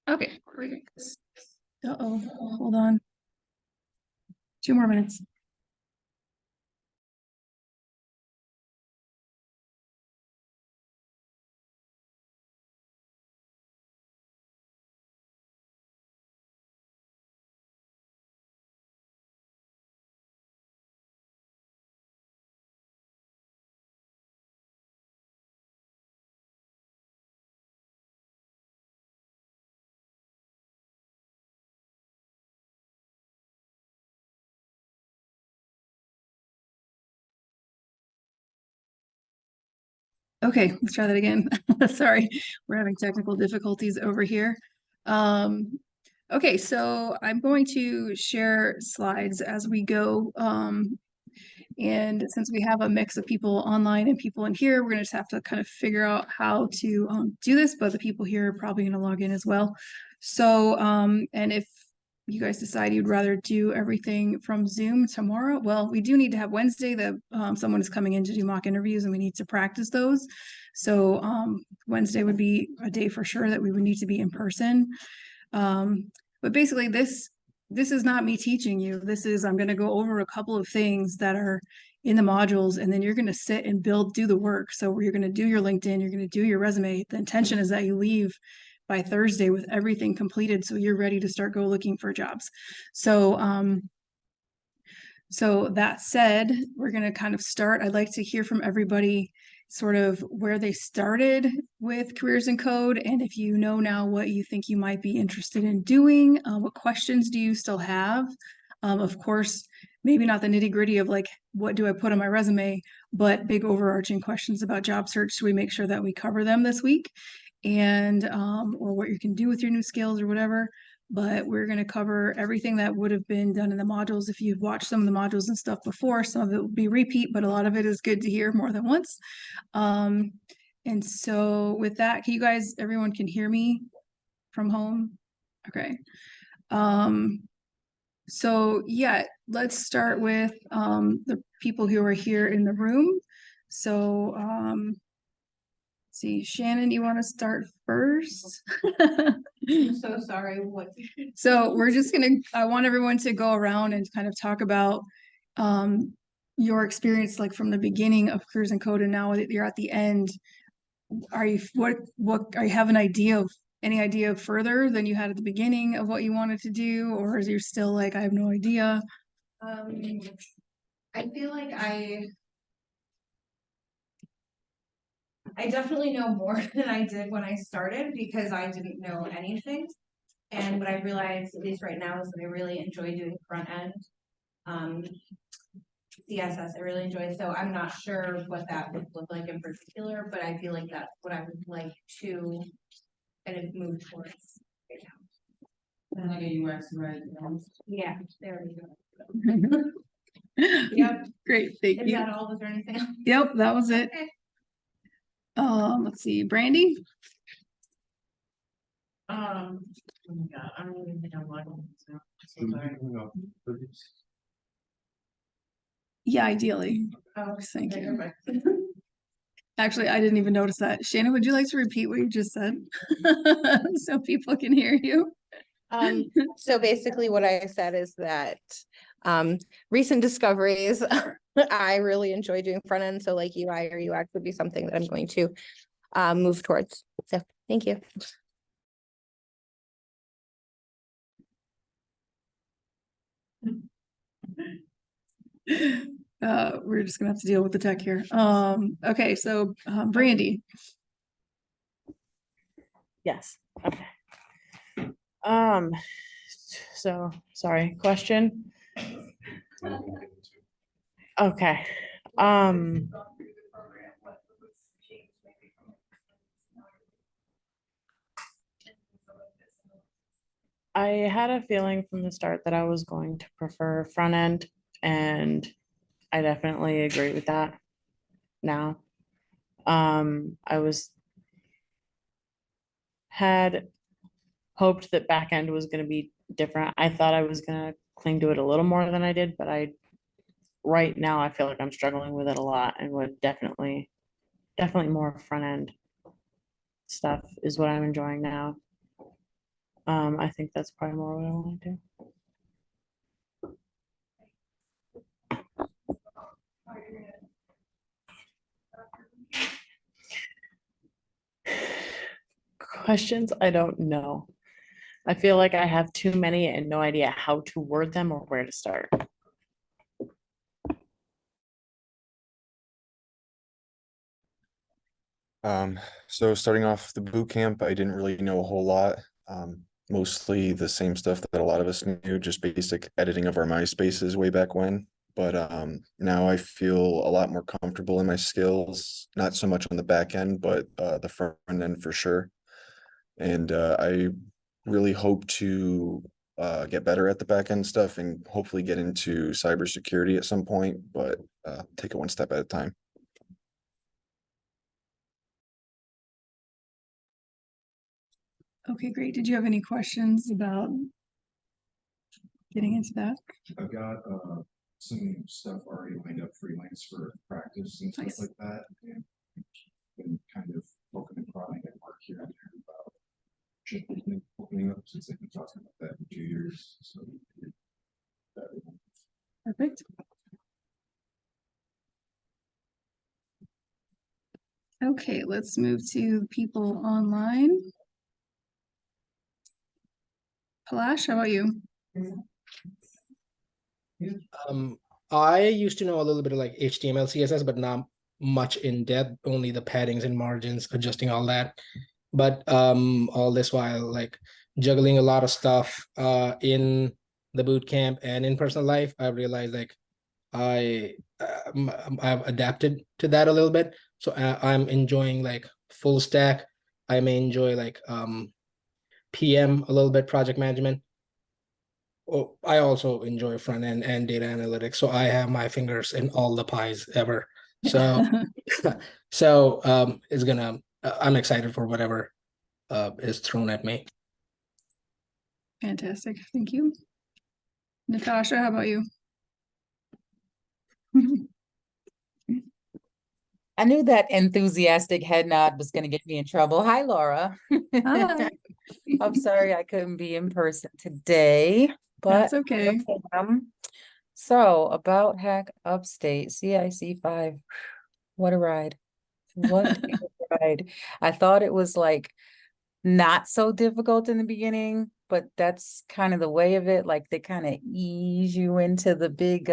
Okay. Uh-oh, hold on. 2 more minutes. Okay, let's try that again. Sorry, we're having technical difficulties over here. Okay, so I'm going to share slides as we go. And since we have a mix of people online and people in here, we're going to just have to kind of figure out how to do this, but the people here are probably going to log in as well. So, and if you guys decide you'd rather do everything from Zoom tomorrow, well, we do need to have Wednesday that someone is coming in to do mock interviews and we need to practice those. So Wednesday would be a day for sure that we would need to be in person. But basically this is not me teaching you. This is, I'm going to go over a couple of things that are in the modules, and then you're going to sit and do the work. So you're going to do your LinkedIn, you're going to do your resume. The intention is that you leave by Thursday with everything completed, so you're ready to start looking for jobs. So, so that said, we're going to kind of start. I'd like to hear from everybody sort of where they started with careers in code, and if you know now what you think you might be interested in doing, what questions do you still have? Of course, maybe not the nitty gritty of like, what do I put on my resume, but big overarching questions about job search. So we make sure that we cover them this week, and or what you can do with your new skills or whatever. But we're going to cover everything that would have been done in the modules. If you've watched some of the modules and stuff before, some of it will be repeat, but a lot of it is good to hear more than once. And so with that, can you guys, everyone can hear me from home? Okay. So yeah, let's start with the people who are here in the room. So let's see, Shannon, you want to start first? I'm so sorry. What? So we're just gonna, I want everyone to go around and kind of talk about your experience, like from the beginning of Careers in Code and now that you're at the end. Are you, what, are you have an idea of, any idea further than you had at the beginning of what you wanted to do? Or is you still like, I have no idea? I feel like I definitely know more than I did when I started because I didn't know anything. And what I realized, at least right now, is that I really enjoy doing front end. CSS, I really enjoy. So I'm not sure what that would look like in particular, but I feel like that's what I would like to kind of move towards right now. And like a UX, right? Yeah, there we go. Yep. Great, thank Is you. that all? Was there anything else? Yep, that was it. Okay. Let's see, Brandy. Oh my God, I don't even think I'm logging in, so sorry. Yeah, ideally. Oh, Thank okay, you. perfect. Actually, I didn't even notice that. Shannon, would you like to repeat what you just said? So people can hear you. So basically what I said is that recent discoveries, I really enjoy doing front end. So like UI or UX would be something that I'm going to move towards. So thank you. We're just gonna have to deal with the tech here. Okay, so Brandy. Yes, okay. So, sorry, question? Okay, I had a feeling from the start that I was going to prefer front end, and I definitely agree with that now. I had hoped that back end was going to be different. I thought I was going to cling to it a little more than I did, but right now I feel like I'm struggling with it a lot and would definitely more front end stuff is what I'm enjoying now. I think that's probably more what I want to do. Questions? I don't know. I feel like I have too many and no idea how to word them or where to start. So starting off the boot camp, I didn't really know a whole lot. Mostly the same stuff that a lot of us knew, just basic editing of our MySpaces way back when. But now I feel a lot more comfortable in my skills, not so much on the back end, but the front end for sure. And I really hope to get better at the back end stuff and hopefully get into cybersecurity at some point, but take it one step at a time. Okay, great. Did you have any questions about getting into that? I've got some stuff already lined up freelance for practice and Nice. stuff like that. And been kind of poking and prodding at work here and there about ship opening up since they've been talking about that for 2 years. So Perfect. Okay, let's move to people online. Palash, how about you? I used to know a little bit of like HTML, CSS, but not much in depth, only the paddings and margins, adjusting all that. But all this while like juggling a lot of stuff in the boot camp and in personal life, I realized like I've adapted to that a little bit. So I'm enjoying like full stack. I may enjoy like PM a little bit, project management. Oh, I also enjoy front end and data analytics. So I have my fingers in all the pies ever. So it's gonna I'm excited for whatever is thrown at me. Fantastic. Thank you. Natasha, how about you? I knew that enthusiastic head nod was going to get me in trouble. Hi, Laura. Hi. I'm sorry I couldn't be in person today, but That's okay. So about Hack Upstate, CIC 5. What a ride. What a ride. I thought it was like not so difficult in the beginning, but that's kind of the way of it. Like they kind of ease you into the big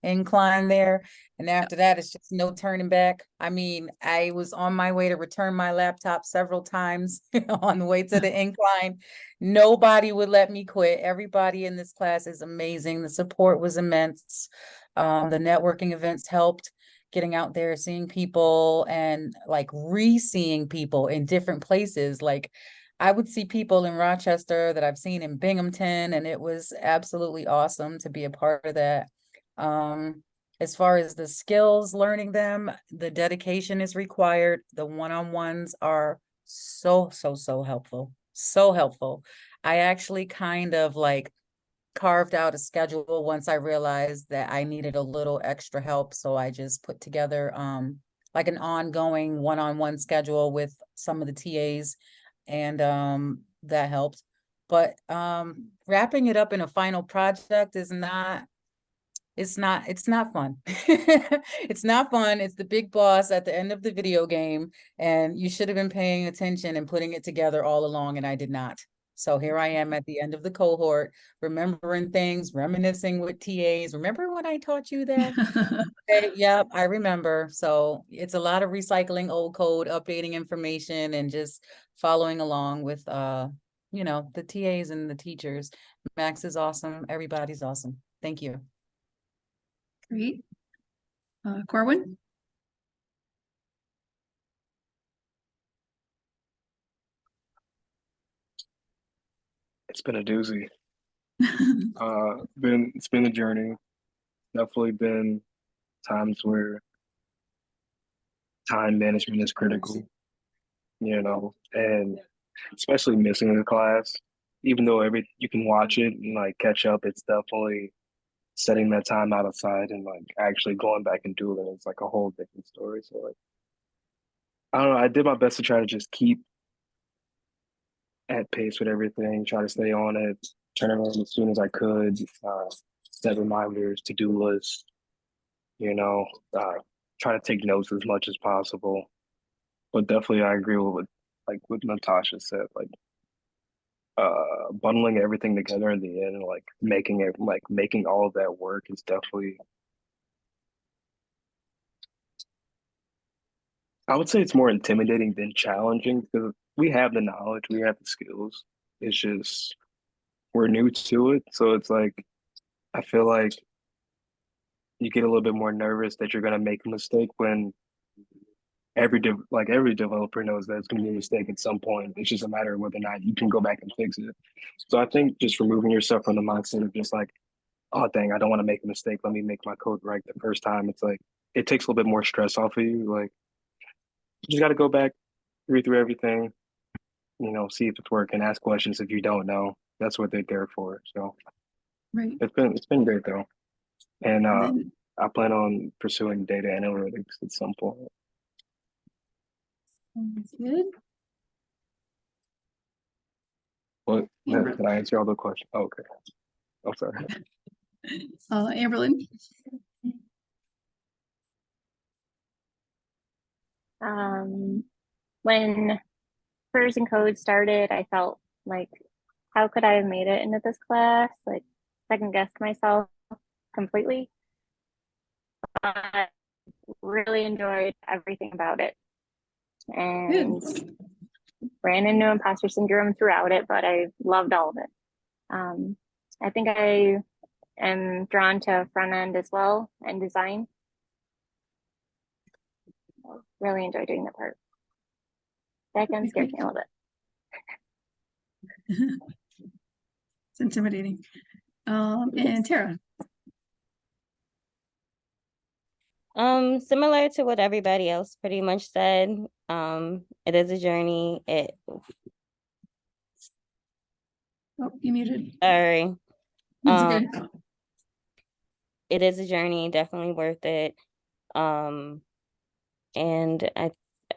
incline there. And after that, it's just no turning back. I mean, I was on my way to return my laptop several times on the way to the incline. Nobody would let me quit. Everybody in this class is amazing. The support was immense. The networking events helped, getting out there, seeing people and like re-seeing people in different places. Like I would see people in Rochester that I've seen in Binghamton, and it was absolutely awesome to be a part of that. As far as the skills, learning them, the dedication is required. The one-on-ones are so helpful. So helpful. I actually kind of like carved out a schedule once I realized that I needed a little extra help. So I just put together like an ongoing one-on-one schedule with some of the TAs, and that helped. But wrapping it up in a final project is not, it's not fun. It's not fun. It's the big boss at the end of the video game, and you should have been paying attention and putting it together all along, and I did not. So here I am at the end of the cohort, remembering things, reminiscing with TAs. Remember when I taught you that? Okay, yep, I remember. So it's a lot of recycling old code, updating information, and just following along with the TAs and the teachers. Max is awesome. Everybody's awesome. Thank you. Great. Corwin? It's been a doozy. It's been a journey. Definitely been times where time management is critical, and especially missing a class. Even though you can watch it and like catch up, it's definitely setting that time out aside and like actually going back and doing it. It's like a whole different story. So like I don't know, I did my best to try to just keep at pace with everything, try to stay on it, turn around as soon as I could, set reminders, to-do lists, you know, try to take notes as much as possible. But definitely I agree with what Natasha said, like bundling everything together in the end, like making all of that work is definitely, I would say it's more intimidating than challenging because we have the knowledge, we have the skills. It's just we're new to it. So it's like I feel like you get a little bit more nervous that you're gonna make a mistake when every developer knows that it's gonna be a mistake at some point. It's just a matter of whether or not you can go back and fix it. So I think just removing yourself from the mindset of just like, oh dang, I don't want to make a mistake. Let me make my code right the first time. It's like it takes a little bit more stress off of you. Like you just gotta go back, read through everything, see if it's working, ask questions if you don't know. That's what they're there for. So Right. it's been great though. And And then, I plan on pursuing data analytics at some point. sounds good. But Yeah. can I answer all the questions? Oh, okay. I'm sorry. Amberlyn. When Prayers and Code started, I felt like, how could I have made it into this class? Like, second guessed myself completely. But really enjoyed everything about it. And Good. ran into imposter syndrome throughout it, but I loved all of it. I think I am drawn to front end as well and design. Really enjoy doing that part. Back end scares me a little bit. It's intimidating. And Tara. Similar to what everybody else pretty much said. It is a journey. Oh, you muted. Sorry. It's okay. It is a journey, definitely worth it. And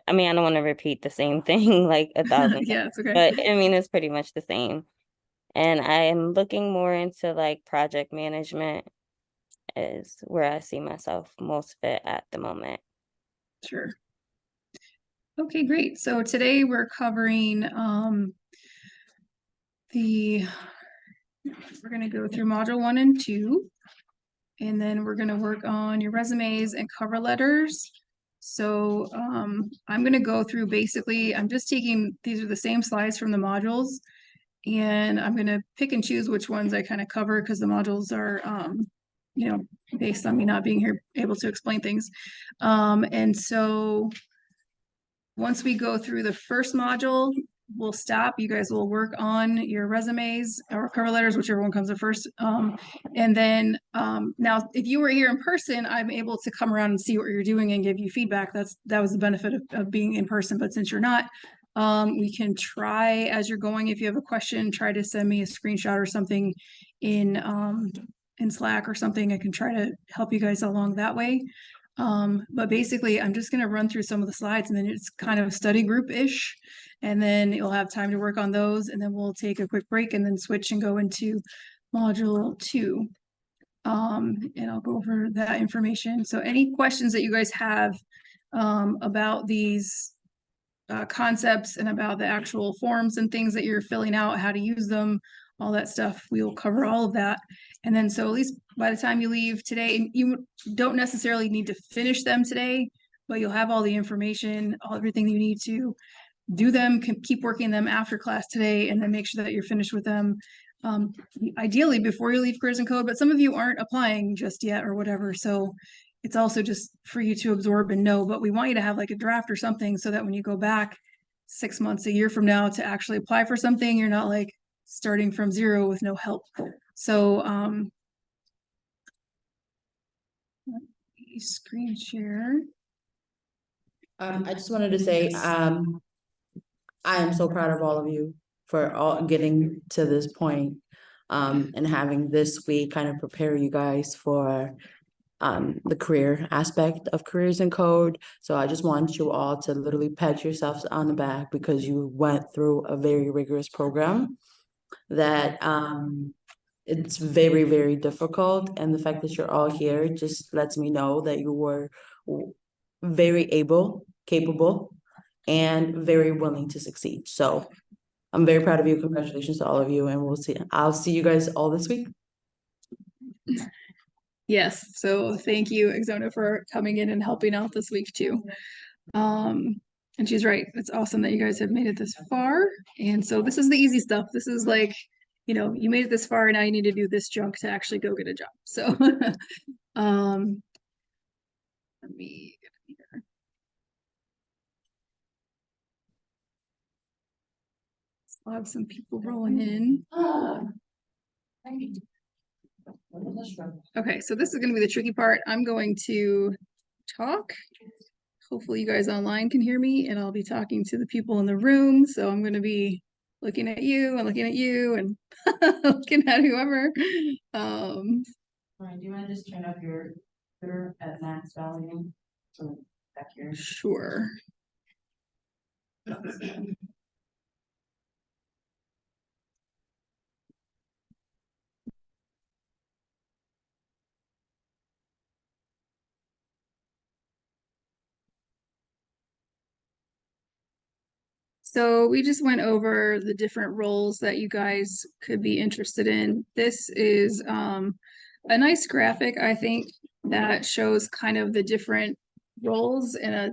I mean, I don't want to repeat the same thing like 1,000 Yeah, it's okay. but I mean, it's pretty much the same. And I am looking more into like project management is where I see myself most fit at the moment. Sure. Okay, great. So today we're covering we're going to go through module 1 and 2, and then we're going to work on your resumes and cover letters. So I'm going to go through basically, I'm just taking, these are the same slides from the modules, and I'm going to pick and choose which ones I kind of cover because the modules are, based on me not being here able to explain things. And so once we go through the first module, we'll stop. You guys will work on your resumes or cover letters, whichever one comes in first. And then now, if you were here in person, I'm able to come around and see what you're doing and give you feedback. That was the benefit of being in person. But since you're not, we can try as you're going. If you have a question, try to send me a screenshot or something in Slack or something. I can try to help you guys along that way. But basically I'm just going to run through some of the slides, and then it's kind of study group-ish, and then you'll have time to work on those, and then we'll take a quick break and then switch and go into module 2. And I'll go over that information. So any questions that you guys have about these concepts and about the actual forms and things that you're filling out, how to use them, all that stuff, we will cover all of that. And then so at least by the time you leave today, and you don't necessarily need to finish them today, but you'll have all the information, everything you need to do them, can keep working them after class today, and then make sure that you're finished with them ideally before you leave Careers and Code. But some of you aren't applying just yet or whatever, so it's also just for you to absorb and know. But we want you to have like a draft or something so that when you go back 6 months, a year from now to actually apply for something, you're not like starting from zero with no help. So let me screen share. I just wanted to say, I am so proud of all of you for all getting to this point, and having this week kind of prepare you guys for the career aspect of careers in code. So I just want you all to literally pat yourselves on the back because you went through a very rigorous program that it's very, very difficult. And the fact that you're all here just lets me know that you were very able, capable, and very willing to succeed. So I'm very proud of you. Congratulations to all of you. And I'll see you guys all this week. Yes, so thank you, Exona, for coming in and helping out this week too. And she's right. It's awesome that you guys have made it this far. And so this is the easy stuff. This is like, you made it this far, and now you need to do this junk to actually go get a job. So let me get here. I'll have some people rolling in. Okay, so this is going to be the tricky part. I'm going to talk. Hopefully you guys online can hear me, and I'll be talking to the people in the room. So I'm going to be looking at you and looking at you and looking at whoever. Ryan, do you want to just turn up your Twitter at max volume? So back here. Sure. So we just went over the different roles that you guys could be interested in. This is a nice graphic, I think, that shows kind of the different roles and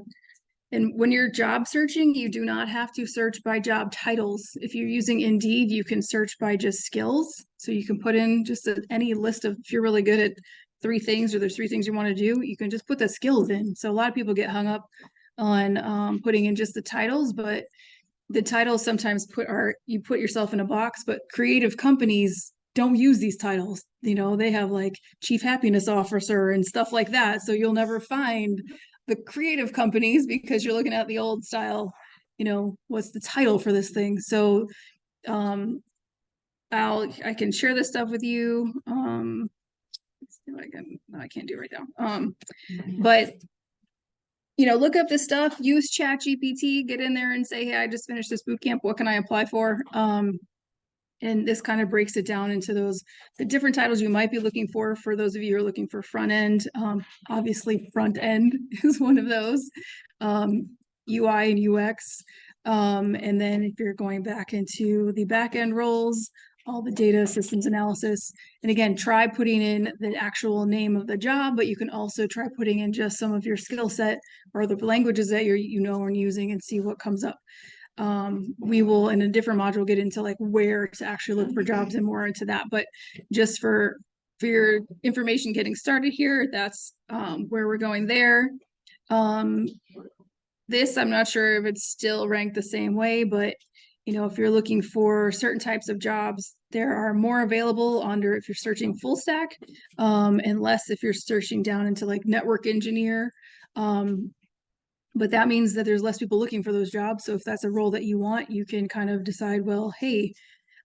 when you're job searching, you do not have to search by job titles. If you're using Indeed, you can search by just skills. So you can put in just any list of, if you're really good at 3 things or there's 3 things you want to do, you can just put the skills in. So a lot of people get hung up on putting in just the titles, but the titles sometimes you put yourself in a box, but creative companies don't use these titles. They have like chief happiness officer and stuff like that. So you'll never find the creative companies because you're looking at the old style, what's the title for this thing? So I can share this stuff with you. I can't do it right now. But look up this stuff, use ChatGPT, get in there and say, hey, I just finished this boot camp. What can I apply for? And this kind of breaks it down into the different titles you might be looking for those of you who are looking for front end. Obviously, front end is one of those, UI and UX. And then if you're going back into the back end roles, all the data systems analysis. And again, try putting in the actual name of the job, but you can also try putting in just some of your skill set or the languages that you're and using and see what comes up. We will in a different module get into like where to actually look for jobs and more into that, but just for your information getting started here, that's where we're going there. This I'm not sure if it's still ranked the same way, but if you're looking for certain types of jobs, there are more available under if you're searching full stack, and less if you're searching down into like network engineer. But that means that there's less people looking for those jobs. So if that's a role that you want, you can kind of decide, well, hey,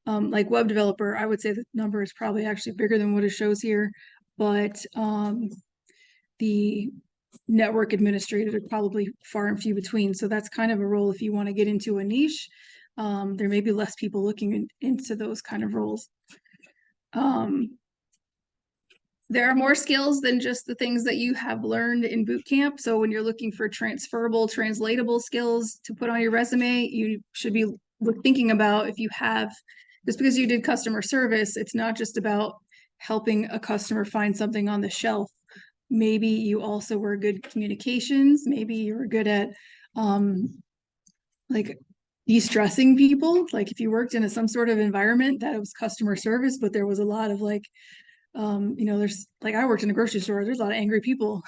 like web developer, I would say the number is probably actually bigger than what it shows here, but the network administrator are probably far and few between. So that's kind of a role if you want to get into a niche. There may be less people looking into those kind of roles. There are more skills than just the things that you have learned in boot camp. So when you're looking for transferable, translatable skills to put on your resume, you should be thinking about if you have, just because you did customer service, it's not just about helping a customer find something on the shelf. Maybe you also were good communications. Maybe you were good at like de-stressing people. Like if you worked in some sort of environment that was customer service, but there was a lot of like, there's like I worked in a grocery store, there's a lot of angry people.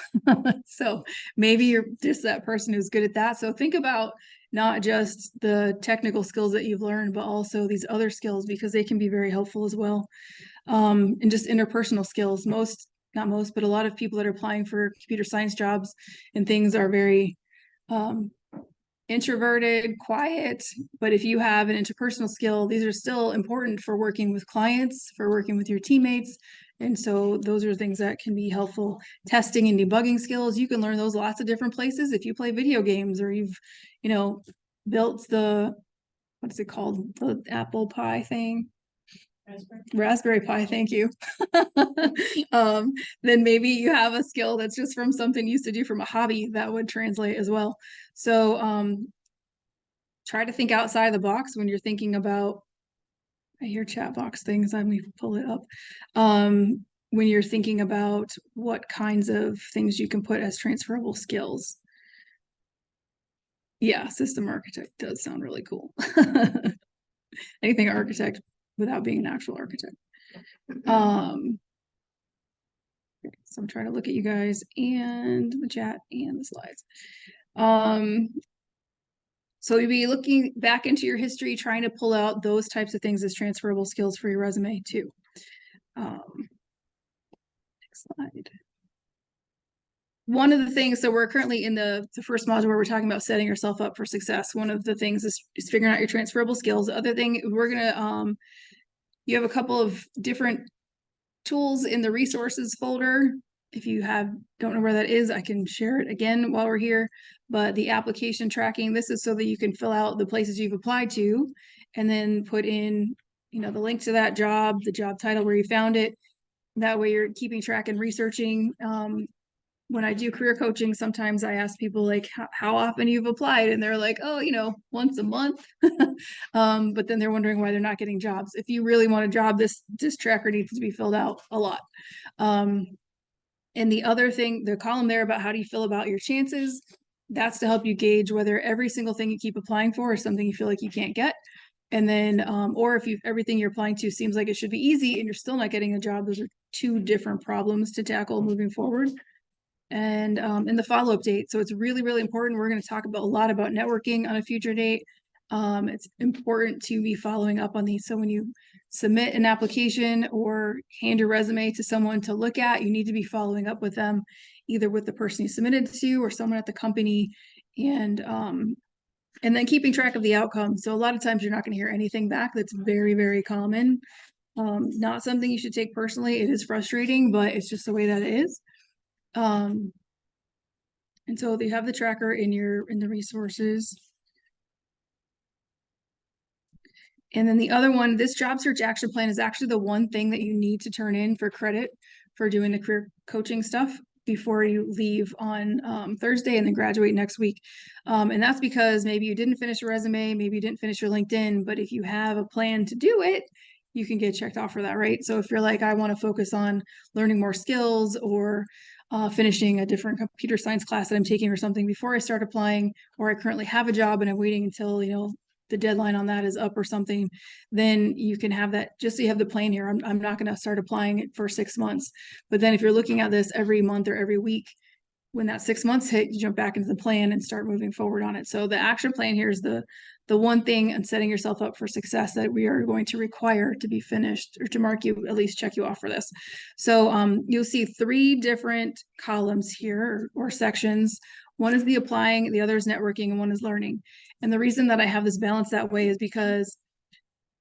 So maybe you're just that person who's good at that. So think about not just the technical skills that you've learned, but also these other skills because they can be very helpful as well. And just interpersonal skills. Not most, but a lot of people that are applying for computer science jobs and things are very introverted, quiet, but if you have an interpersonal skill, these are still important for working with clients, for working with your teammates, And so those are things that can be helpful. Testing and debugging skills, you can learn those lots of different places. If you play video games or you've, built the, what's it called? The apple pie thing. Raspberry Pi, thank you. Then maybe you have a skill that's just from something you used to do from a hobby that would translate as well. So try to think outside the box when you're thinking about, I hear chat box things, let me pull it up. When you're thinking about what kinds of things you can put as transferable skills. Yeah, system architect does sound really cool. Anything architect without being an actual architect. So I'm trying to look at you guys and the chat and the slides. So you'll be looking back into your history, trying to pull out those types of things as transferable skills for your resume too. Next slide. One of the things, so we're currently in the first module where we're talking about setting yourself up for success. One of the things is figuring out your transferable skills. The other thing, we're gonna, you have a couple of different tools in the resources folder. If you don't know where that is, I can share it again while we're here. But the application tracking, this is so that you can fill out the places you've applied to and then put in, the link to that job, the job title where you found it. That way you're keeping track and researching. When I do career coaching, sometimes I ask people like how often you've applied, and they're like, oh, once a month. But then they're wondering why they're not getting jobs. If you really want a job, this tracker needs to be filled out a lot. And the other thing, the column there about how do you feel about your chances, that's to help you gauge whether every single thing you keep applying for is something you feel like you can't get. And then, or if everything you're applying to seems like it should be easy and you're still not getting a job, those are two different problems to tackle moving forward. And in the follow-up date. So it's really, really important. We're going to talk about a lot about networking on a future date. It's important to be following up on these. So when you submit an application or hand your resume to someone to look at, you need to be following up with them, either with the person you submitted to or someone at the company, and then keeping track of the outcome. So a lot of times you're not going to hear anything back. That's very, very common. Not something you should take personally. It is frustrating, but it's just the way that it is. And so they have the tracker in the resources. And then the other one, this job search action plan is actually the one thing that you need to turn in for credit for doing the career coaching stuff before you leave on Thursday and then graduate next week. And that's because maybe you didn't finish your resume, maybe you didn't finish your LinkedIn, but if you have a plan to do it, you can get checked off for that, right? So if you're like, I want to focus on learning more skills or finishing a different computer science class that I'm taking or something before I start applying, or I currently have a job and I'm waiting until, the deadline on that is up or something, then you can have that just so you have the plan here. I'm not going to start applying it for 6 months. But then if you're looking at this every month or every week, when that 6 months hit, you jump back into the plan and start moving forward on it. So the action plan here is the one thing and setting yourself up for success that we are going to require to be finished or to mark you, at least check you off for this. So you'll see 3 different columns here or sections. One is the applying, the other is networking, and one is learning. And the reason that I have this balance that way is because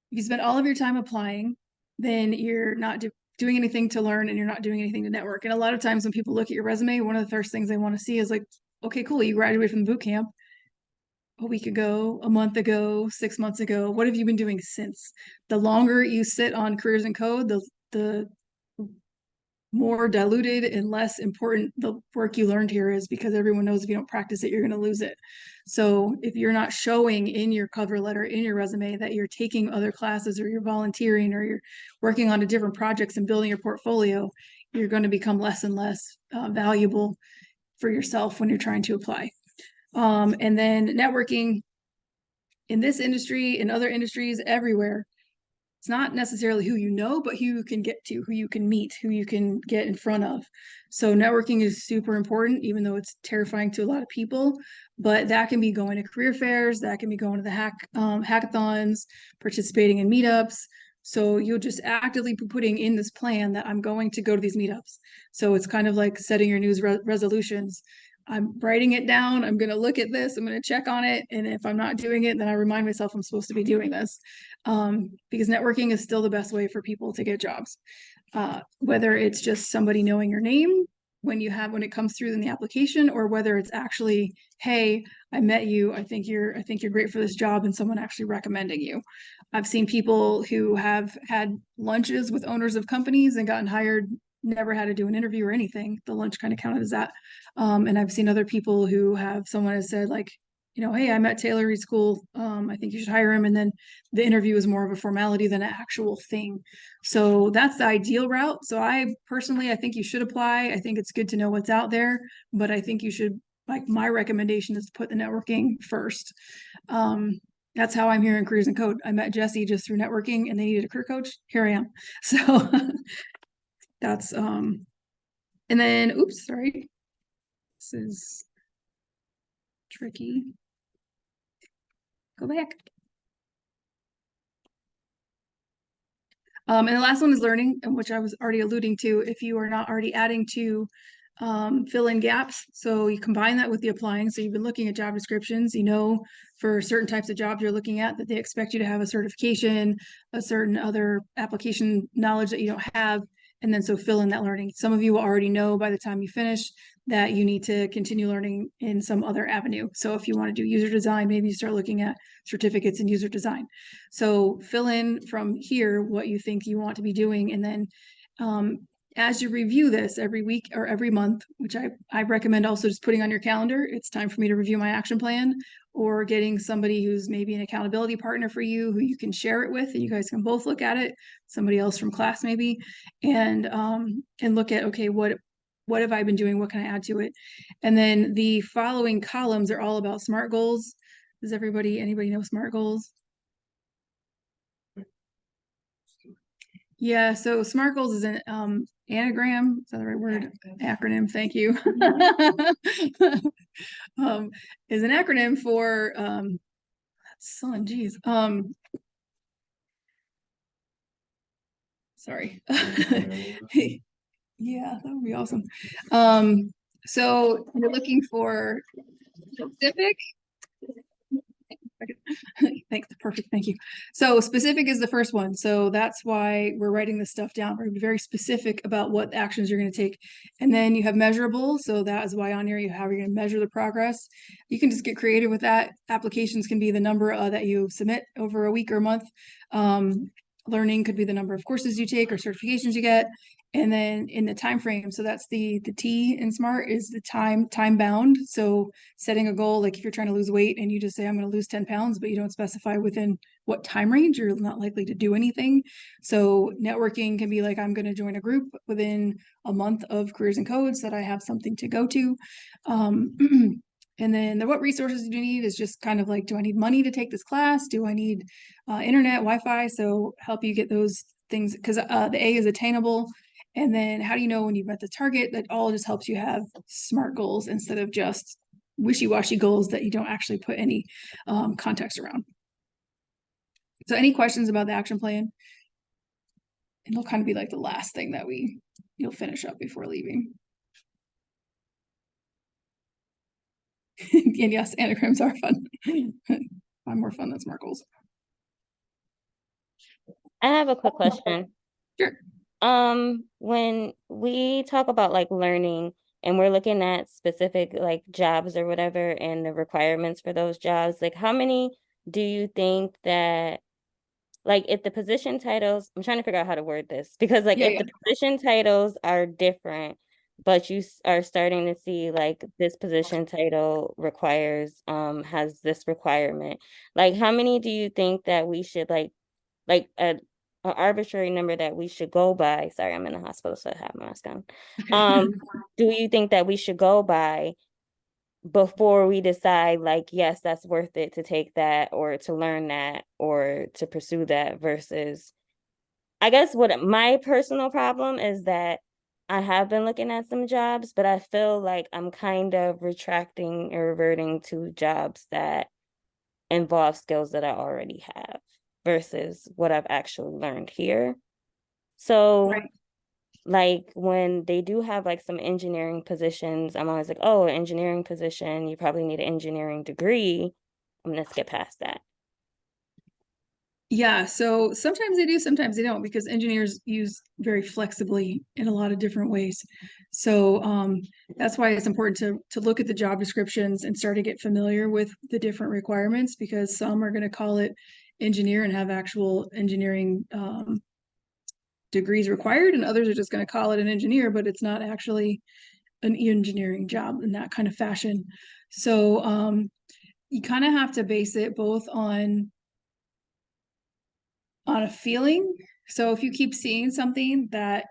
if you spend all of your time applying, then you're not doing anything to learn and you're not doing anything to network. And a lot of times when people look at your resume, one of the first things they want to see is like, okay, cool, you graduated from the boot camp a week ago, a month ago, 6 months ago. What have you been doing since? The longer you sit on careers and code, the more diluted and less important the work you learned here is, because everyone knows if you don't practice it, you're going to lose it. So if you're not showing in your cover letter, in your resume, that you're taking other classes or you're volunteering or you're working on different projects and building your portfolio, you're going to become less and less valuable for yourself when you're trying to apply. And then networking in this industry, in other industries, everywhere, it's not necessarily who you know, but who you can get to, who you can meet, who you can get in front of. So networking is super important, even though it's terrifying to a lot of people. But that can be going to career fairs, that can be going to the hackathons, participating in meetups. So you'll just actively be putting in this plan that I'm going to go to these meetups. So it's kind of like setting your new resolutions. I'm writing it down. I'm going to look at this. I'm going to check on it. And if I'm not doing it, then I remind myself I'm supposed to be doing this. Because networking is still the best way for people to get jobs. whether it's just somebody knowing your name when it comes through in the application, or whether it's actually, hey, I met you, I think you're great for this job, and someone actually recommending you. I've seen people who have had lunches with owners of companies and gotten hired, never had to do an interview or anything. The lunch kind of counted as that. And I've seen other people who have someone has said like, hey, I met Taylor Reed School. I think you should hire him. And then the interview is more of a formality than an actual thing. So that's the ideal route. So I think you should apply. I think it's good to know what's out there, but I think you should, like, my recommendation is to put the networking first. That's how I'm here in Careers and Code. I met Jesse just through networking and they needed a career coach. Here I am. So that's, and then, oops, sorry. This is tricky. Go back. And the last one is learning, which I was already alluding to. If you are not already adding to fill in gaps, so you combine that with the applying. So you've been looking at job descriptions, for certain types of jobs you're looking at that they expect you to have a certification, a certain other application knowledge that you don't have. And then so fill in that learning. Some of you will already know by the time you finish that you need to continue learning in some other avenue. So if you want to do user design, maybe you start looking at certificates in user design. So fill in from here what you think you want to be doing. And then as you review this every week or every month, which I recommend also just putting on your calendar, it's time for me to review my action plan, or getting somebody who's maybe an accountability partner for you who you can share it with and you guys can both look at it, somebody else from class maybe, and look at, okay, what have I been doing? What can I add to it? And then the following columns are all about SMART goals. Does anybody know SMART goals? Yeah, so SMART goals is an anagram. Is that the right word? Acronym. Thank you. Is an acronym for geez. Sorry. Yeah, that would be awesome. So you're looking for specific. Thanks. Perfect. Thank you. So specific is the first one. So that's why we're writing this stuff down. We're going to be very specific about what actions you're going to take. And then you have measurable. So that is why on here you have, you're going to measure the progress. You can just get creative with that. Applications can be the number that you submit over a week or a month. Learning could be the number of courses you take or certifications you get. And then in the time frame, so that's the T in SMART is the time bound. So setting a goal, like if you're trying to lose weight and you just say I'm going to lose 10 pounds, but you don't specify within what time range, you're not likely to do anything. So networking can be like, I'm going to join a group within a month of Careers and Codes that I have something to go to. And then what resources do you need is just kind of like, do I need money to take this class? Do I need internet, Wi-Fi? So help you get those things, because the A is attainable. And then how do you know when you've met the target? That all just helps you have SMART goals instead of just wishy-washy goals that you don't actually put any context around. So any questions about the action plan? And it'll kind of be like the last thing that you'll finish up before leaving. And yes, anagrams are fun. I'm more fun than SMART goals. I have a quick question. Sure. When we talk about like learning and we're looking at specific like jobs or whatever and the requirements for those jobs, like how many do you think that, like if the position titles, I'm trying to figure out how to word this, because like if the position titles are different, but you are starting to see like this position title requires, has this requirement, like how many do you think that we should like an arbitrary number that we should go by? Sorry, I'm in the hospital, so I have my mask on. Do you think that we should go by before we decide like, yes, that's worth it to take that or to learn that or to pursue that, versus, I guess what my personal problem is that I have been looking at some jobs, but I feel like I'm kind of retracting or reverting to jobs that involve skills that I already have versus what I've actually learned here. So like when they do have like some engineering positions, I'm always like, oh, an engineering position, you probably need an engineering degree. I'm gonna skip past that. Yeah, so sometimes they do, sometimes they don't, because engineers use very flexibly in a lot of different ways. So that's why it's important to look at the job descriptions and start to get familiar with the different requirements, because some are going to call it engineer and have actual engineering degrees required, and others are just going to call it an engineer, but it's not actually an engineering job in that kind of fashion. So you kind of have to base it both on a feeling. So if you keep seeing something that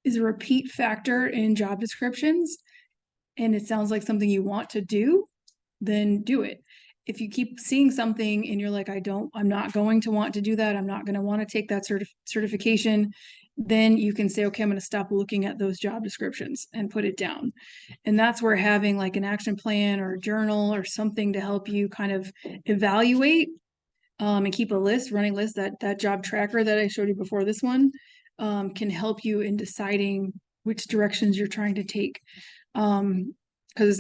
is a repeat factor in job descriptions and it sounds like something you want to do, then do it. If you keep seeing something and you're like, I'm not going to want to do that, I'm not going to want to take that certification, then you can say, okay, I'm going to stop looking at those job descriptions and put it down. And that's where having like an action plan or a journal or something to help you kind of evaluate and keep a running list, that job tracker that I showed you before this one, can help you in deciding which directions you're trying to take. Because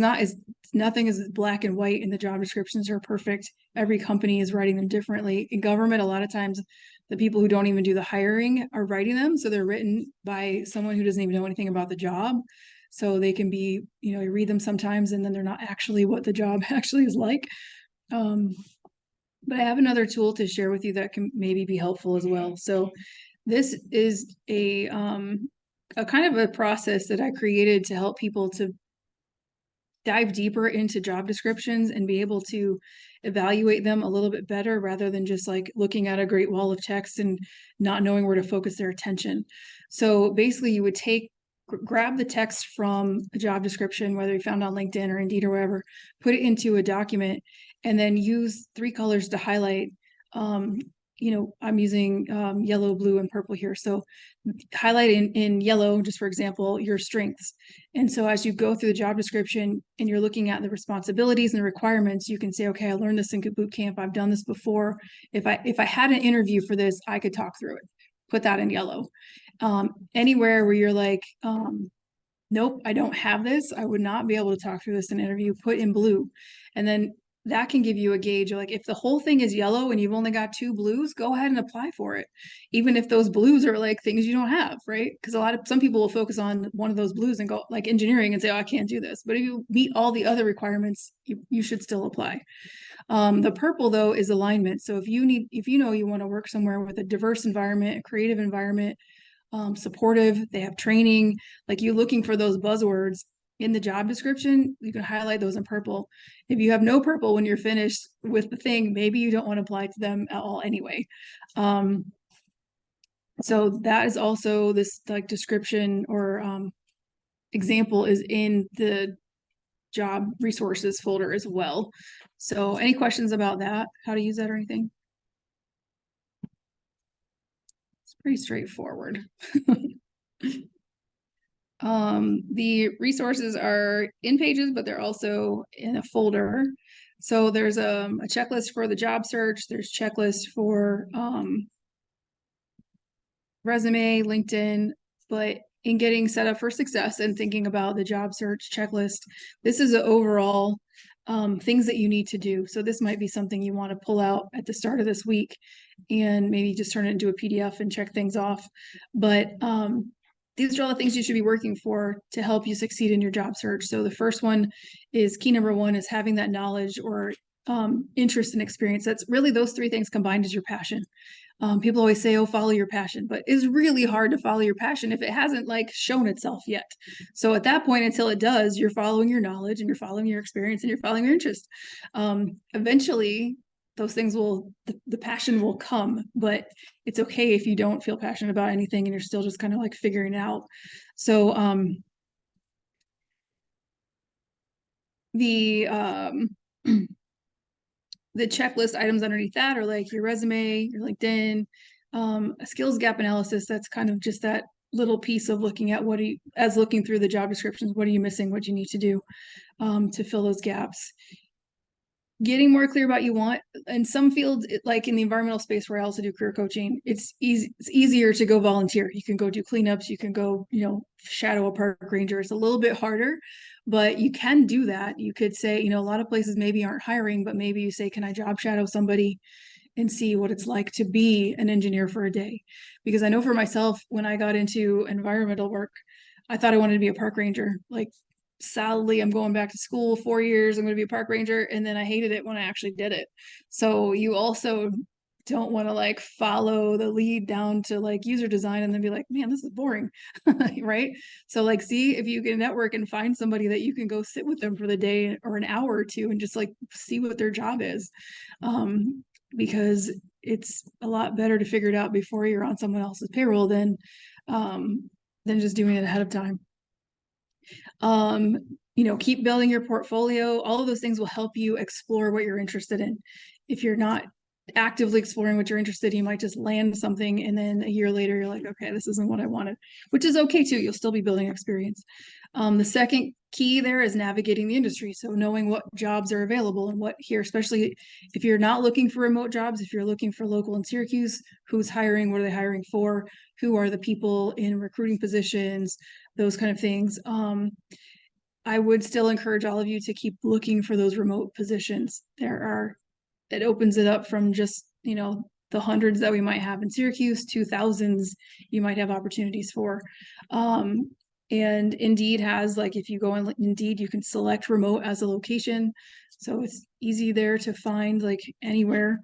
nothing is black and white, and the job descriptions are perfect. Every company is writing them differently. In government, a lot of times the people who don't even do the hiring are writing them, so they're written by someone who doesn't even know anything about the job. So they can be, you read them sometimes and then they're not actually what the job actually is like. But I have another tool to share with you that can maybe be helpful as well. So this is a kind of a process that I created to help people to dive deeper into job descriptions and be able to evaluate them a little bit better rather than just like looking at a great wall of text and not knowing where to focus their attention. So basically you would grab the text from a job description, whether you found on LinkedIn or Indeed or wherever, put it into a document, and then use 3 colors to highlight. I'm using yellow, blue, and purple here. So highlight in yellow, just for example, your strengths. And so as you go through the job description and you're looking at the responsibilities and the requirements, you can say, okay, I learned this in boot camp. I've done this before. If I had an interview for this, I could talk through it. Put that in yellow. Anywhere where you're like, nope, I don't have this, I would not be able to talk through this in an interview, put in blue. And then that can give you a gauge. Like if the whole thing is yellow and you've only got 2 blues, go ahead and apply for it. Even if those blues are like things you don't have, right? Because some people will focus on one of those blues and go like engineering and say, oh, I can't do this. But if you meet all the other requirements, you should still apply. The purple though is alignment. So if you know you want to work somewhere with a diverse environment, a creative environment, supportive, they have training, like you looking for those buzzwords in the job description, you can highlight those in purple. If you have no purple when you're finished with the thing, maybe you don't want to apply to them at all anyway. So that is also this like description or example is in the job resources folder as well. So any questions about that, how to use that or anything? It's pretty straightforward. The resources are in Pages, but they're also in a folder. So there's a checklist for the job search. There's checklists for resume, LinkedIn, but in getting set up for success and thinking about the job search checklist, this is an overall things that you need to do. So this might be something you want to pull out at the start of this week and maybe just turn it into a PDF and check things off. But these are all the things you should be working for to help you succeed in your job search. So the first one is key number 1 is having that knowledge or interest and experience. That's really those 3 things combined is your passion. People always say, oh, follow your passion, but it's really hard to follow your passion if it hasn't like shown itself yet. So at that point, until it does, you're following your knowledge and you're following your experience and you're following your interest. Eventually, those things the passion will come, but it's okay if you don't feel passionate about anything and you're still just kind of like figuring it out. So the checklist items underneath that are like your resume, your LinkedIn, a skills gap analysis. That's kind of just that little piece of looking at looking through the job descriptions, what are you missing, what you need to do to fill those gaps. Getting more clear about you want. In some fields, like in the environmental space where I also do career coaching, it's easier to go volunteer. You can go do cleanups, you can go, shadow a park ranger. It's a little bit harder, but you can do that. You could say, a lot of places maybe aren't hiring, but maybe you say, can I job shadow somebody and see what it's like to be an engineer for a day. Because I know for myself, when I got into environmental work, I thought I wanted to be a park ranger. Like, sadly, I'm going back to school 4 years. I'm going to be a park ranger. And then I hated it when I actually did it. So you also don't want to like follow the lead down to like user design and then be like, man, this is boring. Right. So like, see if you can network and find somebody that you can go sit with them for the day or an hour or two and just like see what their job is. Because it's a lot better to figure it out before you're on someone else's payroll than just doing it ahead of time. Keep building your portfolio. All of those things will help you explore what you're interested in. If you're not actively exploring what you're interested in, you might just land something and then a year later you're like, okay, this isn't what I wanted, which is okay too. You'll still be building experience. The second key there is navigating the industry. So knowing what jobs are available and what here, especially if you're not looking for remote jobs, if you're looking for local in Syracuse, who's hiring, what are they hiring for, who are the people in recruiting positions, those kind of things. I would still encourage all of you to keep looking for those remote positions. It opens it up from just, the hundreds that we might have in Syracuse to thousands you might have opportunities for. And Indeed has, like, if you go on Indeed, you can select remote as a location. So it's easy there to find like anywhere.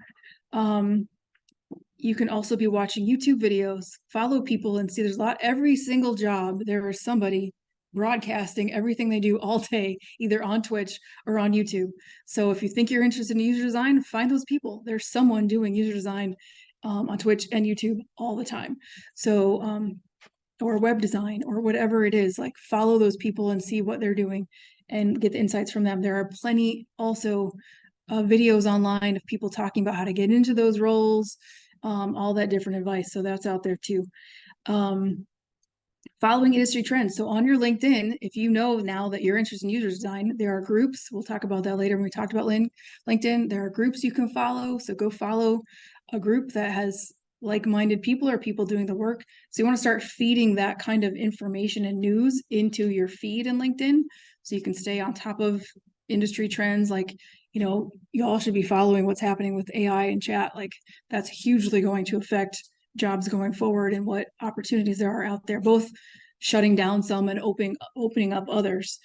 You can also be watching YouTube videos, follow people and see every single job, there is somebody broadcasting everything they do all day, either on Twitch or on YouTube. So if you think you're interested in user design, find those people. There's someone doing user design on Twitch and YouTube all the time. So, or web design or whatever it is, like follow those people and see what they're doing and get the insights from them. There are plenty also videos online of people talking about how to get into those roles, all that different advice. So that's out there too. Following industry trends. So on your LinkedIn, if you know now that you're interested in user design, there are groups. We'll talk about that later when we talked about LinkedIn. There are groups you can follow. So go follow a group that has like-minded people or people doing the work. So you want to start feeding that kind of information and news into your feed in LinkedIn so you can stay on top of industry trends. Like, you all should be following what's happening with AI and chat. Like, that's hugely going to affect jobs going forward and what opportunities there are out there, both shutting down some and opening up others,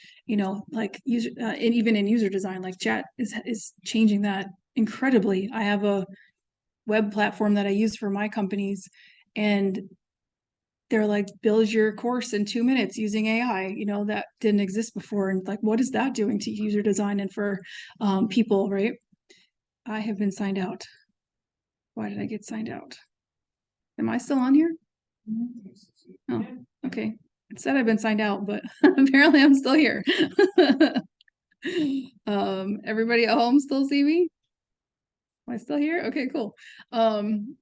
like user and even in user design, like chat is changing that incredibly. I have a web platform that I use for my companies, and they're like, build your course in 2 minutes using AI, that didn't exist before. And like, what is that doing to user design and for people, right? I have been signed out. Why did I get signed out? Am I still on here? Oh, okay. It said I've been signed out, but apparently I'm still here. Everybody at home still see me? Am I still here? Okay, cool. And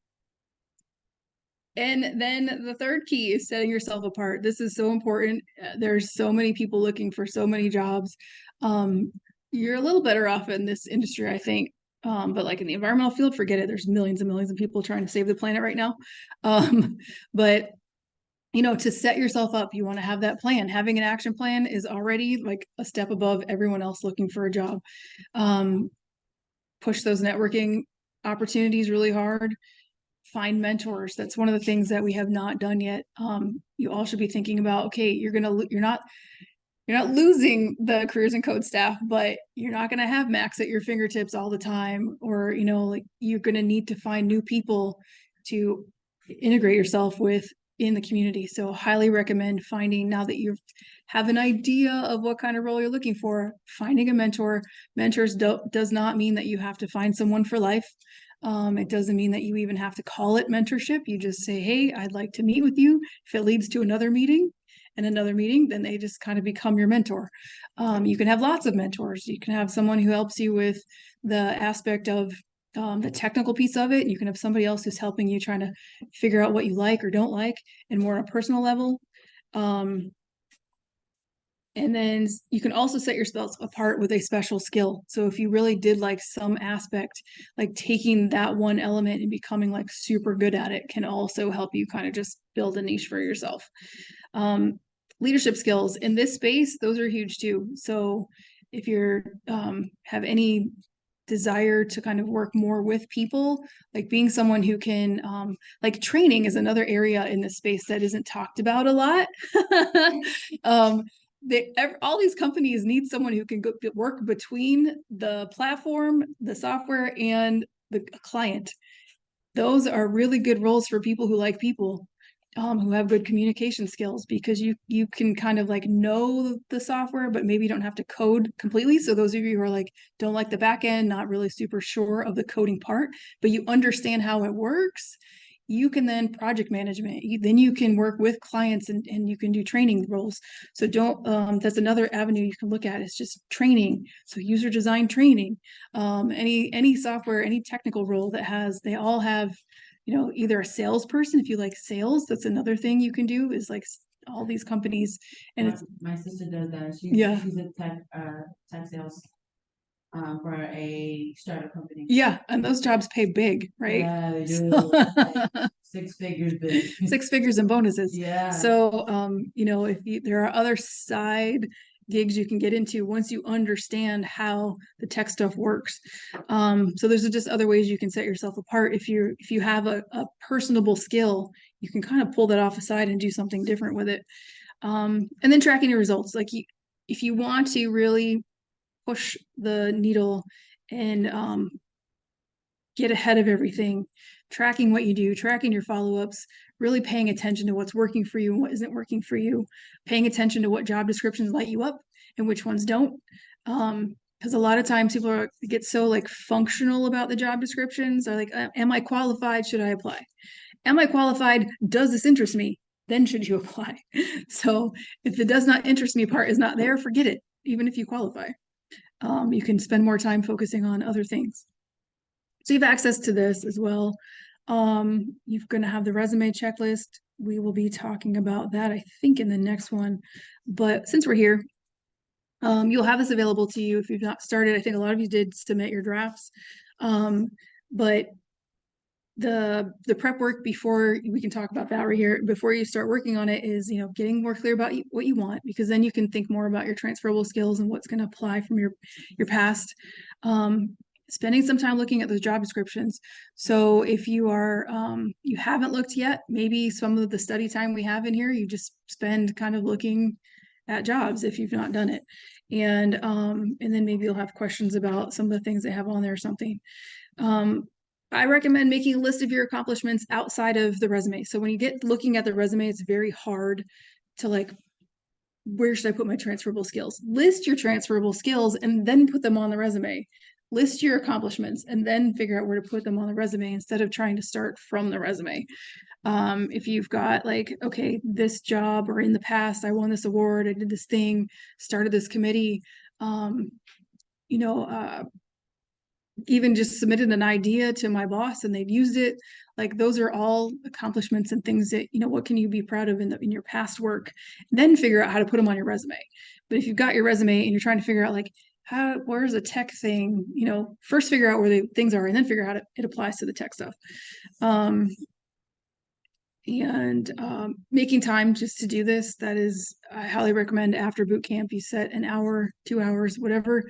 then the third key is setting yourself apart. This is so important. There's so many people looking for so many jobs. You're a little better off in this industry, I think. But like in the environmental field, forget it. There's millions and millions of people trying to save the planet right now. But to set yourself up, you want to have that plan. Having an action plan is already like a step above everyone else looking for a job. Push those networking opportunities really hard. Find mentors. That's one of the things that we have not done yet. You all should be thinking about, okay, you're not losing the careers and code staff, but you're not going to have Max at your fingertips all the time, or like you're going to need to find new people to integrate yourself with in the community. So highly recommend finding, now that you have an idea of what kind of role you're looking for, finding a mentor. Mentors does not mean that you have to find someone for life. It doesn't mean that you even have to call it mentorship. You just say, hey, I'd like to meet with you. If it leads to another meeting and another meeting, then they just kind of become your mentor. You can have lots of mentors. You can have someone who helps you with the aspect of the technical piece of it. You can have somebody else who's helping you trying to figure out what you like or don't like, and more on a personal level. And then you can also set yourself apart with a special skill. So if you really did like some aspect, like taking that one element and becoming like super good at it can also help you kind of just build a niche for yourself. Leadership skills in this space, those are huge too. So if you're have any desire to kind of work more with people, like being someone who can, like training is another area in this space that isn't talked about a lot. All these companies need someone who can work between the platform, the software, and the client. Those are really good roles for people who like people, who have good communication skills, because you can kind of like know the software, but maybe you don't have to code completely. So those of you who are like, don't like the back end, not really super sure of the coding part, but you understand how it works, you can then project management. Then you can work with clients and you can do training roles. So that's another avenue you can look at, is just training. So user design training, any software, any technical role they all have, either a salesperson. If you like sales, that's another thing you can do, is like all these companies. And it's My sister does that. Yeah. She's a tech sales for a startup company. Yeah, and those jobs pay big, right? Yeah, they do. Like 6 figures big. 6 figures in bonuses. Yeah. So, there are other side gigs you can get into once you understand how the tech stuff works. So there's just other ways you can set yourself apart. If you have a personable skill, you can kind of pull that off aside and do something different with it. And then tracking your results. Like if you want to really push the needle and get ahead of everything, tracking what you do, tracking your follow-ups, really paying attention to what's working for you and what isn't working for you, paying attention to what job descriptions light you up and which ones don't. Because a lot of times people get so like functional about the job descriptions. They're like, am I qualified? Should I apply? Am I qualified? Does this interest me? Then should you apply? So if the does not interest me part is not there, forget it, even if you qualify. You can spend more time focusing on other things. So you have access to this as well. You're going to have the resume checklist. We will be talking about that, I think, in the next one. But since we're here, you'll have this available to you if you've not started. I think a lot of you did submit your drafts. But the prep work, before we can talk about that right here, before you start working on it, is getting more clear about what you want, because then you can think more about your transferable skills and what's going to apply from your past. Spending some time looking at those job descriptions. So if you haven't looked yet, maybe some of the study time we have in here, you just spend kind of looking at jobs if you've not done it. And then maybe you'll have questions about some of the things they have on there or something. I recommend making a list of your accomplishments outside of the resume. So when you get looking at the resume, it's very hard to like, where should I put my transferable skills? List your transferable skills and then put them on the resume. List your accomplishments and then figure out where to put them on the resume, instead of trying to start from the resume. If you've got like, okay, this job, or in the past, I won this award, I did this thing, started this committee, even just submitted an idea to my boss and they'd used it. Like, those are all accomplishments and things that, what can you be proud of in your past work, then figure out how to put them on your resume. But if you've got your resume and you're trying to figure out like, where's a tech thing, first figure out where the things are and then figure out how it applies to the tech stuff. Making time just to do this, I highly recommend after boot camp, you set an hour, 2 hours, whatever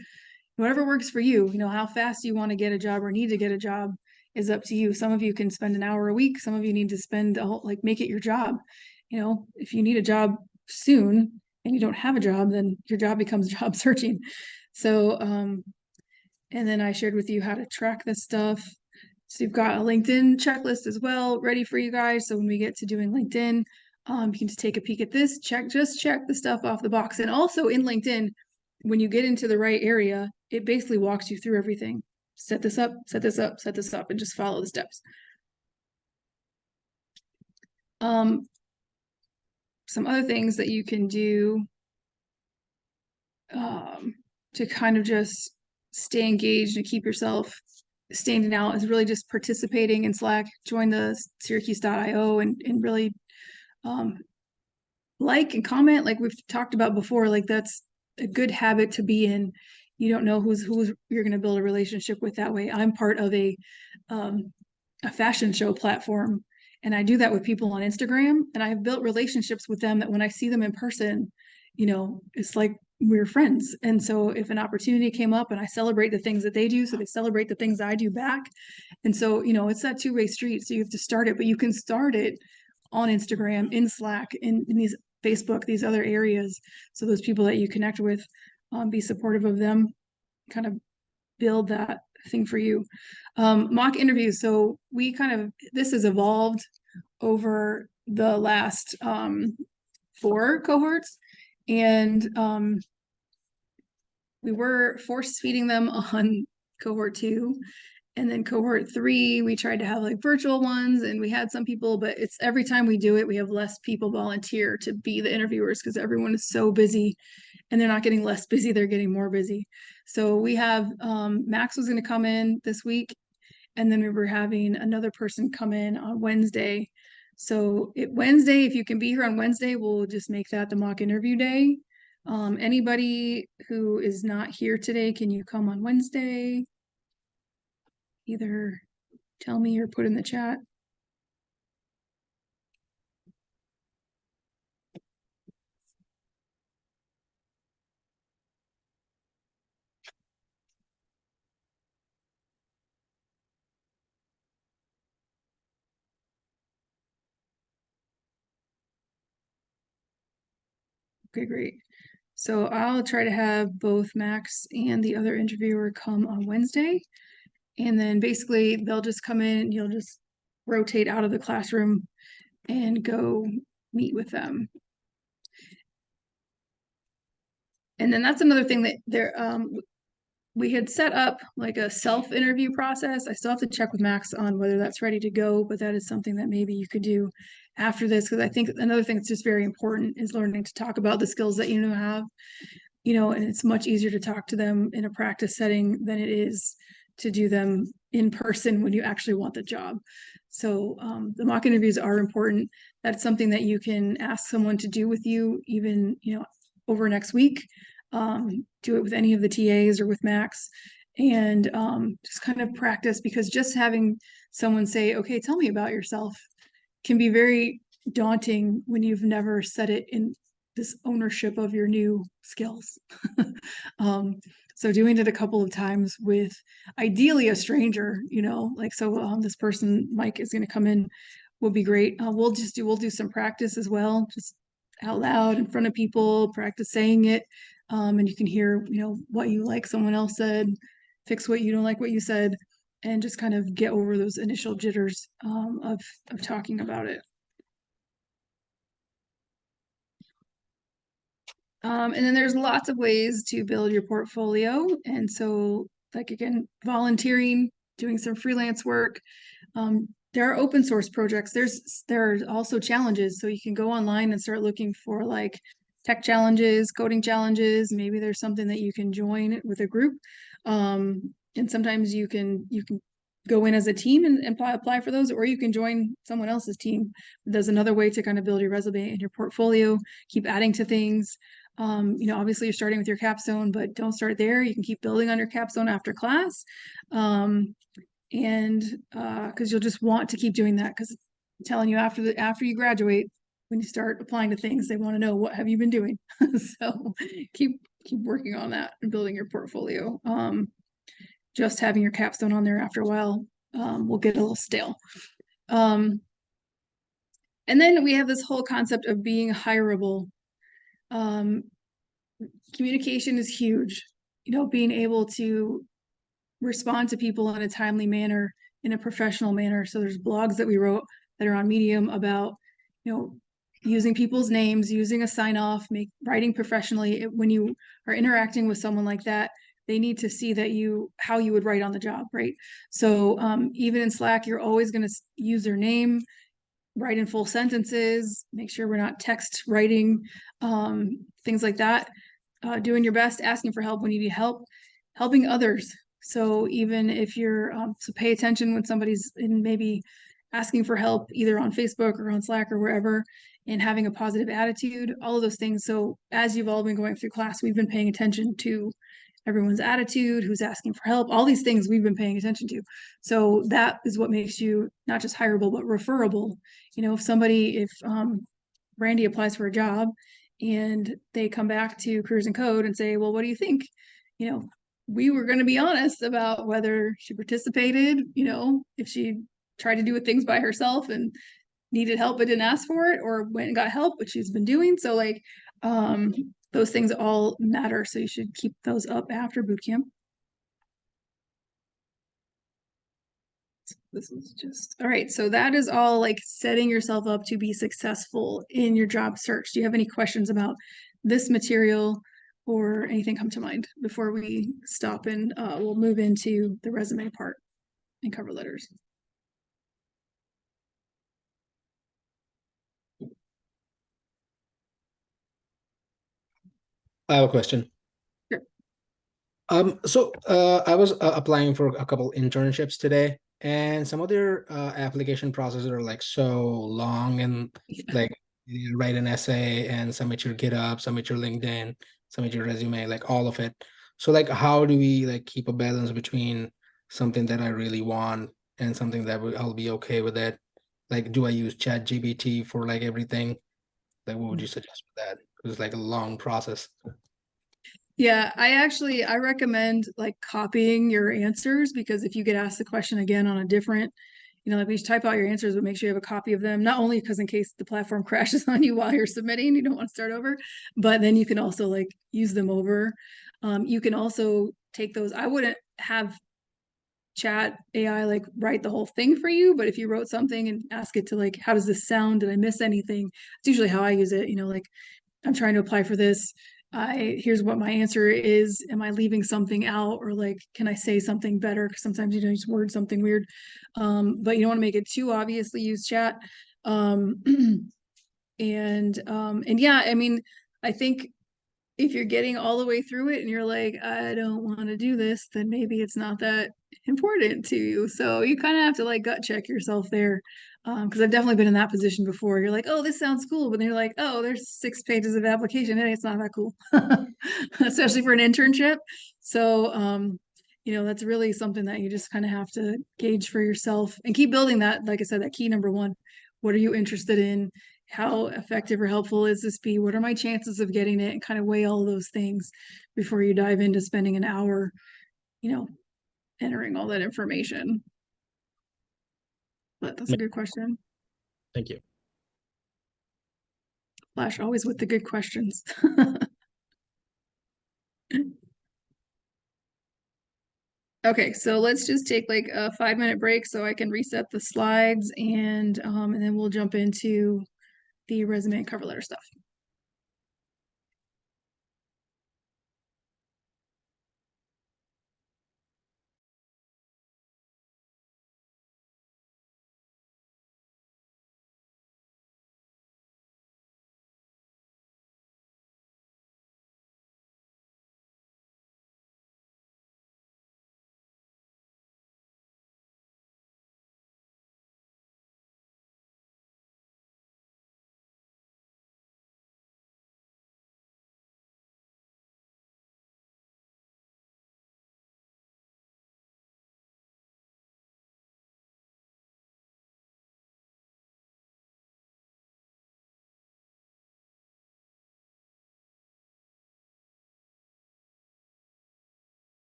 works for you. How fast you want to get a job or need to get a job is up to you. Some of you can spend an hour a week. Some of you need to spend make it your job. If you need a job soon and you don't have a job, then your job becomes job searching. So, and then I shared with you how to track this stuff. So you've got a LinkedIn checklist as well, ready for you guys. So when we get to doing LinkedIn, you can just take a peek at this, check the stuff off the box. And also in LinkedIn, when you get into the right area, it basically walks you through everything. Set this up, set this up, set this up, and just follow the steps. Some other things that you can do to kind of just stay engaged and keep yourself standing out is really just participating in Slack. Join the Syracuse.io and really like and comment, like we've talked about before. Like, that's a good habit to be in. You don't know who's you're going to build a relationship with that way. I'm part of a fashion show platform, and I do that with people on Instagram, and I've built relationships with them that when I see them in person, it's like we're friends. And so if an opportunity came up and I celebrate the things that they do, so they celebrate the things I do back. And so, you know, it's that two-way street. So you have to start it, but you can start it on Instagram, in Slack, in these Facebook, these other areas. So those people that you connect with, be supportive of them, kind of build that thing for you. Mock interviews. So we this has evolved over the last 4 cohorts. And we were force feeding them on cohort 2. And then cohort 3, we tried to have like virtual ones, and we had some people, but it's every time we do it, we have less people volunteer to be the interviewers because everyone is so busy, and they're not getting less busy, they're getting more busy. So we have Max was going to come in this week, and then we were having another person come in on Wednesday. So Wednesday, if you can be here on Wednesday, we'll just make that the mock interview day. Anybody who is not here today, can you come on Wednesday? Either tell me or put in the chat. Okay, great. So I'll try to have both Max and the other interviewer come on Wednesday. And then basically they'll just come in and you'll just rotate out of the classroom and go meet with them. And then that's another thing that we had set up like a self-interview process. I still have to check with Max on whether that's ready to go, but that is something that maybe you could do after this, because I think another thing that's just very important is learning to talk about the skills that you have, you know, and it's much easier to talk to them in a practice setting than it is to do them in person when you actually want the job. So the mock interviews are important. That's something that you can ask someone to do with you, even, you know, over next week. Do it with any of the TAs or with Max, and just kind of practice, because just having someone say, okay, tell me about yourself, can be very daunting when you've never said it in this ownership of your new skills. So doing it a couple of times with ideally a stranger, you know, like, so this person, Mike, is going to come in, will be great. We'll do some practice as well, just out loud in front of people, practice saying it. And you can hear, you know, what you like someone else said, fix what you don't like what you said, and just kind of get over those initial jitters of talking about it. And then there's lots of ways to build your portfolio. And so, like, again, volunteering, doing some freelance work. There are open source projects. There are also challenges. So you can go online and start looking for like tech challenges, coding challenges. Maybe there's something that you can join with a group. And sometimes you can go in as a team and apply for those, or you can join someone else's team. There's another way to kind of build your resume and your portfolio, keep adding to things. You know, obviously you're starting with your capstone, but don't start there. You can keep building on your capstone after class. And because you'll just want to keep doing that, because I'm telling you, after you graduate, when you start applying to things, they want to know, what have you been doing? So keep working on that and building your portfolio. Just having your capstone on there after a while will get a little stale. And then we have this whole concept of being hireable. Communication is huge, you know, being able to respond to people in a timely manner, in a professional manner. So there's blogs that we wrote that are on Medium about, you know, using people's names, using a sign off, writing professionally. When you are interacting with someone like that, they need to see that how you would write on the job, right? So even in Slack, you're always going to use their name, write in full sentences, make sure we're not text writing, things like that. Doing your best, asking for help when you need help, helping others. So even if you're, so pay attention when somebody's maybe asking for help, either on Facebook or on Slack or wherever, and having a positive attitude, all of those things. So as you've all been going through class, we've been paying attention to everyone's attitude, who's asking for help, all these things we've been paying attention to. So that is what makes you not just hireable, but referable. You know, if Brandy applies for a job and they come back to Careers and Code and say, well, what do you think? You know, we were going to be honest about whether she participated, you know, if she tried to do things by herself and needed help but didn't ask for it, or went and got help, which she's been doing. So like those things all matter. So you should keep those up after boot camp. This is just all right. So that is all like setting yourself up to be successful in your job search. Do you have any questions about this material or anything come to mind before we stop and we'll move into the resume part and cover letters? I have a question. Sure. I was applying for a couple internships today, and some of their application processes are like so long, and like you write an essay and submit your GitHub, submit your LinkedIn, submit your resume, like all of it. So like, how do we like keep a balance between something that I really want and something that I'll be okay with it? Like, do I use ChatGPT for like everything? Like, what would you suggest with that? It's like a long process. Yeah, I recommend like copying your answers, because if you get asked the question again on a different, you know, like we should type out your answers, but make sure you have a copy of them, not only because in case the platform crashes on you while you're submitting, you don't want to start over, but then you can also like use them over. You can also take those. I wouldn't have chat AI like write the whole thing for you, but if you wrote something and ask it to like, how does this sound? Did I miss anything? It's usually how I use it, you know, like I'm trying to apply for this. Here's what my answer is. Am I leaving something out, or like, can I say something better? Because sometimes you don't just word something weird. But you don't want to make it too obviously use chat. Um, and yeah, I mean, I think if you're getting all the way through it and you're like, I don't want to do this, then maybe it's not that important to you. So you kind of have to like gut check yourself there. Because I've definitely been in that position before. You're like, oh, this sounds cool, but then you're like, oh, there's 6 pages of application, and it's not that cool, especially for an internship. So, you know, that's really something that you just kind of have to gauge for yourself and keep building that. Like I said, that key number one, what are you interested in? How effective or helpful is this be? What are my chances of getting it? And kind of weigh all those things before you dive into spending an hour, you know, entering all that information. But that's a good question. Thank you. Flash always with the good questions. Okay, so let's just take like a 5-minute break so I can reset the slides, and then we'll jump into the resume and cover letter stuff.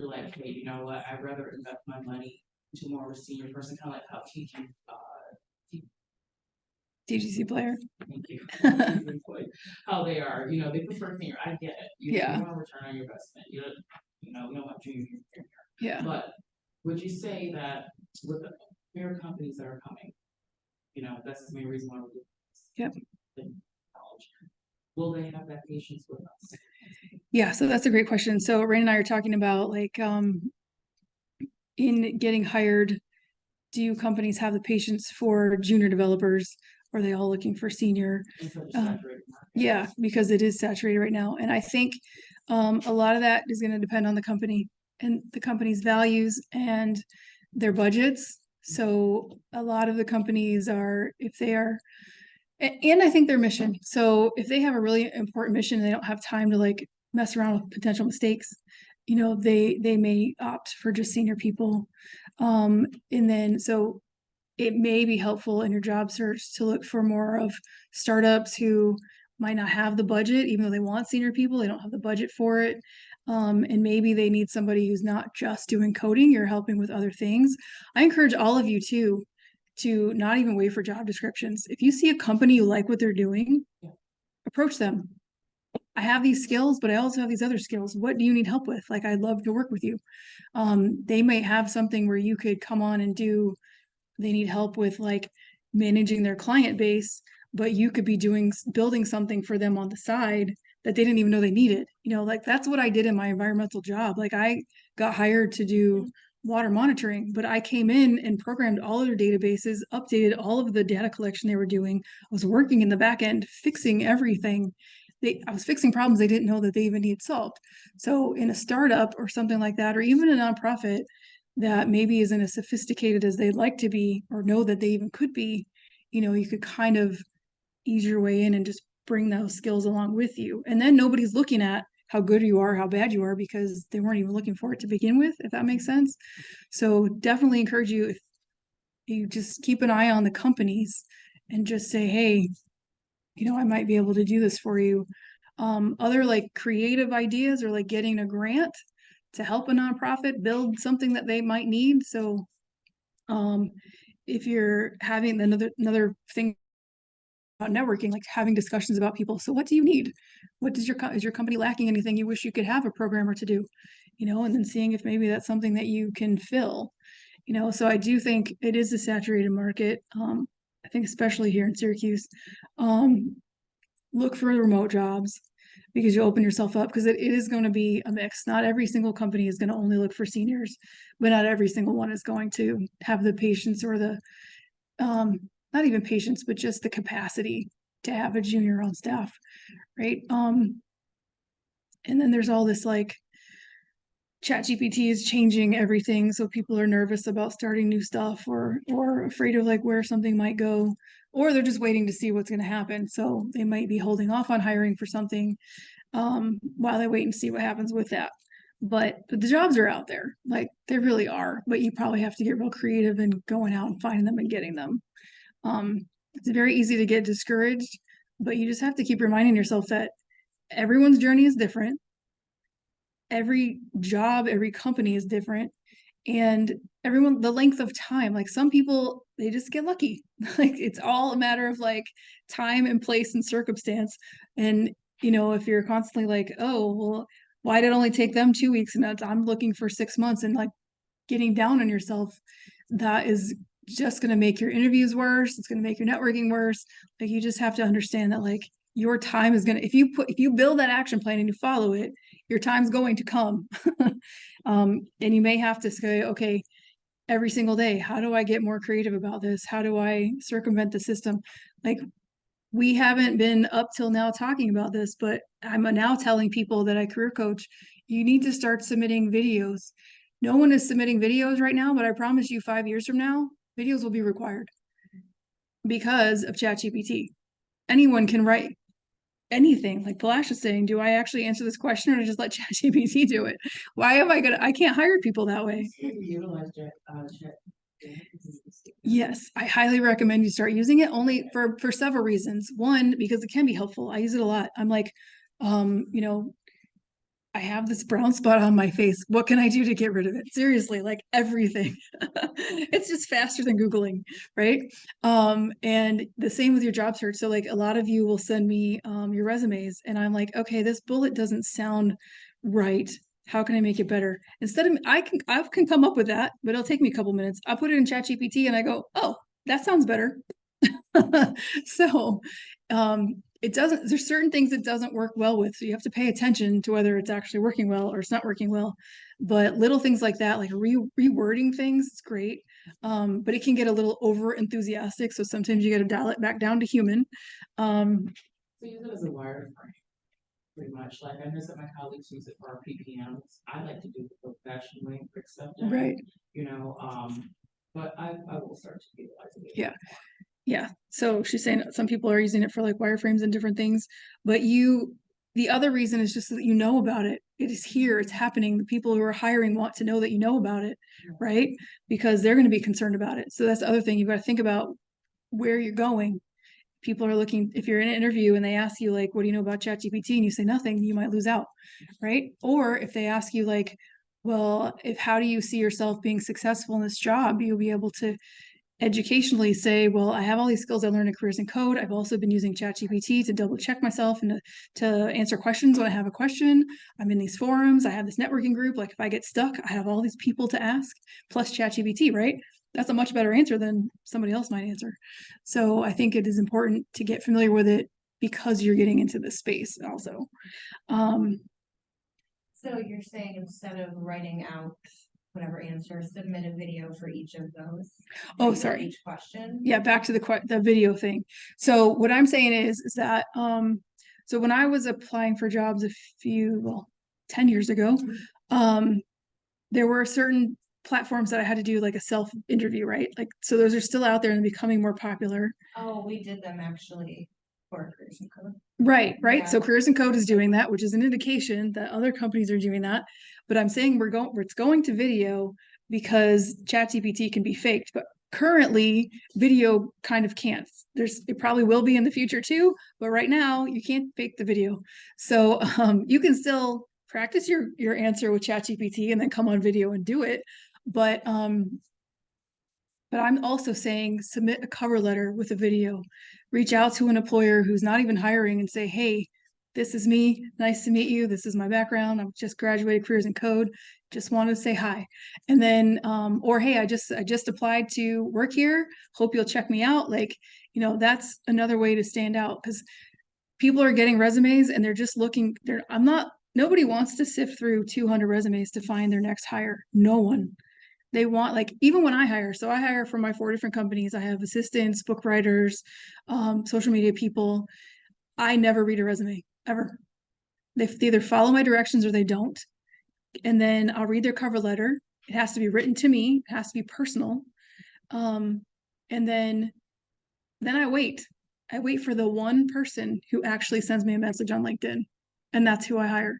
you're like, hey, you know what, I'd rather invest my money to more of a senior person, kind of like how teaching, DGC player. thank you. How they are, you know, they prefer senior, I get it. You Yeah. want to return on your investment, you know, we don't want junior. Yeah. But would you say that with the bigger companies that are coming, you know, that's the main reason why we're doing this. Yep. in college, will they have that patience with us? Yeah, so that's a great question. So Rain and I are talking about like in getting hired, do companies have the patience for junior developers? Or are they all looking for senior? In such a saturated market? Yeah, because it is saturated right now. And I think a lot of that is going to depend on the company and the company's values and their budgets. So a lot of the companies are, if they are, and I think their mission. So if they have a really important mission and they don't have time to like mess around with potential mistakes, you know, they may opt for just senior people. And then so it may be helpful in your job search to look for more of startups who might not have the budget, even though they want senior people, they don't have the budget for it. And maybe they need somebody who's not just doing coding, you're helping with other things. I encourage all of you to not even wait for job descriptions. If you see a company you like what they're doing, approach them. I have these skills, but I also have these other skills. What do you need help with? Like, I'd love to work with you. They might have something where you could come on and do, they need help with like managing their client base, but you could be building something for them on the side that they didn't even know they needed. You know, like that's what I did in my environmental job. Like I got hired to do water monitoring, but I came in and programmed all of their databases, updated all of the data collection they were doing. I was working in the back end, fixing everything. I was fixing problems they didn't know that they even needed solved. So in a startup or something like that, or even a nonprofit that maybe isn't as sophisticated as they'd like to be, or know that they even could be, you know, you could kind of ease your way in and just bring those skills along with you. And then nobody's looking at how good you are, how bad you are, because they weren't even looking for it to begin with, if that makes sense. So definitely encourage you, if you just keep an eye on the companies and just say, hey, you know, I might be able to do this for you. Other like creative ideas or like getting a grant to help a nonprofit build something that they might need. So if you're having another thing about networking, like having discussions about people. So what do you need? What is your company lacking anything you wish you could have a programmer to do? You know, and then seeing if maybe that's something that you can fill. You know, so I do think it is a saturated market. I think especially here in Syracuse. Look for remote jobs because you open yourself up, because it is going to be a mix. Not every single company is going to only look for seniors, but not every single one is going to have the patience or the not even patience, but just the capacity to have a junior on staff, right? And then there's all this like ChatGPT is changing everything, so people are nervous about starting new stuff or afraid of like where something might go, or they're just waiting to see what's going to happen. So they might be holding off on hiring for something while they wait and see what happens with that. But the jobs are out there, like they really are. But you probably have to get real creative and going out and finding them and getting them. It's very easy to get discouraged, but you just have to keep reminding yourself that everyone's journey is different. Every job, every company is different, and everyone, the length of time, like some people, they just get lucky. Like it's all a matter of like time and place and circumstance. And you know, if you're constantly like, oh well, why did it only take them 2 weeks and I'm looking for 6 months, and like getting down on yourself, that is just going to make your interviews worse. It's going to make your networking worse. Like you just have to understand that like your time is going to, if you build that action plan and you follow it, your time's going to come. And you may have to say, okay, every single day, how do I get more creative about this? How do I circumvent the system? Like we haven't been up till now talking about this, but I'm now telling people that I career coach, you need to start submitting videos. No one is submitting videos right now, but I promise you 5 years from now, videos will be required because of ChatGPT. Anyone can write anything. Like Palash is saying, do I actually answer this question or just let ChatGPT do it? Why am I can't hire people that way. Yes, I highly recommend you start using it, only for several reasons. One, because it can be helpful. I use it a lot. I'm like, you know, I have this brown spot on my face. What can I do to get rid of it? Seriously, like everything. It's just faster than Googling, right? And the same with your job search. So like a lot of you will send me your resumes and I'm like, okay, this bullet doesn't sound right. How can I make it better? Instead of I can come up with that, but it'll take me a couple minutes. I put it in ChatGPT and I go, oh, that sounds better. So it doesn't, there's certain things it doesn't work well with. So you have to pay attention to whether it's actually working well or it's not working well. But little things like that, like rewording things, it's great. But it can get a little over enthusiastic. So sometimes you got to dial it back down to human. So use it as a wireframe, pretty much. Like I know that my colleagues use it for our PPMs. I like to do the old-fashioned way, quick stuff down. Right. You know, but I will start to utilize it. Yeah. Yeah. So she's saying some people are using it for like wireframes and different things, but the other reason is just so that you know about it. It is here, it's happening. The people who are hiring want to know that you know about it, right? Because they're going to be concerned about it. So that's the other thing. You've got to think about where you're going. People are looking, if you're in an interview and they ask you like, what do you know about ChatGPT? And you say nothing, you might lose out, right? Or if they ask you like, well, how do you see yourself being successful in this job? You'll be able to educationally say, well, I have all these skills I learned in careers in code. I've also been using ChatGPT to double check myself and to answer questions when I have a question. I'm in these forums. I have this networking group. Like if I get stuck, I have all these people to ask plus ChatGPT, right? That's a much better answer than somebody else might answer. So I think it is important to get familiar with it because you're getting into this space also. So you're saying instead of writing out whatever answer, submit a video for each of those? Oh, for sorry. Each question? Yeah, back to the video thing. So what I'm saying is that so when I was applying for jobs 10 years ago, there were certain platforms that I had to do like a self interview, right? Like so those are still out there and becoming more popular. Oh, we did them actually for Careers and Code. Right. Yeah. So Careers and Code is doing that, which is an indication that other companies are doing that. But I'm saying it's going to video because ChatGPT can be faked, but currently video kind of can't. It probably will be in the future too, but right now you can't fake the video. So you can still practice your answer with ChatGPT and then come on video and do it. But I'm also saying submit a cover letter with a video. Reach out to an employer who's not even hiring and say, hey, this is me. Nice to meet you. This is my background. I've just graduated careers in code. Just wanted to say hi. And then, or hey, I just applied to work here. Hope you'll check me out. Like, that's another way to stand out because people are getting resumes and they're just looking. Nobody wants to sift through 200 resumes to find their next hire. No one. They want, like, even when I hire, so I hire for my 4 different companies. I have assistants, book writers, social media people. I never read a resume ever. They either follow my directions or they don't. And then I'll read their cover letter. It has to be written to me. It has to be personal. And then I wait. I wait for the one person who actually sends me a message on LinkedIn. And that's who I hire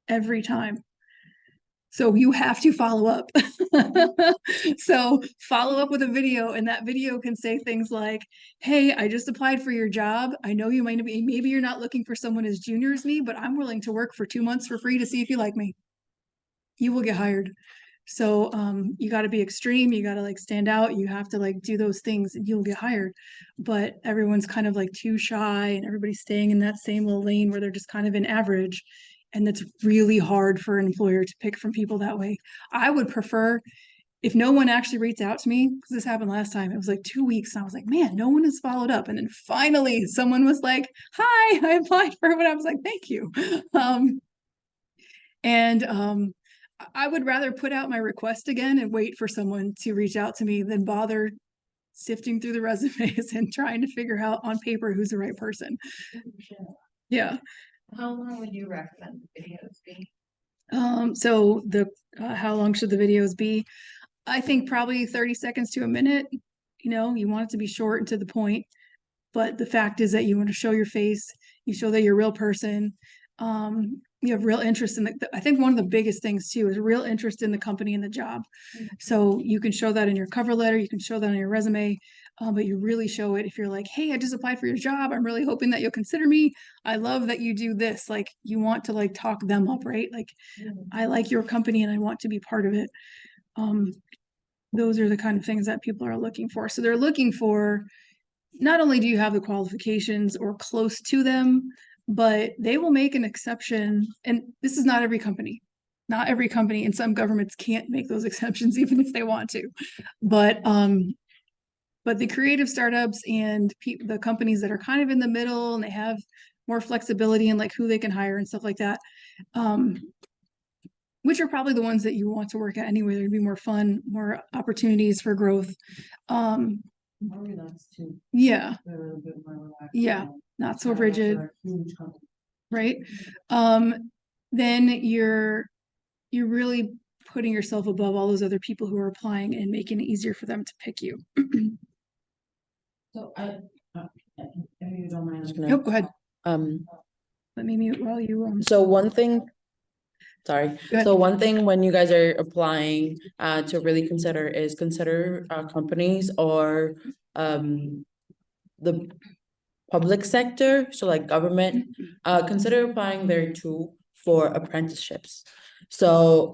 every time. So you have to follow up. So follow up with a video, and that video can say things like, hey, I just applied for your job. I know you maybe you're not looking for someone as junior as me, but I'm willing to work for 2 months for free to see if you like me. You will get hired. So you got to be extreme. You got to like stand out. You have to like do those things and you'll get hired. But everyone's kind of like too shy and everybody's staying in that same little lane where they're just kind of in average. And it's really hard for an employer to pick from people that way. I would prefer if no one actually reached out to me, because this happened last time, it was like 2 weeks. And I was like, man, no one has followed up. And then finally someone was like, hi, I applied for it. I was like, thank you. I would rather put out my request again and wait for someone to reach out to me than bother sifting through the resumes and trying to figure out on paper who's the right person. Yeah. How long would you recommend the videos be? So how long should the videos be? I think probably 30 seconds to a minute. You want it to be short and to the point, but the fact is that you want to show your face, you show that you're a real person. You have real interest in I think one of the biggest things too is real interest in the company and the job. So you can show that in your cover letter, you can show that on your resume. but you really show it if you're like, hey, I just applied for your job. I'm really hoping that you'll consider me. I love that you do this. Like, you want to like talk them up, right? Like, I like your company and I want to be part of it. Those are the kind of things that people are looking for. So they're looking for, not only do you have the qualifications or close to them, but they will make an exception. And this is not every company. Not every company, and some governments can't make those exceptions even if they want to. But the creative startups and the companies that are kind of in the middle and they have more flexibility and like who they can hire and stuff like that, which are probably the ones that you want to work at anyway. There'd be more fun, more opportunities for growth. More relaxed too. Yeah. They're a bit more relaxed. Yeah, not so Shout out to rigid, our huge company. right? Then you're really putting yourself above all those other people who are applying and making it easier for them to pick you. So if you don't mind, Oh, go ahead. um, Let me mute while you so one thing, sorry. Go ahead. So one thing when you guys are applying to really consider companies or the public sector, so like government, consider applying there too for apprenticeships. So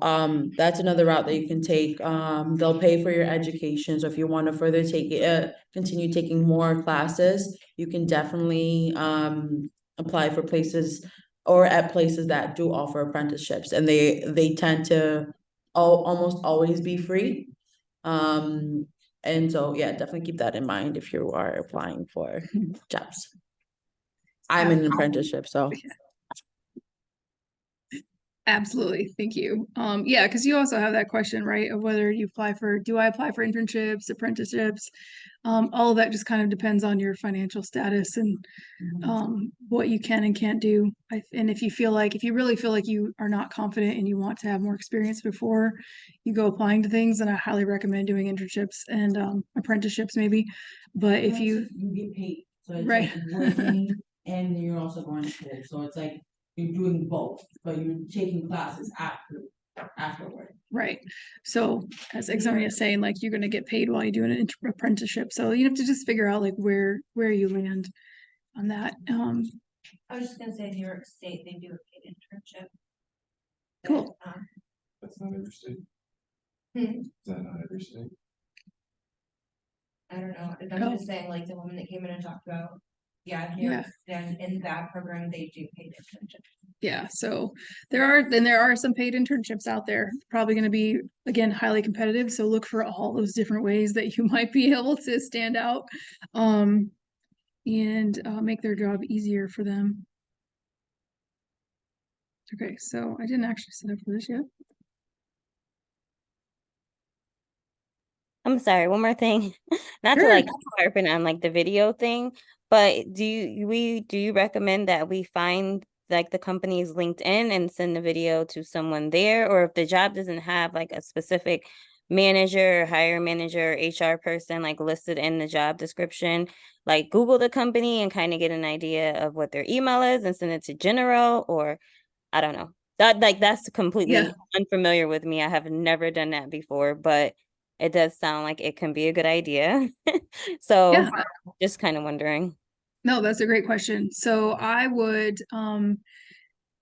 that's another route that you can take. They'll pay for your education. So if you want to further take it, continue taking more classes, you can definitely apply for places or at places that do offer apprenticeships, and they tend to almost always be free. And so, yeah, definitely keep that in mind if you are applying for jobs. I'm in an apprenticeship, so. Absolutely. Thank you. Yeah, because you also have that question, right, of whether you do I apply for internships, apprenticeships? All of that just kind of depends on your financial status and what you can and can't do. And if you really feel like you are not confident and you want to have more experience before you go applying to things, then I highly recommend doing internships and apprenticeships maybe. But if you get paid, so it's right. like working and you're also going to school, so it's like you're doing both, but you're taking classes afterward. Right. So as Xavier is saying, like, you're going to get paid while you're doing an apprenticeship. So you have to just figure out like where you land on that. I was just gonna say New York State, they do a paid internship. Cool. That's not every state. Is that not every state? I don't know, I'm just saying, like, the woman that came in and talked about, New York, then in that program, they do paid internships. Yeah, so there are some paid internships out there, probably going to be, again, highly competitive. So look for all those different ways that you might be able to stand out and make their job easier for them. Okay, so I didn't actually set up for this yet. I'm sorry, one more thing. Not to Sure. like harping on like the video thing, but do you recommend that we find like the company's LinkedIn and send the video to someone there? Or if the job doesn't have like a specific manager, hire manager, HR person like listed in the job description, like Google the company and kind of get an idea of what their email is and send it to general, or I don't know. That's completely unfamiliar with me. I have never done that before, but it does sound like it can be a good idea. So just kind of wondering. No, that's a great question. So I would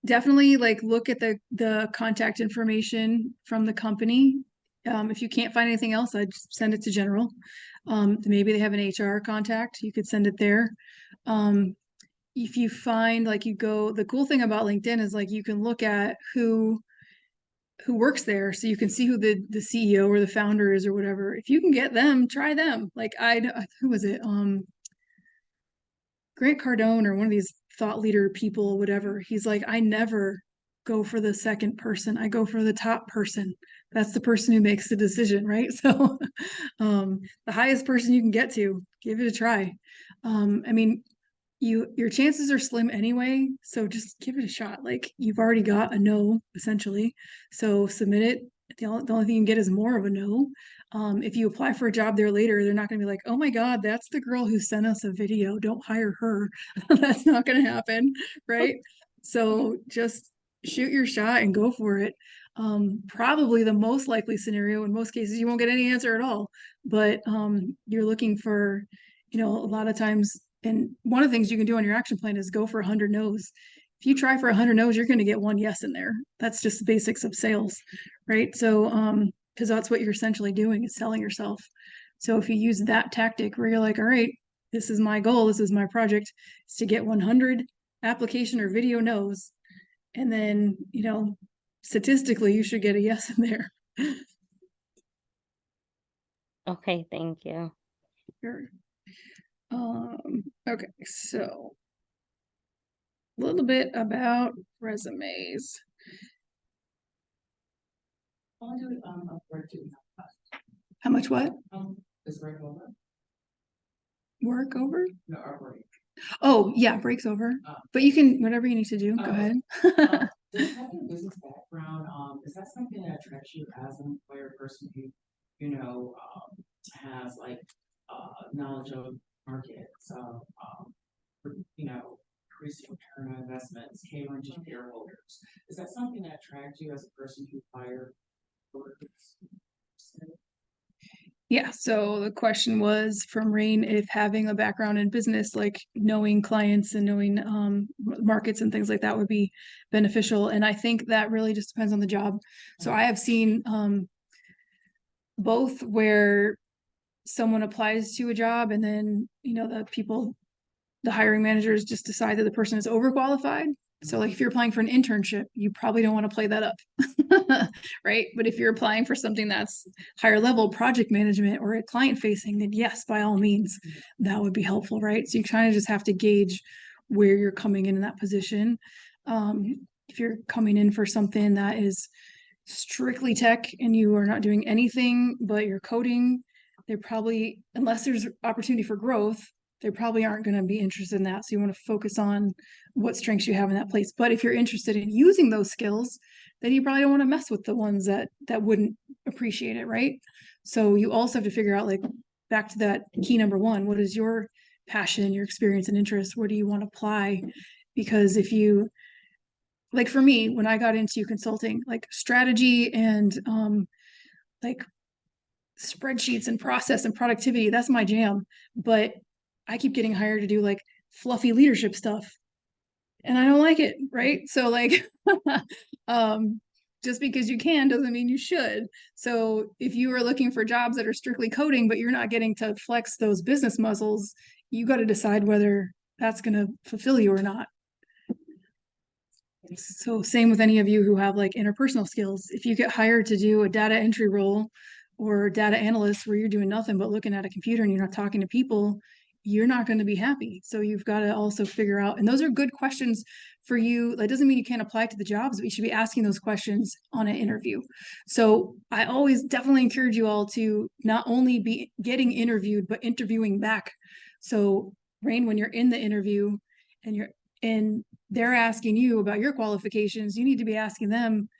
definitely like look at the contact information from the company. If you can't find anything else, I'd send it to general. Maybe they have an HR contact, you could send it there. If you find like the cool thing about LinkedIn is like you can look at who works there, so you can see who the CEO or the founder is or whatever. If you can get them, try them. Like who was it? Grant Cardone or one of these thought leader people, whatever. He's like, I never go for the second person. I go for the top person. That's the person who makes the decision, right? So the highest person you can get to, give it a try. I mean, your chances are slim anyway, so just give it a shot. Like, you've already got a no essentially, so submit it. The only thing you can get is more of a no. If you apply for a job there later, they're not going to be like, oh my god, that's the girl who sent us a video, don't hire her. That's not going to happen, right? So just shoot your shot and go for it. Probably the most likely scenario. In most cases, you won't get any answer at all. But you're looking for, a lot of times, and one of the things you can do on your action plan is go for 100 no's. If you try for 100 no's, you're going to get one yes in there. That's just the basics of sales, right? So, because that's what you're essentially doing is selling yourself. So if you use that tactic where you're like, all right, this is my goal, this is my project, is to get 100 application or video no's, and then, statistically, you should get a yes in there. Okay, thank you. Sure. Okay, so a little bit about resumes. I'll do upward to How much what? is break over? Work over? No, our break. Oh, yeah, breaks over. But you can, whatever you need to do, go ahead. Does having a business background, is that something that attracts you as an employer person who, has like, knowledge of markets, increasing return on investments, catering to shareholders? Is that something that attracts you as a person who hire workers? Yeah, so the question was from Rain if having a background in business, like knowing clients and knowing markets and things like that would be beneficial. And I think that really just depends on the job. So I have seen both where someone applies to a job and then, the hiring managers just decide that the person is overqualified. So like if you're applying for an internship, you probably don't want to play that up, right? But if you're applying for something that's higher level project management or a client facing, then yes, by all means, that would be helpful, right? So you kind of just have to gauge where you're coming in that position. If you're coming in for something that is strictly tech and you are not doing anything but you're coding, they're probably, unless there's opportunity for growth, they probably aren't going to be interested in that. So you want to focus on what strengths you have in that place. But if you're interested in using those skills, then you probably don't want to mess with the ones that wouldn't appreciate it, right? So you also have to figure out, like, back to that key number one, what is your passion, your experience and interest? Where do you want to apply? Because if you, like for me, when I got into consulting, like strategy and like spreadsheets and process and productivity, that's my jam. But I keep getting hired to do like fluffy leadership stuff and I don't like it, right? So like just because you can doesn't mean you should. So if you are looking for jobs that are strictly coding but you're not getting to flex those business muscles, you got to decide whether that's going to fulfill you or not. So same with any of you who have like interpersonal skills. If you get hired to do a data entry role or data analyst where you're doing nothing but looking at a computer and you're not talking to people, you're not going to be happy. So you've got to also figure out, and those are good questions for you. That doesn't mean you can't apply to the jobs, but you should be asking those questions on an interview. So I always definitely encourage you all to not only be getting interviewed, but interviewing back. So Rain, when you're in the interview and they're asking you about your qualifications, you need to be asking them,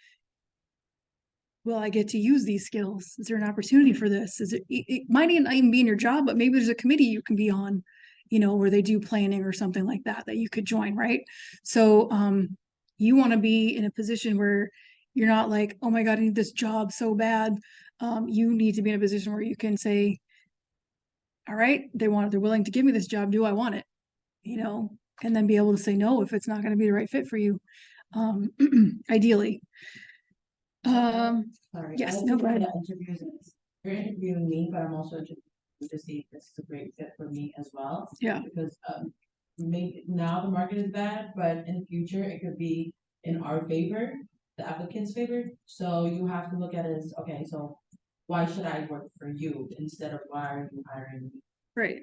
will I get to use these skills? Is there an opportunity for this? It might not even be in your job, but maybe there's a committee you can be on, where they do planning or something like that you could join, right? So you want to be in a position where you're not like, oh my God, I need this job so bad. You need to be in a position where you can say, all right, they're willing to give me this job. Do I want it? And then be able to say no if it's not going to be the right fit for you, ideally. Sorry, yes, I no, think go ahead. that interviews is, you're interviewing me, but I'm also interviewing to see if this is a great fit for me as well. Yeah. Because maybe now the market is bad, but in the future it could be in our favor, the applicant's favor. So you have to look at it as, okay, so why should I work for you instead of why are you hiring me? Right.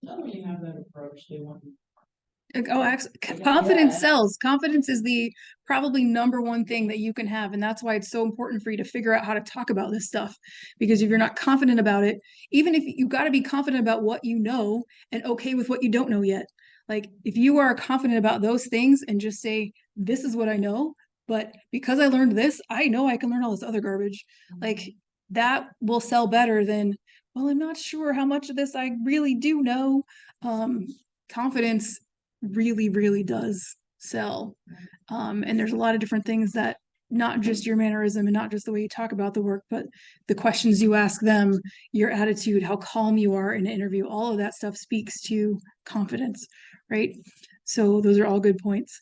Not when you have that approach, they want you. Oh, confidence sells. Confidence is the probably number one thing that you can have. And that's why it's so important for you to figure out how to talk about this stuff. Because if you're not confident about it, even if you got to be confident about what you know and okay with what you don't know yet. Like if you are confident about those things and just say, this is what I know, but because I learned this, I know I can learn all this other garbage. Like that will sell better than, well, I'm not sure how much of this I really do know. Confidence really, really does sell. And there's a lot of different things that not just your mannerism and not just the way you talk about the work, but the questions you ask them, your attitude, how calm you are in an interview, all of that stuff speaks to confidence, right? So those are all good points.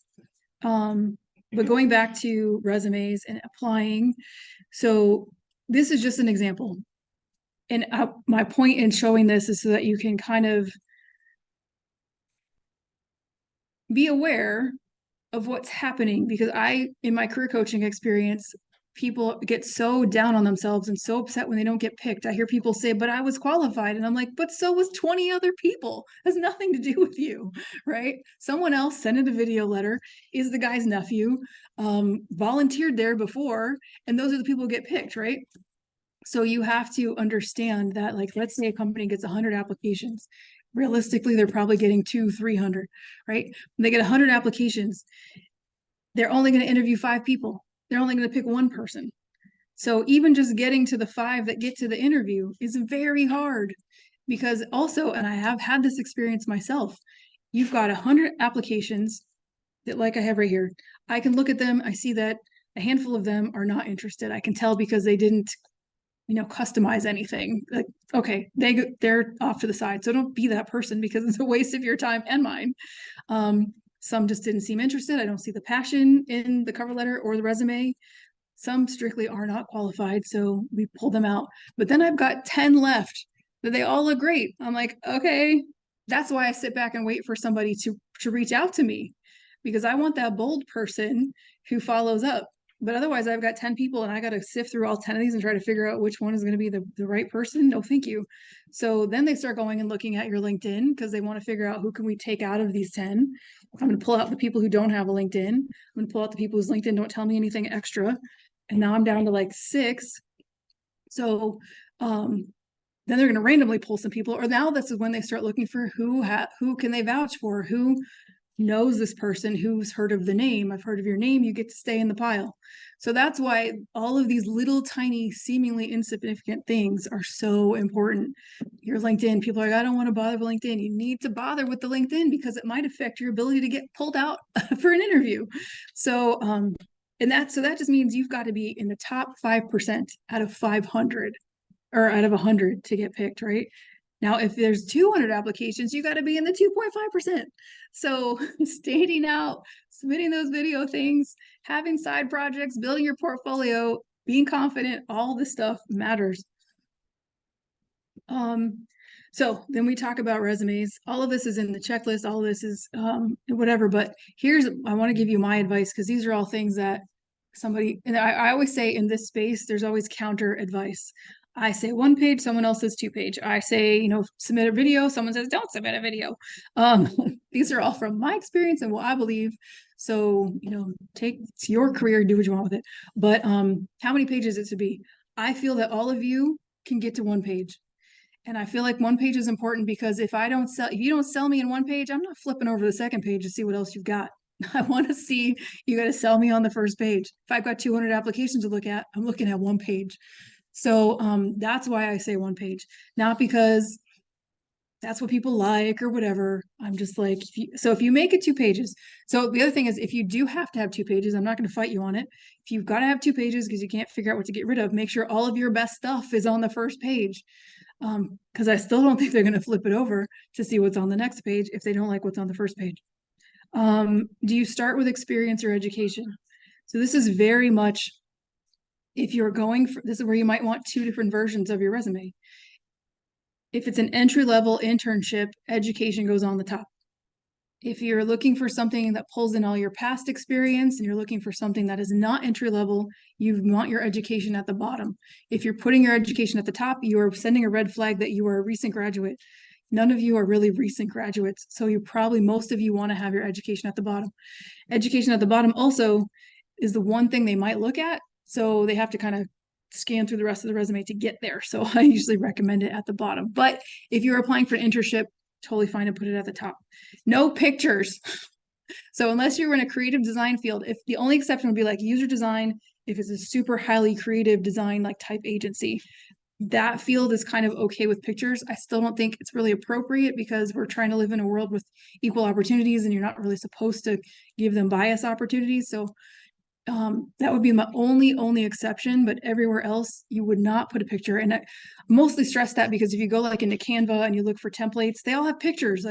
But going back to resumes and applying, so this is just an example. And my point in showing this is so that you can kind of be aware of what's happening, because in my career coaching experience, people get so down on themselves and so upset when they don't get picked. I hear people say, but I was qualified. And I'm like, but so was 20 other people. It has nothing to do with you, right? Someone else sent in a video letter, is the guy's nephew, volunteered there before, and those are the people who get picked, right? So you have to understand that, like, let's say a company gets 100 applications. Realistically, they're probably getting 200-300, right? When they get 100 applications, they're only going to interview 5 people. They're only going to pick one person. So even just getting to the 5 that get to the interview is very hard, because also, and I have had this experience myself, you've got 100 applications that, like I have right here, I can look at them. I see that a handful of them are not interested. I can tell because they didn't customize anything. Like, okay, they're off to the side. So don't be that person, because it's a waste of your time and mine. Some just didn't seem interested. I don't see the passion in the cover letter or the resume. Some strictly are not qualified, so we pull them out. But then I've got 10 left that they all look great. I'm like, okay, that's why I sit back and wait for somebody to reach out to me, because I want that bold person who follows up. But otherwise, I've got 10 people and I got to sift through all 10 of these and try to figure out which one is going to be the right person. No, thank you. So then they start going and looking at your LinkedIn, because they want to figure out, who can we take out of these 10? I'm going to pull out the people who don't have a LinkedIn. I'm going to pull out the people whose LinkedIn don't tell me anything extra. And now I'm down to like 6. So then they're going to randomly pull some people, or now this is when they start looking for who can they vouch for, who knows this person, who's heard of the name. I've heard of your name, you get to stay in the pile. So that's why all of these little tiny seemingly insignificant things are so important. Your LinkedIn, people are like, I don't want to bother with LinkedIn. You need to bother with the LinkedIn, because it might affect your ability to get pulled out for an interview. So that just means you've got to be in the top 5% out of 500 or out of 100 to get picked, right? Now, if there's 200 applications, you got to be in the 2.5%. So standing out, submitting those video things, having side projects, building your portfolio, being confident, all this stuff matters. So then we talk about resumes. All of this is in the checklist. All of this is whatever. But I want to give you my advice, because these are all things that and I always say, in this space, there's always counter advice. I say 1 page, someone else says 2 page. I say, submit a video, someone says, don't submit a video. These are all from my experience and what I believe. So, it's your career, do what you want with it. But how many pages it should be? I feel that all of you can get to 1 page. And I feel like 1 page is important, because if you don't sell me in 1 page, I'm not flipping over the 2nd page to see what else you've got. I want to see, you got to sell me on the 1st page. If I've got 200 applications to look at, I'm looking at 1 page. So that's why I say 1 page, not because that's what people like or whatever. I'm just like, if you make it 2 pages. So the other thing is, if you do have to have 2 pages, I'm not going to fight you on it. If you've got to have 2 pages because you can't figure out what to get rid of, make sure all of your best stuff is on the 1st page. Because I still don't think they're going to flip it over to see what's on the next page if they don't like what's on the 1st page. Do you start with experience or education? So this is very much, if you're this is where you might want 2 different versions of your resume. If it's an entry-level internship, education goes on the top. If you're looking for something that pulls in all your past experience and you're looking for something that is not entry-level, you want your education at the bottom. If you're putting your education at the top, you are sending a red flag that you are a recent graduate. None of you are really recent graduates. So most of you want to have your education at the bottom. Education at the bottom also is the one thing they might look at. So they have to kind of scan through the rest of the resume to get there. So I usually recommend it at the bottom. But if you're applying for an internship, totally fine to put it at the top. No pictures. So unless you're in a creative design field, if the only exception would be like user design, if it's a super highly creative design like type agency, that field is kind of okay with pictures. I still don't think it's really appropriate, because we're trying to live in a world with equal opportunities and you're not really supposed to give them bias opportunities. So That would be my only exception, but everywhere else you would not put a picture. And I mostly stress that because if you go like into Canva and you look for templates, they all have pictures.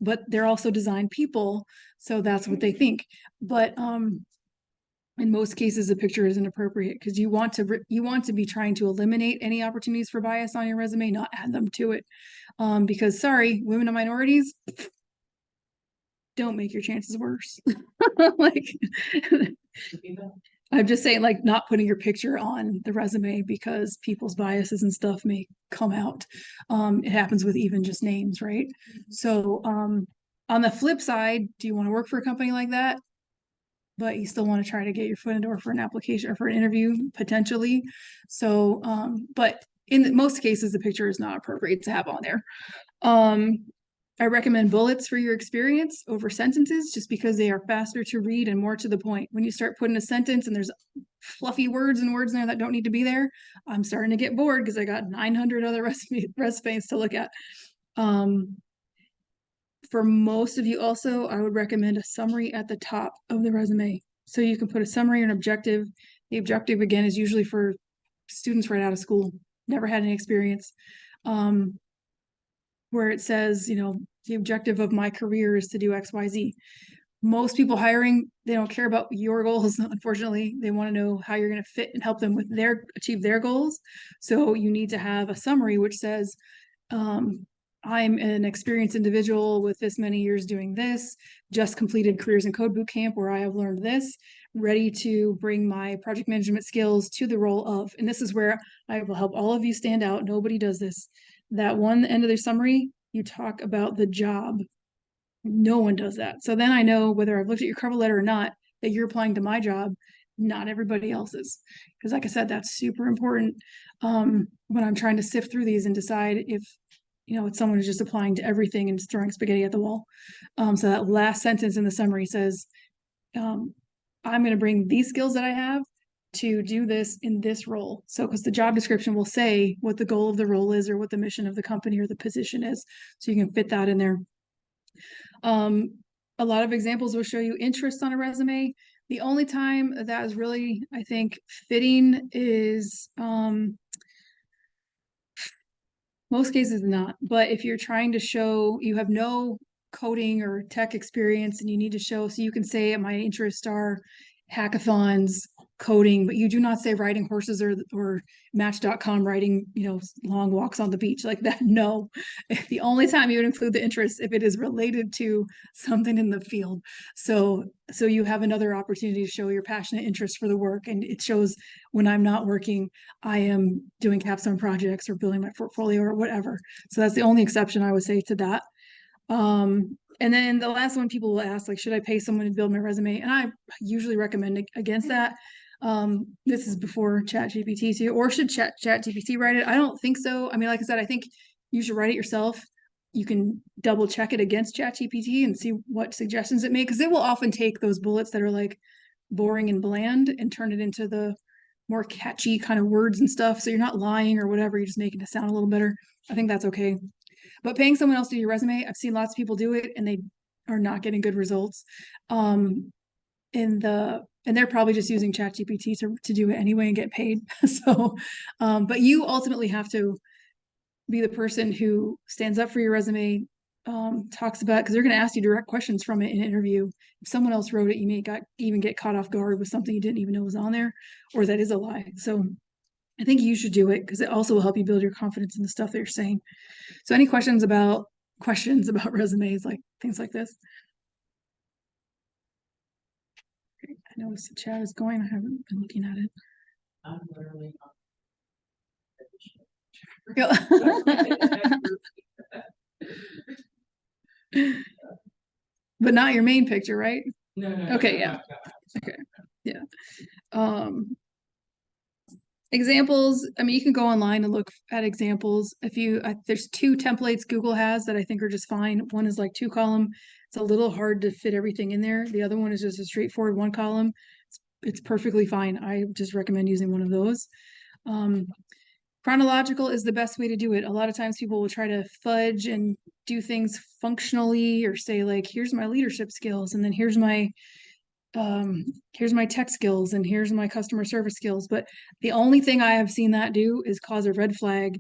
But they're also design people, so that's what they think. But in most cases, a picture isn't appropriate because you want to be trying to eliminate any opportunities for bias on your resume, not add them to it. Because sorry, women and minorities, don't make your chances worse. Like, I'm just saying, like, not putting your picture on the resume because people's biases and stuff may come out. It happens with even just names, right? So, on the flip side, do you want to work for a company like that? But you still want to try to get your foot in the door for an application or for an interview potentially. So, but in most cases, the picture is not appropriate to have on there. I recommend bullets for your experience over sentences just because they are faster to read and more to the point. When you start putting a sentence and there's fluffy words and words in there that don't need to be there, I'm starting to get bored because I got 900 other resumes to look at. For most of you also, I would recommend a summary at the top of the resume. So you can put a summary or an objective. The objective, again, is usually for students right out of school, never had any experience. Where it says, the objective of my career is to do X, Y, Z. Most people hiring, they don't care about your goals, unfortunately. They want to know how you're going to fit and help them with achieve their goals. So you need to have a summary which says, I'm an experienced individual with this many years doing this, just completed Careers in Code Bootcamp where I have learned this, ready to bring my project management skills to the role of, and this is where I will help all of you stand out. Nobody does this. That one end of the summary, you talk about the job. No one does that. So then I know whether I've looked at your cover letter or not, that you're applying to my job, not everybody else's. Because like I said, that's super important when I'm trying to sift through these and decide if it's someone who's just applying to everything and just throwing spaghetti at the wall. So that last sentence in the summary says, I'm going to bring these skills that I have to do this in this role. So, because the job description will say what the goal of the role is or what the mission of the company or the position is. So you can fit that in there. A lot of examples will show you interest on a resume. The only time that is really, I think, fitting is most cases not. But if you're trying to show you have no coding or tech experience and you need to show, so you can say my interests are hackathons, coding, but you do not say riding horses or match.com writing, long walks on the beach like that. No, the only time you would include the interest if it is related to something in the field. So you have another opportunity to show your passionate interest for the work. And it shows when I'm not working, I am doing capstone projects or building my portfolio or whatever. So that's the only exception I would say to that. And then the last one, people will ask, like, should I pay someone to build my resume? And I usually recommend against that. This is before ChatGPT too, or should ChatGPT write it? I don't think so. I mean, like I said, I think you should write it yourself. You can double check it against ChatGPT and see what suggestions it makes, because it will often take those bullets that are like boring and bland and turn it into the more catchy kind of words and stuff. So you're not lying or whatever, you're just making it sound a little better. I think that's okay. But paying someone else to do your resume, I've seen lots of people do it and they are not getting good results. And they're probably just using ChatGPT to do it anyway and get paid. So, but you ultimately have to be the person who stands up for your resume, talks about, because they're going to ask you direct questions from it in an interview. If someone else wrote it, you may even get caught off guard with something you didn't even know was on there, or that is a lie. So I think you should do it because it also will help you build your confidence in the stuff that you're saying. So any questions about resumes, like things like this? Okay, I know the chat is going. I haven't been looking at it. I'm literally. But not your main picture, right? No. Okay, yeah. Okay, yeah. Examples, I mean, you can go online and look at examples. There's 2 templates Google has that I think are just fine. One is like 2 column. It's a little hard to fit everything in there. The other one is just a straightforward 1 column. It's perfectly fine. I just recommend using one of those. Chronological is the best way to do it. A lot of times people will try to fudge and do things functionally or say like, here's my leadership skills and then here's my here's my tech skills and here's my customer service skills. But the only thing I have seen that do is cause a red flag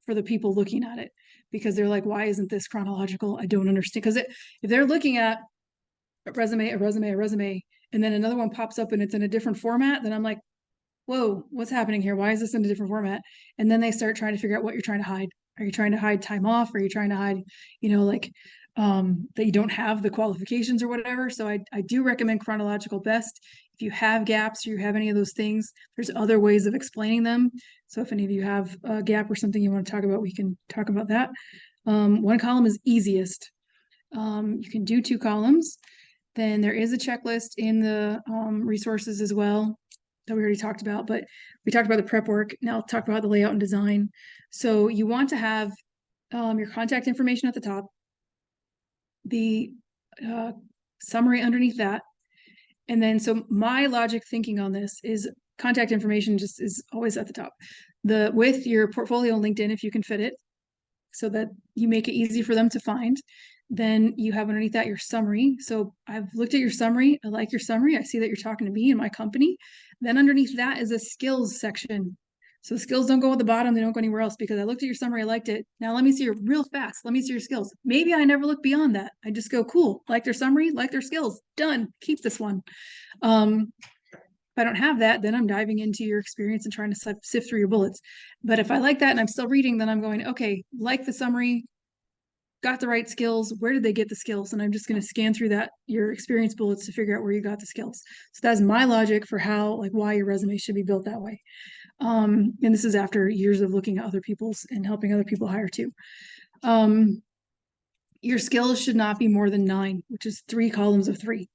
for the people looking at it, because they're like, why isn't this chronological? I don't understand. Because if they're looking at a resume, and then another one pops up and it's in a different format, then I'm like, whoa, what's happening here? Why is this in a different format? And then they start trying to figure out what you're trying to hide. Are you trying to hide time off? Are you trying to hide, like that you don't have the qualifications or whatever? So I do recommend chronological best. If you have gaps or you have any of those things, there's other ways of explaining them. So if any of you have a gap or something you want to talk about, we can talk about that. One column is easiest. You can do 2 columns. Then there is a checklist in the resources as well that we already talked about, but we talked about the prep work. Now I'll talk about the layout and design. So you want to have your contact information at the top, the summary underneath that. And then, so my logic thinking on this is contact information just is always at the top. With your portfolio on LinkedIn, if you can fit it, so that you make it easy for them to find. Then you have underneath that your summary. So I've looked at your summary. I like your summary. I see that you're talking to me and my company. Then underneath that is a skills section. So the skills don't go at the bottom. They don't go anywhere else, because I looked at your summary. I liked it. Now let me see your real fast. Let me see your skills. Maybe I never look beyond that. I just go, cool, like their summary, like their skills, done. Keep this one. If I don't have that, then I'm diving into your experience and trying to sift through your bullets. But if I like that and I'm still reading, then I'm going, okay, like the summary, got the right skills. Where did they get the skills? And I'm just going to scan through your experience bullets to figure out where you got the skills. So that's my logic for why your resume should be built that way. And this is after years of looking at other people's and helping other people hire too. Your skills should not be more than 9, which is 3 columns of 3.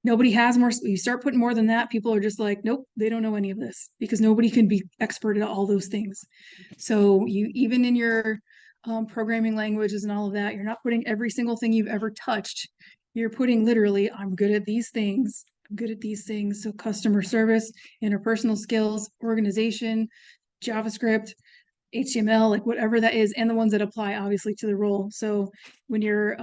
Nobody has more. You start putting more than that, people are just like, nope, they don't know any of this, because nobody can be expert at all those things. So you, even in your programming languages and all of that, you're not putting every single thing you've ever touched. You're putting literally, I'm good at these things. I'm good at these things. So customer service, interpersonal skills, organization, JavaScript, HTML, like whatever that is, and the ones that apply obviously to the role. So when you're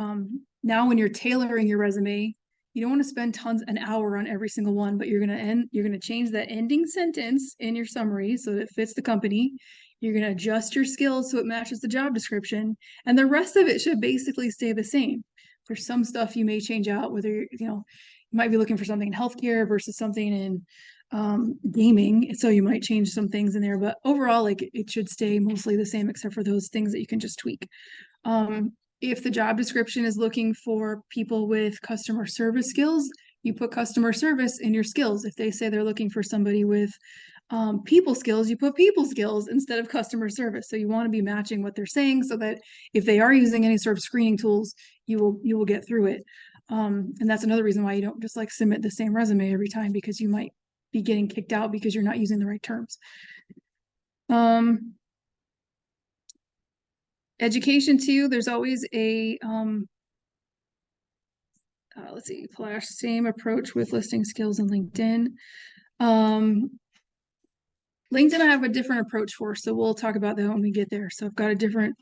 when you're tailoring your resume, you don't want to spend an hour on every single one, but you're going to change that ending sentence in your summary so that it fits the company. You're going to adjust your skills so it matches the job description, and the rest of it should basically stay the same. For some stuff you may change out, whether you might be looking for something in healthcare versus something in gaming, so you might change some things in there, but overall, it should stay mostly the same, except for those things that you can just tweak. If the job description is looking for people with customer service skills, you put customer service in your skills. If they say they're looking for somebody with people skills, you put people skills instead of customer service. So you want to be matching what they're saying, so that if they are using any sort of screening tools, you will get through it. And that's another reason why you don't just submit the same resume every time, because you might be getting kicked out because you're not using the right terms. Education too, there's always a let's see, Flash, same approach with listing skills in LinkedIn. LinkedIn I have a different approach for, so we'll talk about that when we get there. So I've got a different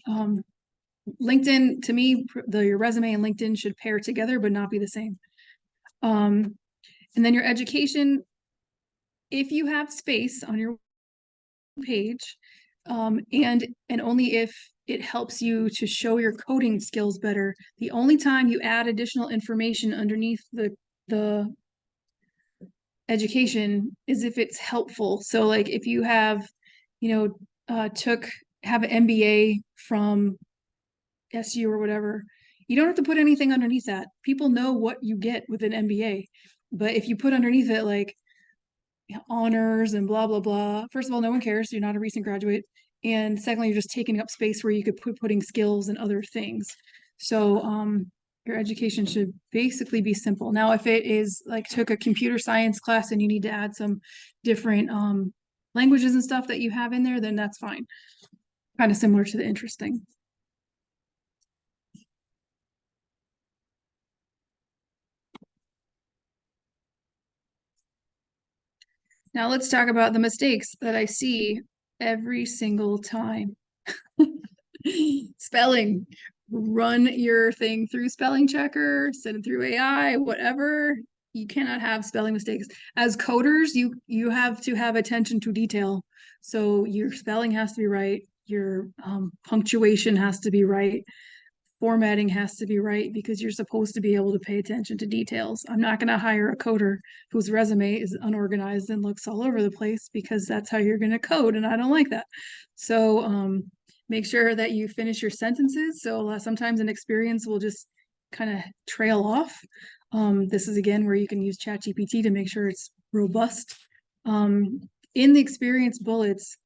LinkedIn, to me, your resume and LinkedIn should pair together but not be the same. And then your education, if you have space on your page, and only if it helps you to show your coding skills better. The only time you add additional information underneath the education is if it's helpful. So if you have, have an MBA from SU or whatever, you don't have to put anything underneath that. People know what you get with an MBA. But if you put underneath it honors and blah, blah, blah, first of all, no one cares. You're not a recent graduate. And secondly, you're just taking up space where you could putting skills and other things. So your education should basically be simple. Now, if it is took a computer science class and you need to add some different languages and stuff that you have in there, then that's fine. Kind of similar to the interesting. Now let's talk about the mistakes that I see every single time. Spelling. Run your thing through spelling checker, send it through AI, whatever. you cannot have spelling mistakes. As coders, you have to have attention to detail. So your spelling has to be right, your punctuation has to be right, formatting has to be right, because you're supposed to be able to pay attention to details. I'm not going to hire a coder whose resume is unorganized and looks all over the place, because that's how you're going to code, and I don't like that. So make sure that you finish your sentences. So sometimes an experience will just kind of trail off. This is again where you can use ChatGPT to make sure it's robust. In the experience bullets,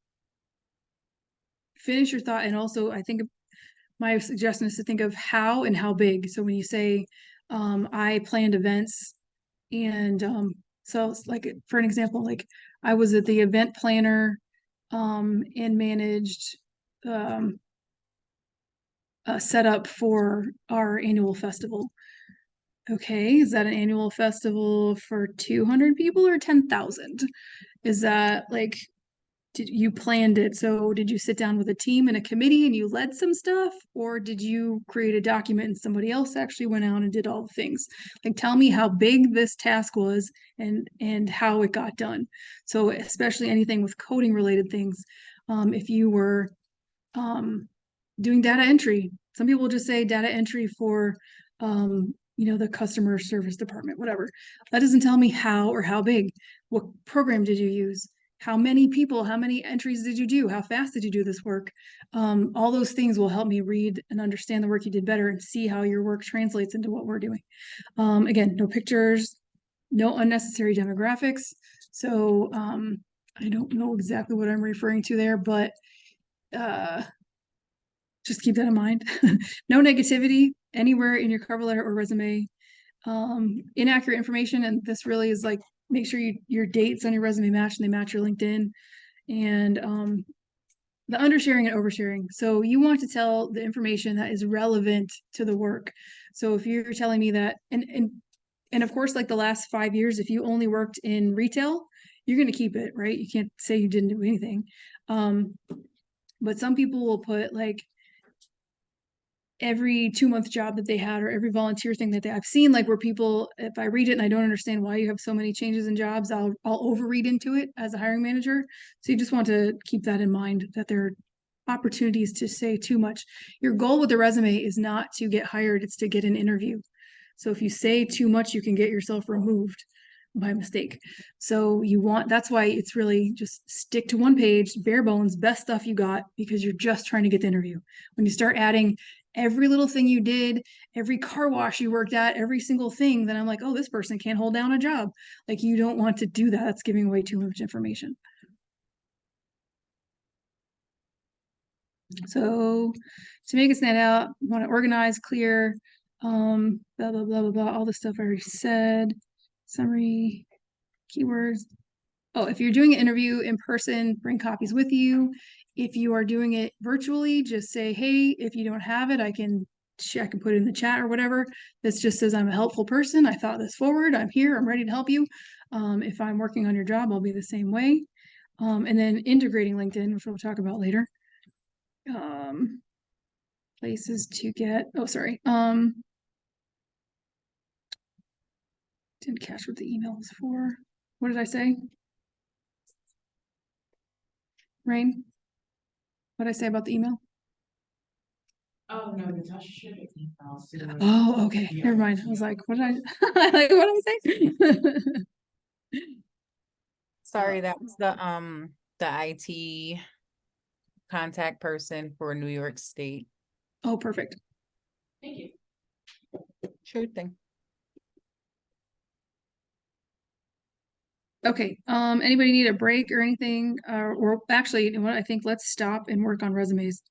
finish your thought, and also I think my suggestion is to think of how and how big. So when you say, I planned events, and so like for an example, like I was at the event planner and managed a setup for our annual festival. Okay, is that an annual festival for 200 people or 10,000? Is that like, did you planned it? So did you sit down with a team and a committee and you led some stuff, or did you create a document and somebody else actually went out and did all the things? Like, tell me how big this task was and how it got done. So especially anything with coding related things, if you were doing data entry, some people just say data entry for the customer service department, whatever. That doesn't tell me how or how big. What program did you use? How many people, how many entries did you do? How fast did you do this work? All those things will help me read and understand the work you did better and see how your work translates into what we're doing. Again, no pictures, no unnecessary demographics. So I don't know exactly what I'm referring to there, but just keep that in mind. No negativity anywhere in your cover letter or resume. Inaccurate information, and this really is like, make sure your dates on your resume match and they match your LinkedIn. And the undersharing and oversharing. So you want to tell the information that is relevant to the work. So if you're telling me that, and of course, like the last 5 years, if you only worked in retail, you're going to keep it, right? You can't say you didn't do anything. But some people will put like every 2-month job that they had, or every volunteer thing that I've seen, like where people, if I read it and I don't understand why you have so many changes in jobs, I'll overread into it as a hiring manager. So you just want to keep that in mind, that there are opportunities to say too much. Your goal with the resume is not to get hired, it's to get an interview. So if you say too much, you can get yourself removed by mistake. So that's why it's really just stick to one page, bare bones, best stuff you got, because you're just trying to get the interview. When you start adding every little thing you did, every car wash you worked at, every single thing, then I'm like, oh, this person can't hold down a job. Like, you don't want to do that. That's giving away too much information. So to make it stand out, you want to organize, clear, blah, blah, blah, blah, blah, all the stuff I already said. Summary, keywords. Oh, if you're doing an interview in person, bring copies with you. If you are doing it virtually, just say, hey, if you don't have it, I can put it in the chat or whatever. This just says I'm a helpful person. I thought this forward. I'm here. I'm ready to help you. If I'm working on your job, I'll be the same way. And then integrating LinkedIn, which we'll talk about later. Places to get, oh, sorry. Didn't catch what the email was for. What did I say? Rain? What did I say about the email? Oh, no, Natasha should have emailed to. Oh, okay. Yeah. Never mind. I was like, what did I like, what did I say? Sorry, that was the IT contact person for New York State. Oh, perfect. Thank you. Sure thing. Okay. Anybody need a break or anything? Or actually, you know what? I think let's stop and work on resumes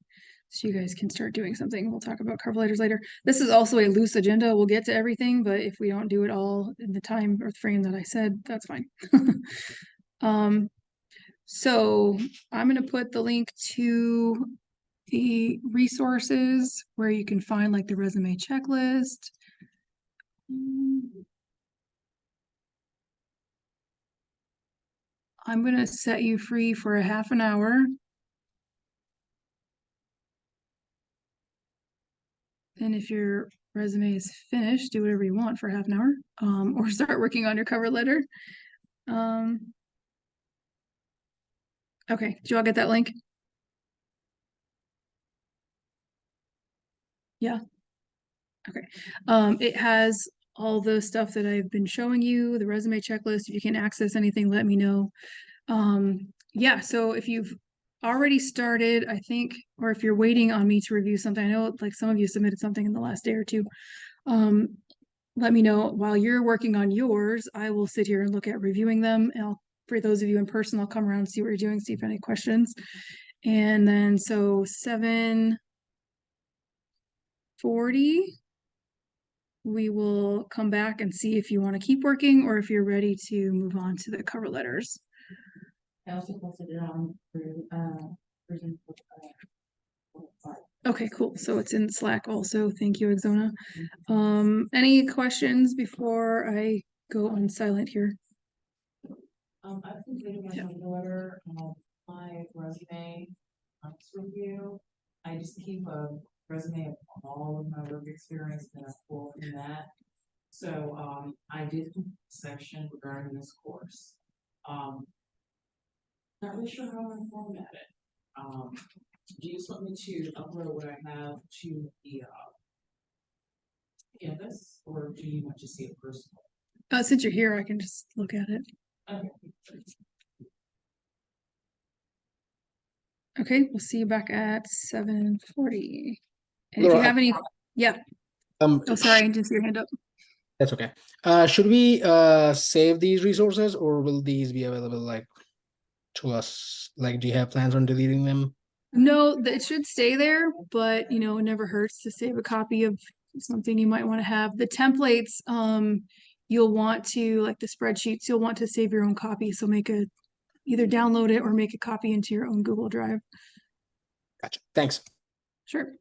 so you guys can start doing something. We'll talk about cover letters later. This is also a loose agenda. We'll get to everything, but if we don't do it all in the time or frame that I said, that's fine. So I'm going to put the link to the resources where you can find like the resume checklist. I'm going to set you free for a half an hour. And if your resume is finished, do whatever you want for half an hour, or start working on your cover letter. Okay, did you all get that link? Yeah. Okay. It has all the stuff that I've been showing you, the resume checklist. If you can access anything, let me know. Yeah, so if you've already started, I think, or if you're waiting on me to review something, I know like some of you submitted something in the last day or two. Let me know while you're working on yours. I will sit here and look at reviewing them. And for those of you in person, I'll come around, see what you're doing, see if any questions. And then so 7:40, we will come back and see if you want to keep working or if you're ready to move on to the cover letters. I also posted it on prison. Okay, cool. So it's in Slack also. Thank you, Exona. Any questions before I go on silent here? I've completed my cover letter, my resume, review. I just keep a resume of all of my work experience and I pull from that. So, I did a section regarding this course. Not really sure how I'm format it. Do you just want me to upload what I have to the canvas, or do you want to see it personally? Since you're here, I can just look at it. Okay. Okay, we'll see you back at 7:40. And if Laura, you have any, yeah. Oh, sorry, I didn't see your hand up. That's okay. Should we save these resources or will these be available like to us? Like, do you have plans on deleting them? No, it should stay there, but it never hurts to save a copy of something you might want to have. The templates, you'll want to, like the spreadsheets, you'll want to save your own copy. So either download it or make a copy into your own Google Drive. Gotcha. Thanks. Sure.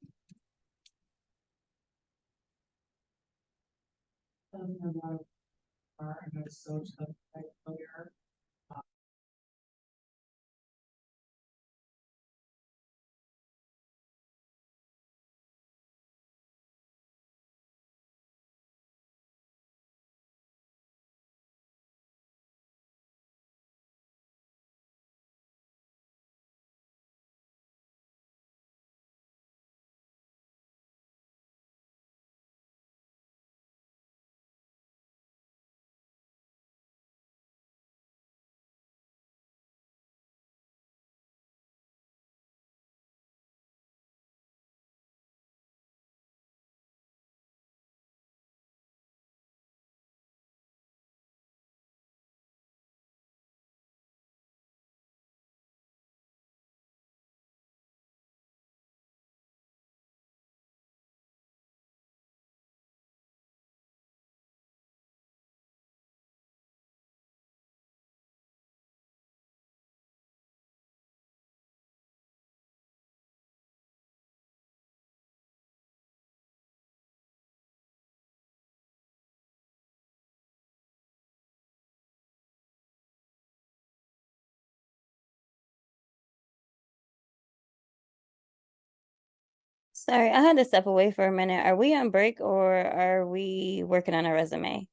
Sorry, I had to step away for a minute. Are we on break or are we working on a resume?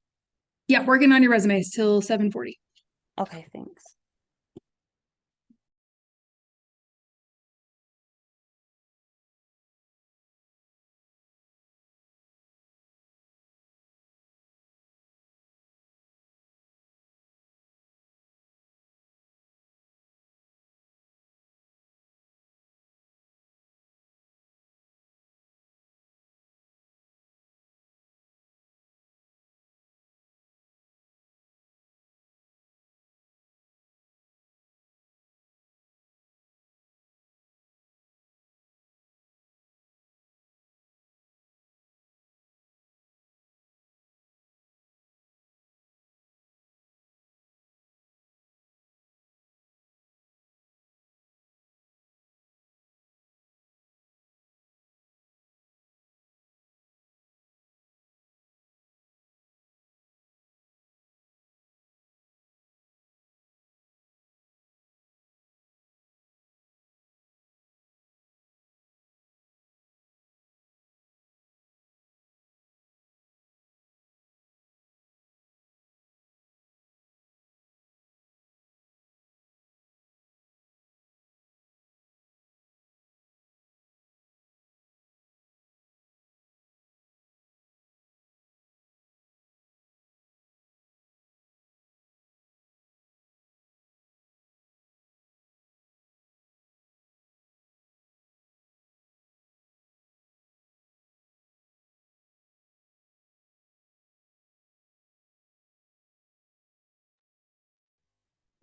Yeah, working on your resumes till 7:40. Okay, thanks.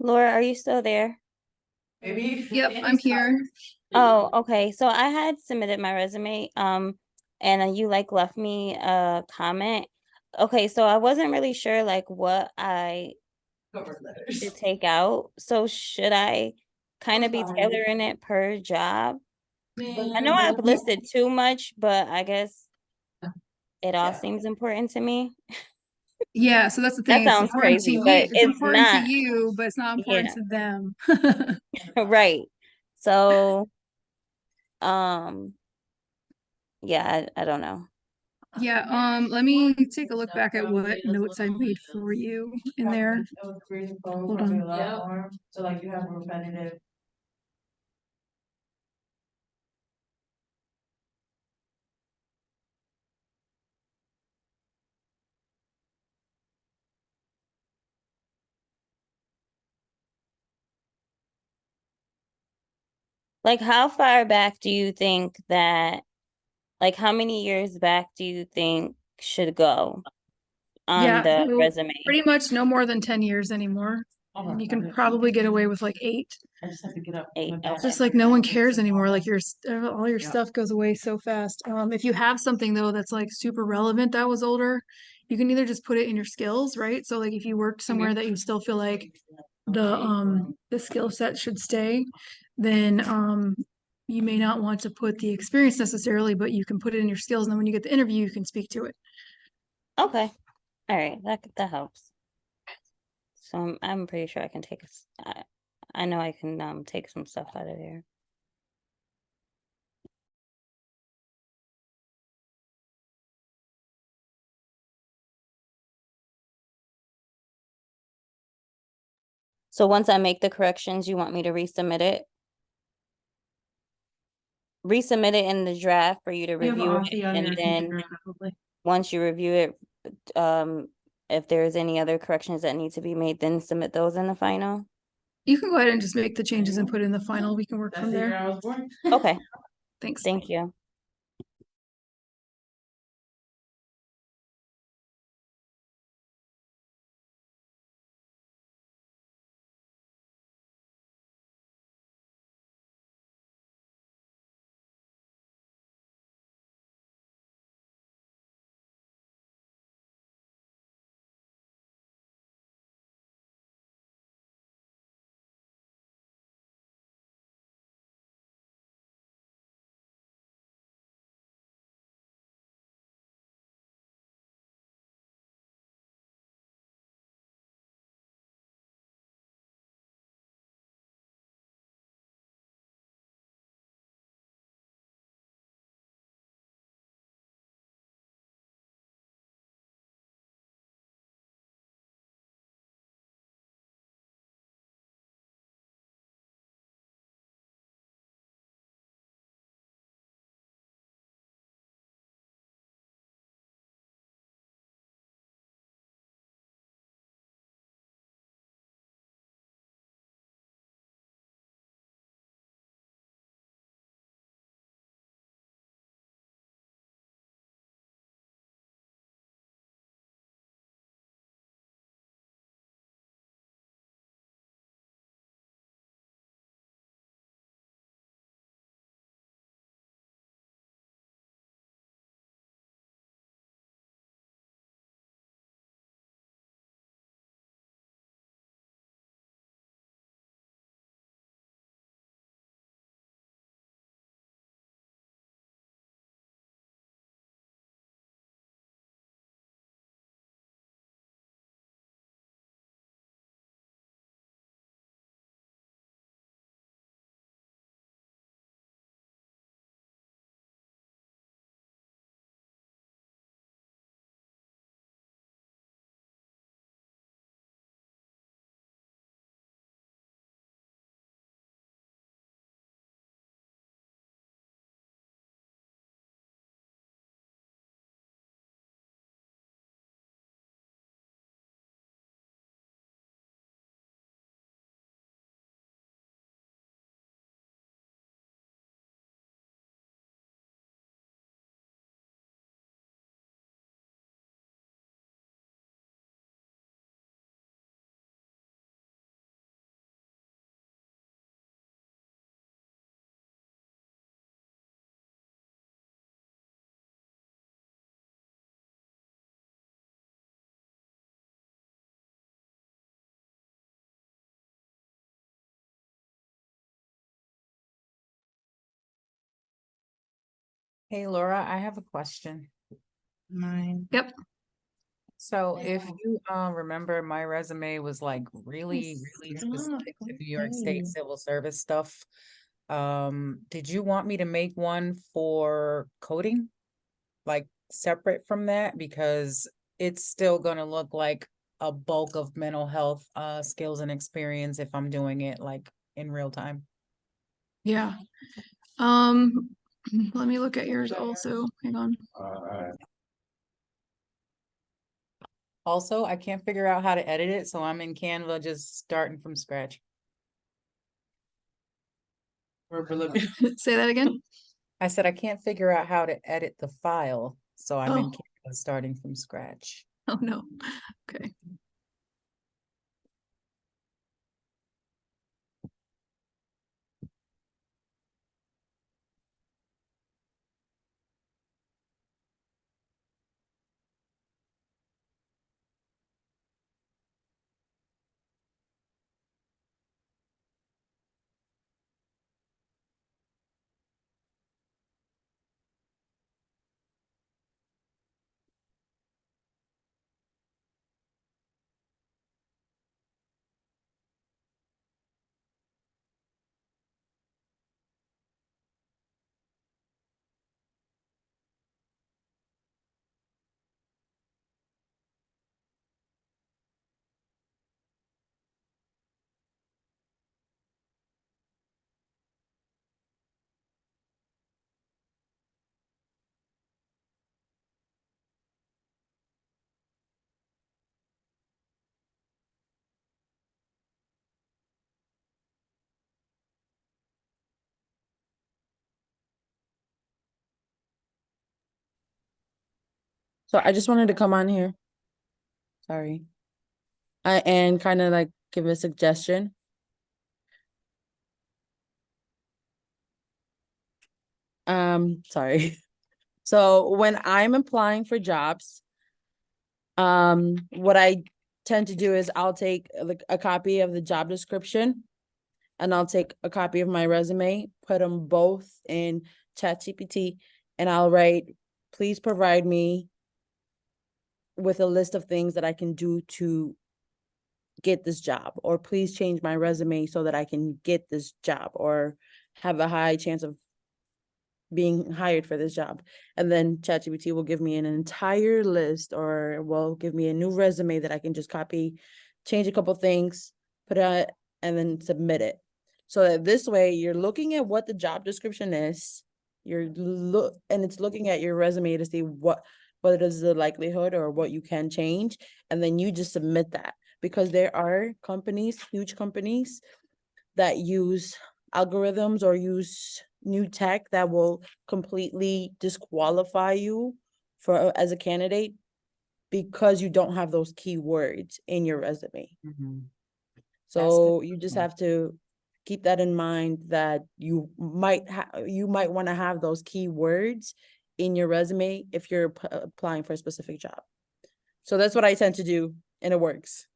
Laura, are you still there? Maybe. Yep, I'm here. Oh, okay. So I had submitted my resume, and you like left me a comment. Okay, so I wasn't really sure like what I Cover letters. should take out. So should I kind of be Sorry. tailoring it per job? I know Man, I've listed too much, but I guess it all Yeah. seems important to me. Yeah, so that's the That thing. It's sounds important to crazy, you. but It's it's important to not. you, but it's not important Yeah, to them. right. So, um, yeah, I don't know. Yeah, let me take a look back at what notes I made for you in there. Hold on. Yeah. So like you have repetitive. Like, how far back do you think that, like, how many years back do you think should go on Yeah, the so resume? pretty much no more than 10 years anymore. And you can probably get away with like 8. I just have to get up. 8, It's okay. just like no one cares anymore. Like all your stuff goes away so fast. If you have something though that's like super relevant that was older, you can either just put it in your skills, right? So like if you worked somewhere that you still feel like the skill set should stay, then you may not want to put the experience necessarily, but you can put it in your skills, and then when you get the interview, you can speak to it. Okay. All right, that helps. So I'm pretty sure I can take I know I can take some stuff out of there. So once I make the corrections, you want me to resubmit it? Resubmit it in the draft for you to review it, and then once you review it, if there's any other corrections that need to be made, then submit those in the final. You can go ahead and just make the changes and put in the final. We can work from there. Okay, Thanks. thank you. Hey Laura, I have a question. Mine. Yep. So if you remember, my resume was like really specific to New York State civil service stuff. Did you want me to make one for coding? Like separate from that? Because it's still gonna look like a bulk of mental health skills and experience if I'm doing it like in real time. Yeah. Let me look at yours also. Hang on. Also, I can't figure out how to edit it, so I'm in Canva just starting from scratch. Say that again. I said I can't figure out how to edit the file, so I'm in Oh. Canva starting from scratch. Oh no. Okay. So I just wanted to come on here. Sorry. And kind of like give a suggestion. Sorry. So when I'm applying for jobs, what I tend to do is I'll take like a copy of the job description and I'll take a copy of my resume, put them both in ChatGPT, and I'll write, please provide me with a list of things that I can do to get this job, or please change my resume so that I can get this job or have a high chance of being hired for this job. And then ChatGPT will give me an entire list or will give me a new resume that I can just copy, change a couple things, put it, and then submit it. So that this way you're looking at what the job description is, and it's looking at your resume to see what is the likelihood or what you can change, and then you just submit that. Because there are companies, huge companies, that use algorithms or use new tech that will completely disqualify you for as a candidate because you don't have those keywords in your resume. So you just have to keep that in mind, that you might want to have those keywords in your resume if you're applying for a specific job. So that's what I tend to do, and it works.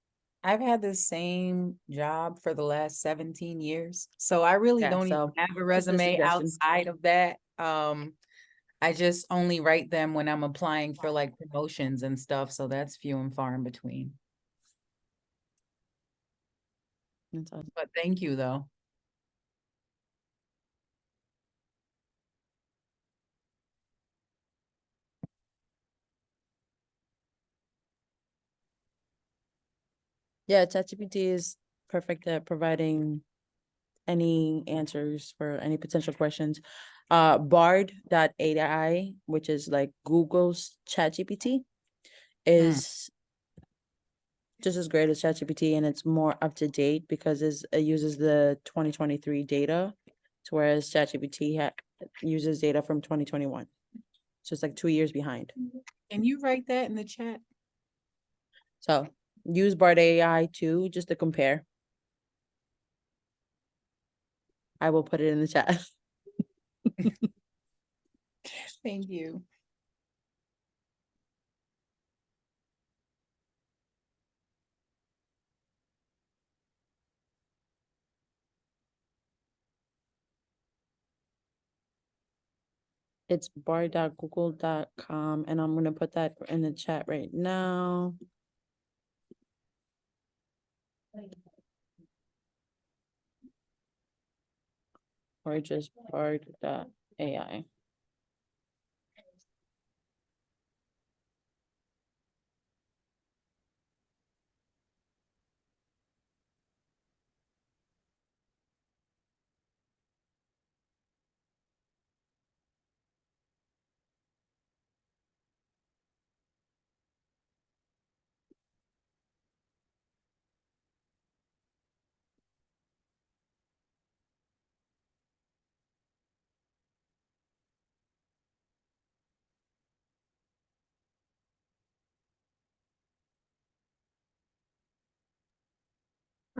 I've had the same job for the last 17 years. So I really don't even have a resume outside of that. I just only write them when I'm applying for like promotions and stuff. So that's few and far in between. That's awesome. But thank you though. Yeah, ChatGPT is perfect at providing any answers for any potential questions. Bard.ai, which is like Google's ChatGPT, is just as great as ChatGPT, and it's more up to date because it uses the 2023 data, whereas ChatGPT uses data from 2021. So it's like 2 years behind. Can you write that in the chat? So use Bard AI too, just to compare. I will put it in the chat. Thank you. It's bar.google.com, and I'm gonna put that in the chat right now. Or just bar.ai.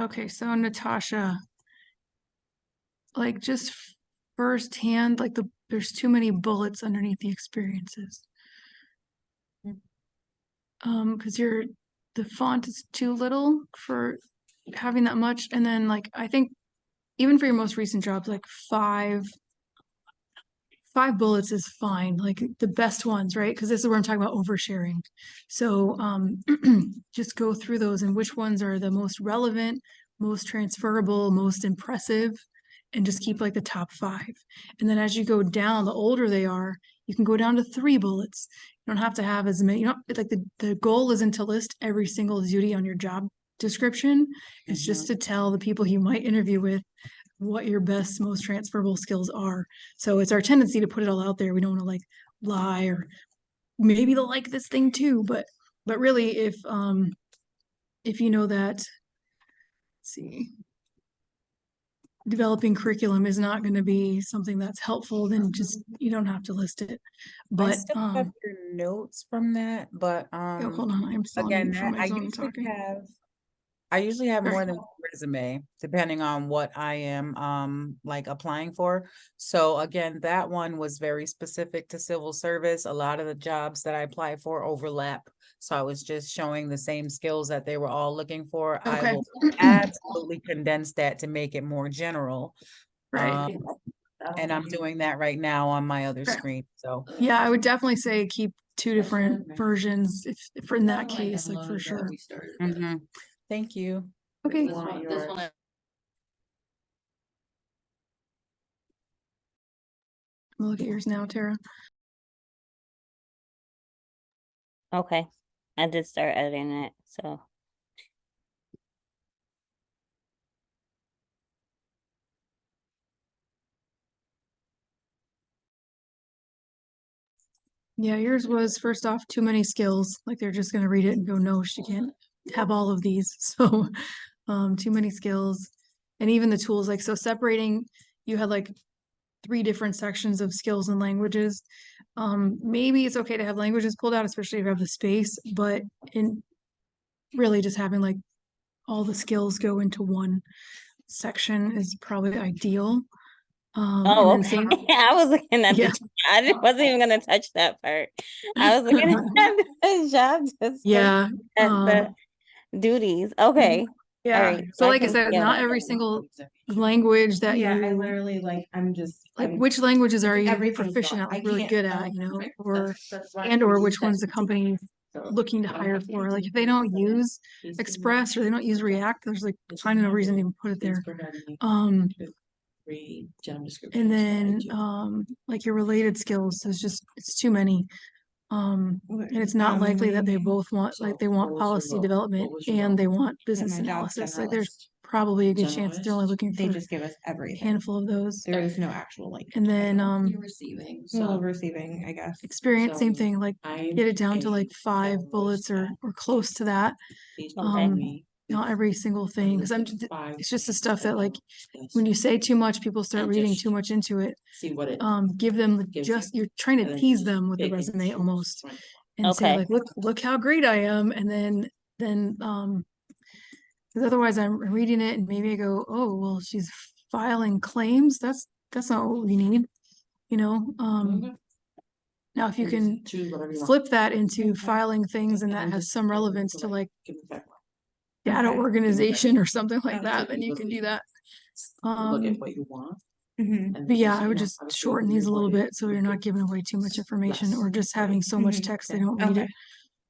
Okay, so Natasha, like just firsthand, like there's too many bullets underneath the experiences. Because the font is too little for having that much, and then like I think even for your most recent jobs, like five bullets is fine, like the best ones, right? Because this is where I'm talking about oversharing. So just go through those and which ones are the most relevant, most transferable, most impressive, and just keep like the top five. And then as you go down, the older they are, you can go down to 3 bullets. You don't have to have as many, like the goal isn't to list every single duty on your job description. It's just to tell the people you might interview with what your best, most transferable skills are. So it's our tendency to put it all out there. We don't want to like lie, or maybe they'll like this thing too, but really if you know that, let's see, developing curriculum is not going to be something that's helpful, then just you don't have to list it. I But still have your notes from that, but oh, hold on, I'm still on again, mute from that my I phone usually talking. I usually have more Sorry. than one resume, depending on what I am like applying for. So again, that one was very specific to civil service. A lot of the jobs that I applied for overlap. So I was just showing the same skills that they were all looking for. I Okay. will absolutely condense that to make it more general. Right. And I'm doing that right now on my other Okay. screen. So Yeah, I would definitely say keep 2 different versions if for in that case, like for sure. mhm. Thank you. Okay. We'll look at yours now, Tara. Okay. I did start editing it, so. Yeah, yours was first off too many skills. Like they're just gonna read it and go, no, she can't have all of these. So too many skills. And even the tools, like so separating, you had like 3 different sections of skills and languages. Maybe it's okay to have languages pulled out, especially if you have the space, but in really just having like all the skills go into one section is probably ideal. Oh, And then okay. same, I was looking at yeah. wasn't even gonna touch that part. I was looking at the job description, Yeah. at the duties. Okay. All Yeah. right. So I like I can said, scale not that every down. single language that Yeah, I you literally like, I'm just. like I'm- which languages are you everything's proficient gone. at, I like really can't- good I at, don't- you know, right, or that's why and or we which use one's the that. company looking to hire for. Like if they don't use Express or they don't use React, there's like kind of no reason to even put it there. And then like your related skills, there's just it's too many. And it's not likely that they both want like they want policy development and they want business my job's analysis. Like generalist. there's probably a good chance that they're only looking They for just give us a everything. handful of those. There is no actual like. And then Receiving, I guess. experience, same thing, like get it down to like 5 bullets or close to that. Not every single thing, because it's just the stuff that like when you say too much, people start reading too much into it. Give them just you're trying to tease them with the resume almost and say Okay. like, look how great I am, and then because otherwise I'm reading it and maybe I go, oh well, she's filing claims. That's not what we need, you know. Now, if you can flip that into filing things and that has some relevance to like data Okay. organization or something like that, then you can do that. Look at what you want. Mhm. But yeah, I would just shorten these a little bit so you're not giving away too much information or just having so much Mhm. text they don't read it.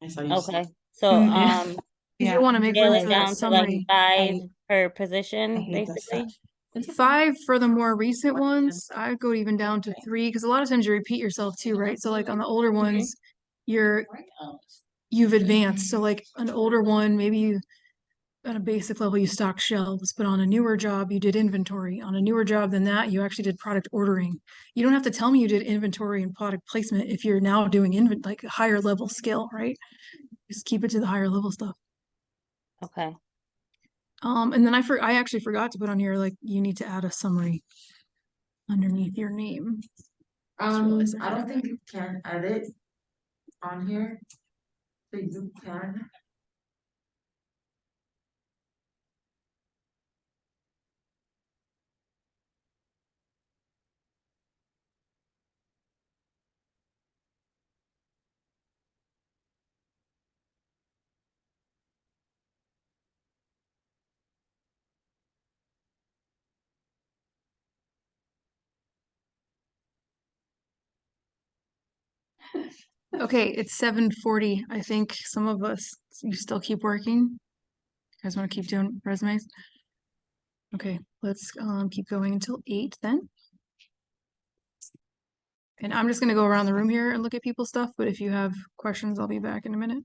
Okay. Okay, so, Mm, yeah. Because Yeah. you want to make sure scaling it's a down to like summary. 5 per I position, hate that basically? stuff. 5 for the more recent ones. I'd go even down to 3 because a lot of times you repeat yourself too, right? So like on the older ones, you've advanced. So like an older one, maybe you at a basic level you stock shelves, but on a newer job you did inventory. On a newer job than that, you actually did product ordering. You don't have to tell me you did inventory and product placement if you're now doing like a higher level skill, right? Just keep it to the higher level stuff. Okay. And then I actually forgot to put on here like you need to add a summary underneath your name. I don't think you can edit on here. So you can. Okay, it's 7:40. I think some of us, you still keep working. You guys want to keep doing resumes? Okay, let's keep going until 8 then. And I'm just gonna go around the room here and look at people's stuff, but if you have questions, I'll be back in a minute.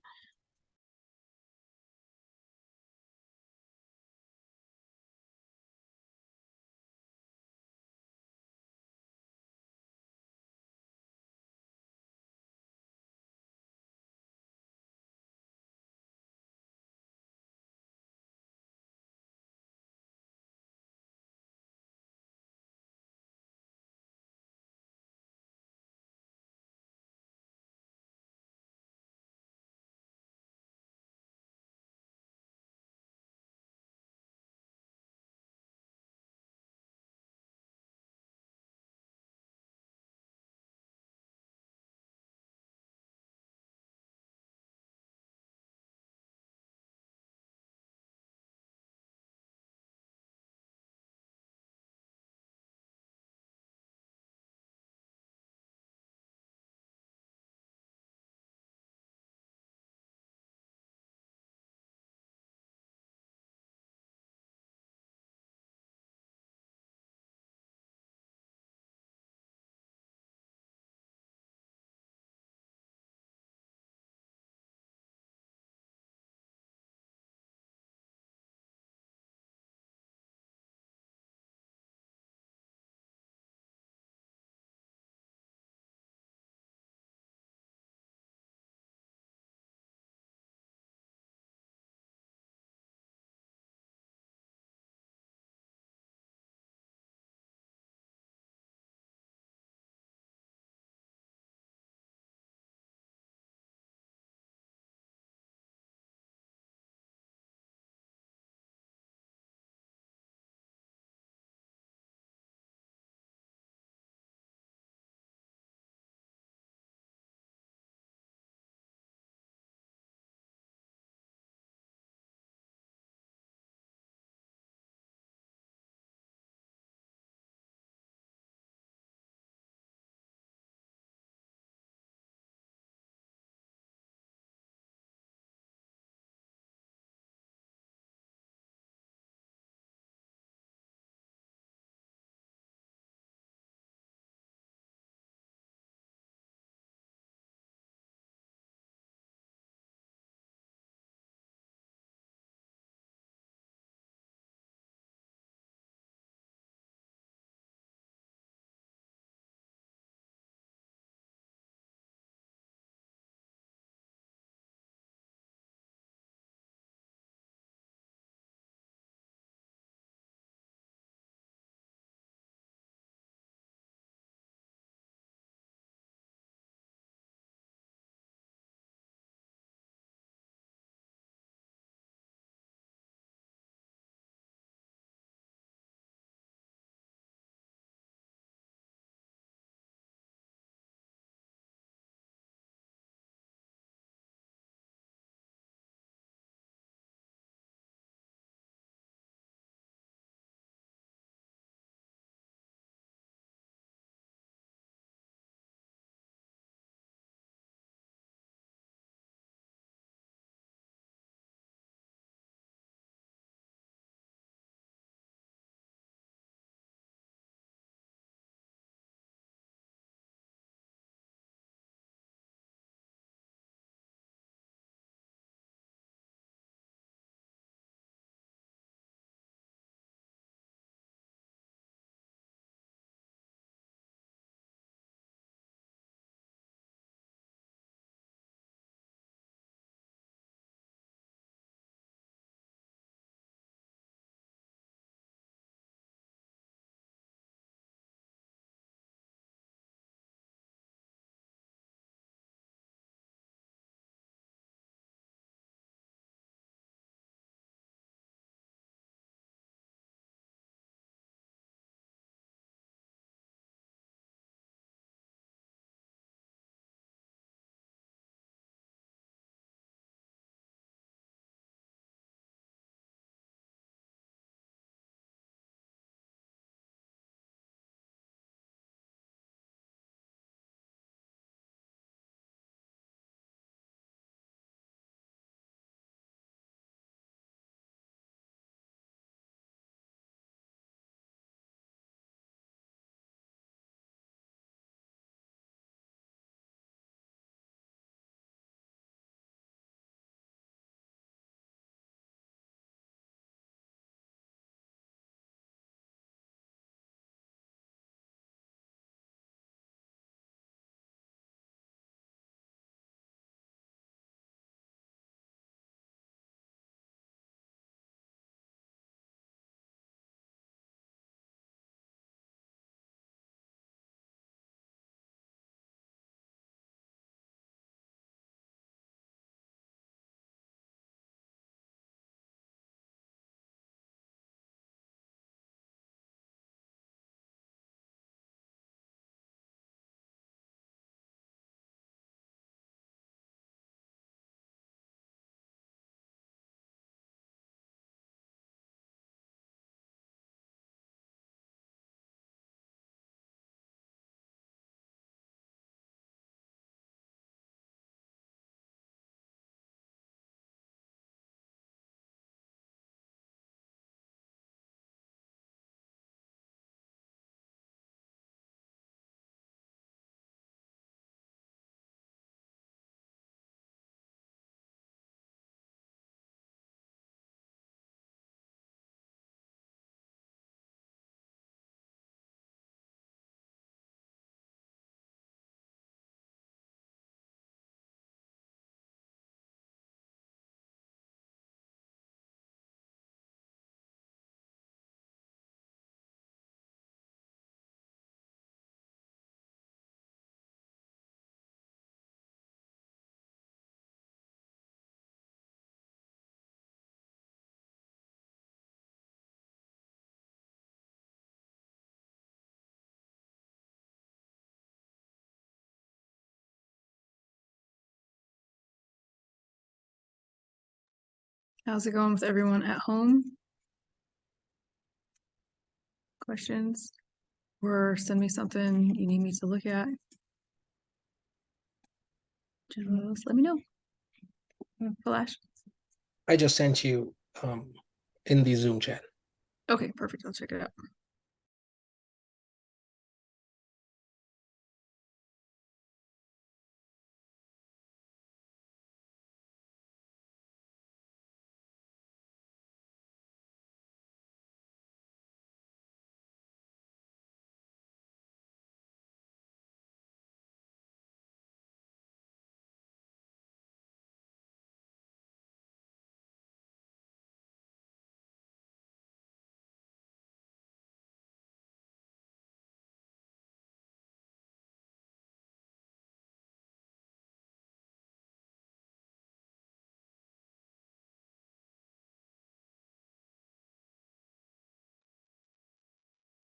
How's it going with everyone at home? Questions? Or send me something you need me to look at. Just let me know. Flash. I just sent you in the Zoom chat. Okay, perfect. I'll check it out.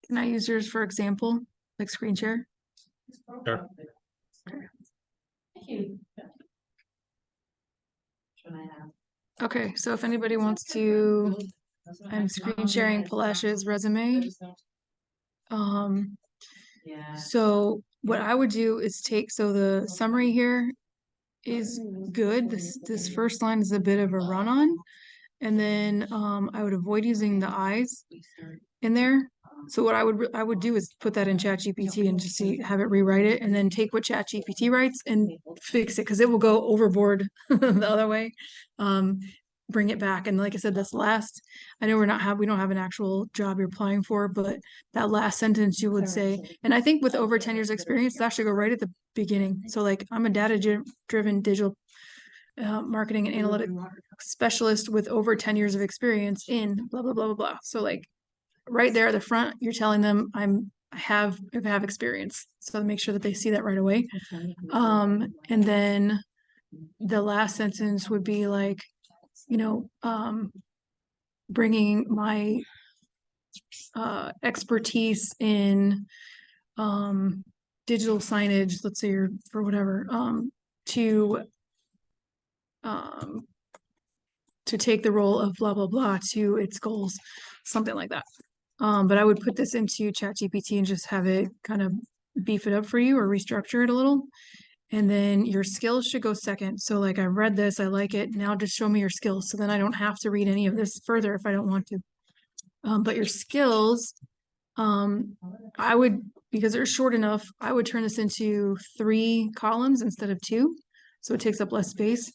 Can I use yours for example, like screen share? Sure. Thank you. Should I have? Okay, so if anybody wants to, I'm screen sharing Palash's resume. Yeah. So what I would do is take, so the summary here is good. This first line is a bit of a run-on. And then I would avoid using the eyes in there. So what I would do is put that in ChatGPT and just have it rewrite it, and then take what ChatGPT writes and fix it, because it will go overboard the other way. Bring it back, and like I said, this last, I know we don't have an actual job you're applying for, but that last sentence you would say, and I think with over 10 years experience, that should go right at the beginning. So like, I'm a data-driven digital marketing and analytic specialist with over 10 years of experience in blah blah blah blah blah. So like right there at the front, you're telling them I have experience. So make sure that they see that right away. And then the last sentence would be like, bringing my expertise in digital signage, let's say, or for whatever, to take the role of blah blah blah to its goals, something like that. But I would put this into ChatGPT and just have it kind of beef it up for you or restructure it a little. And then your skills should go second. So like, I read this, I like it. Now just show me your skills. So then I don't have to read any of this further if I don't want to. But your skills, I would, because they're short enough, I would turn this into 3 columns instead of 2. So it takes up less space.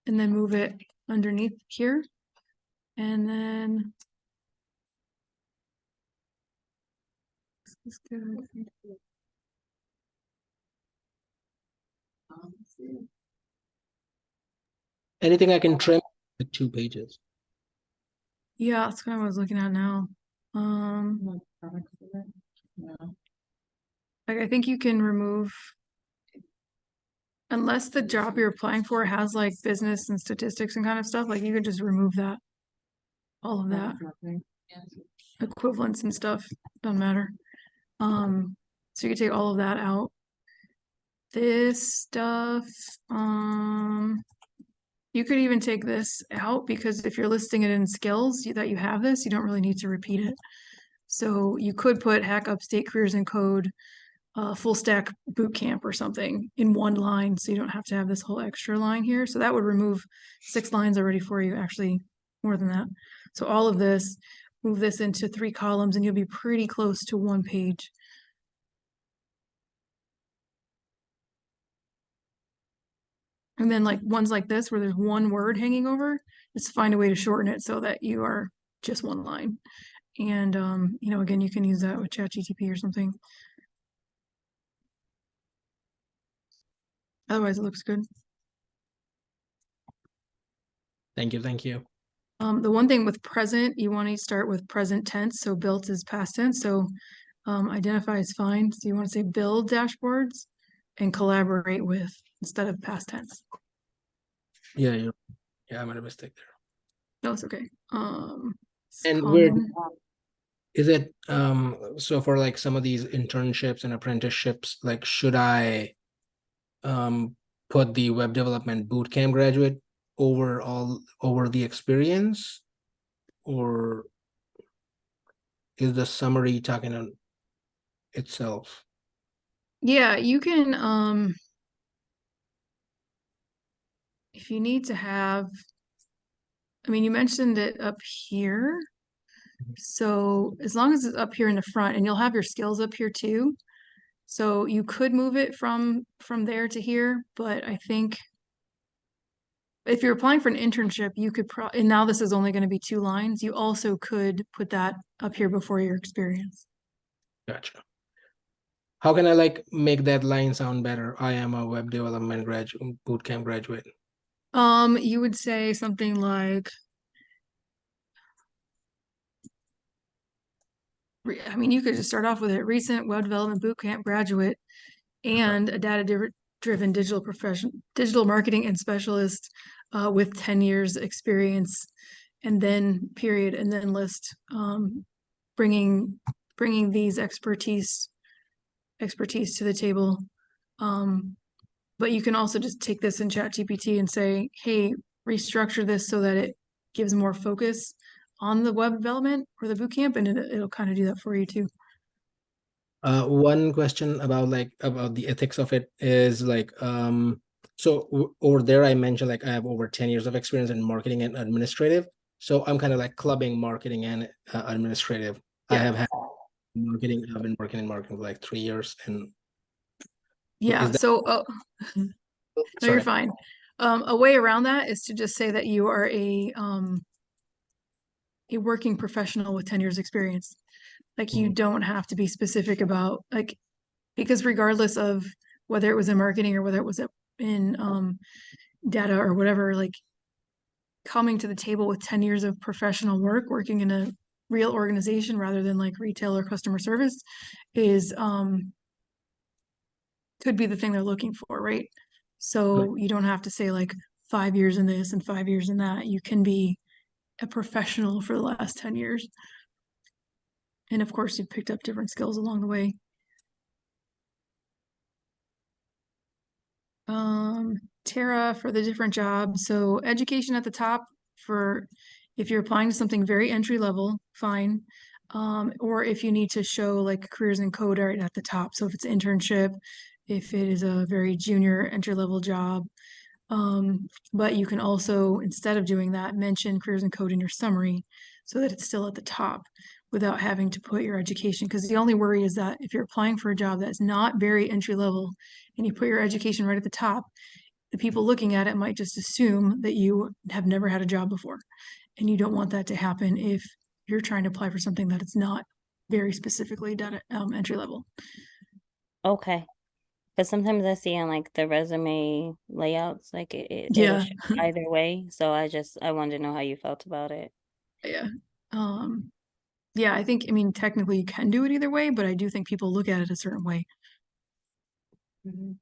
And then move it underneath here. And then this is good. Anything I can trim the 2 pages. Yeah, that's kind of what I was looking at now. Like, I think you can remove, unless the job you're applying for has like business and statistics and kind of stuff, like you could just remove that. All of that. Equivalents and stuff, don't matter. So you could take all of that out. This stuff, you could even take this out, because if you're listing it in skills that you have this, you don't really need to repeat it. So you could put Hack Upstate Careers in Code, full stack boot camp or something in one line, so you don't have to have this whole extra line here. So that would remove 6 lines already for you, actually more than that. So all of this, move this into 3 columns, and you'll be pretty close to 1 page. And then like ones like this where there's 1 word hanging over, just find a way to shorten it so that you are just 1 line. And again, you can use that with ChatGPT or something. Otherwise, it looks good. Thank you, thank you. The one thing with present, you want to start with present tense. So built is past tense. So identify is fine. So you want to say build dashboards and collaborate with instead of past tense. Yeah, I made a mistake there. No, it's okay. And we're Is it so for like some of these internships and apprenticeships, like should I put the web development bootcamp graduate over the experience, or is the summary talking on itself? Yeah, you can if you need to have, I mean, you mentioned it up here. So as long as it's up here in the front, and you'll have your skills up here too. So you could move it from there to here, but I think if you're applying for an internship, you could and now this is only going to be 2 lines. You also could put that up here before your experience. Gotcha. How can I like make that line sound better? I am a web development graduate, bootcamp graduate. You would say something like, I mean, you could just start off with a recent web development bootcamp graduate and a data-driven digital marketing and specialist with 10 years experience, and then period, and then list bringing these expertise to the table. But you can also just take this in ChatGPT and say, hey, restructure this so that it gives more focus on the web development or the bootcamp, and it'll kind of do that for you too. One question about the ethics of it is like so over there I mentioned like I have over 10 years of experience in marketing and administrative. So I'm kind of like clubbing marketing and administrative. I have had marketing, I've been working in marketing for like 3 years, and Yeah, is that so no, you're sorry. fine. A way around that is to just say that you are a working professional with 10 years experience. Like you don't have to be specific about like, because regardless of whether it was in marketing or whether it was in data or whatever, like coming to the table with 10 years of professional work, working in a real organization rather than like retail or customer service is could be the thing they're looking for, right? So you don't have to say like 5 years in this and 5 years in that. You can be a professional for the last 10 years. And of course, you've picked up different skills along the way. Tara for the different jobs. So education at the top for if you're applying to something very entry level, fine. Or if you need to show like careers in code right at the top. So if it's internship, if it is a very junior entry level job. But you can also, instead of doing that, mention careers in code in your summary so that it's still at the top without having to put your education. Because the only worry is that if you're applying for a job that's not very entry level and you put your education right at the top, the people looking at it might just assume that you have never had a job before. And you don't want that to happen if you're trying to apply for something that it's not very specifically done at entry level. Okay. Because sometimes I see on like the resume layouts, like it'll Yeah. show either way. So I wanted to know how you felt about it. Yeah. Yeah, I think, I mean, technically you can do it either way, but I do think people look at it a certain way. Mhm.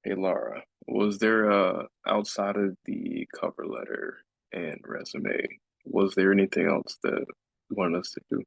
Hey Laura, was there outside of the cover letter and resume, was there anything else that you wanted us to do?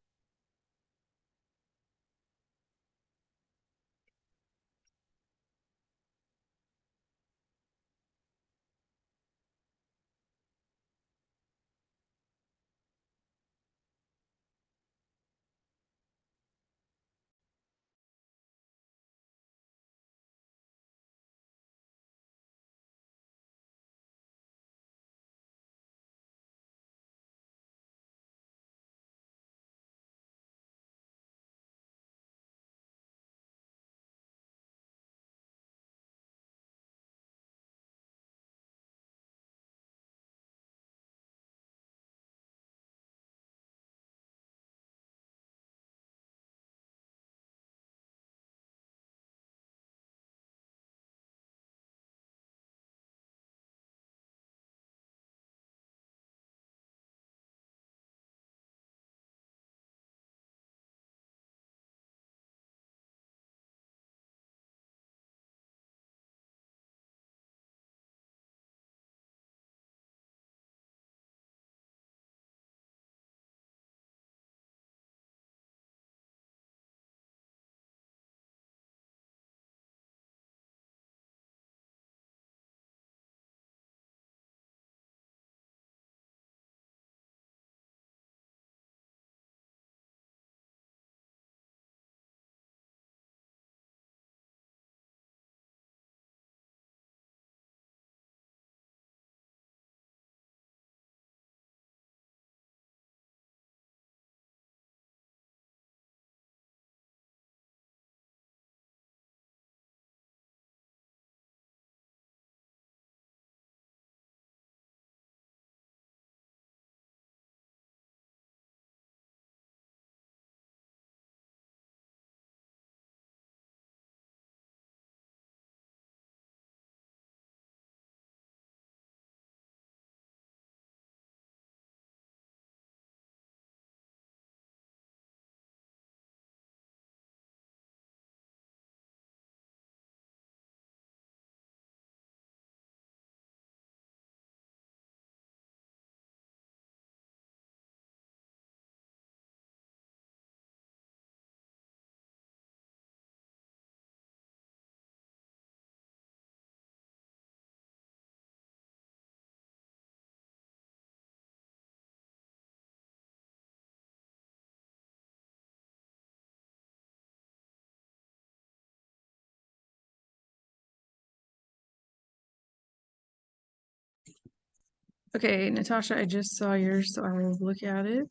Okay, Natasha, I just saw yours, so I will look at it.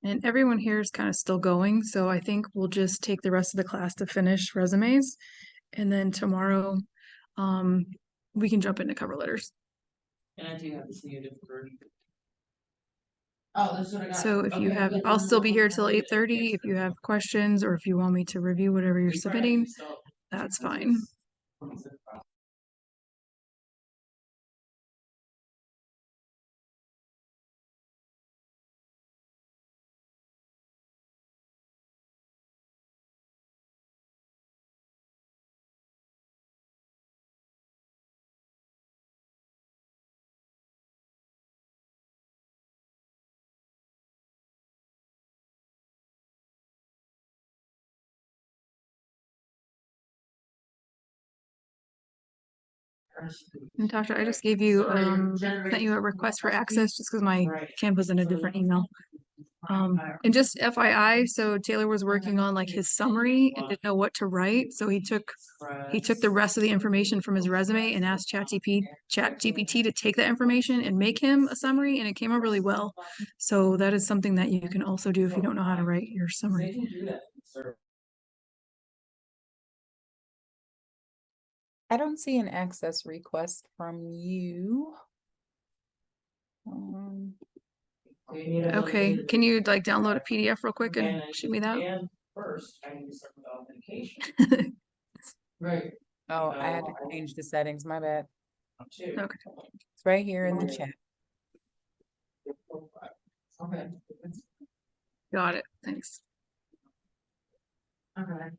And everyone here is kind of still going, so I think we'll just take the rest of the class to finish resumes. And then tomorrow, um, we can jump into cover letters. And I do have this new different version. Oh, that's what I got. So if you Okay, have, yeah, I'll still be here we'll- till 8:30. If you have questions or if you want me to review whatever you're submitting, that's fine. Natasha, I just gave you, sent you a request for access just because my camp was in a different email. And just FYI, so Taylor was working on like his summary and didn't know what to write. So he took the rest of the information from his resume and asked ChatGPT to take that information and make him a summary, and it came out really well. So that is something that you can also do if you don't know how to write your summary. I don't see an access request from you. Okay, can you like download a PDF real quick and shoot me that? First, I need to start with authentication. Right. Oh, I had to change the settings, my bad. Okay. It's right here in the chat. Okay. Got it. Thanks. Okay.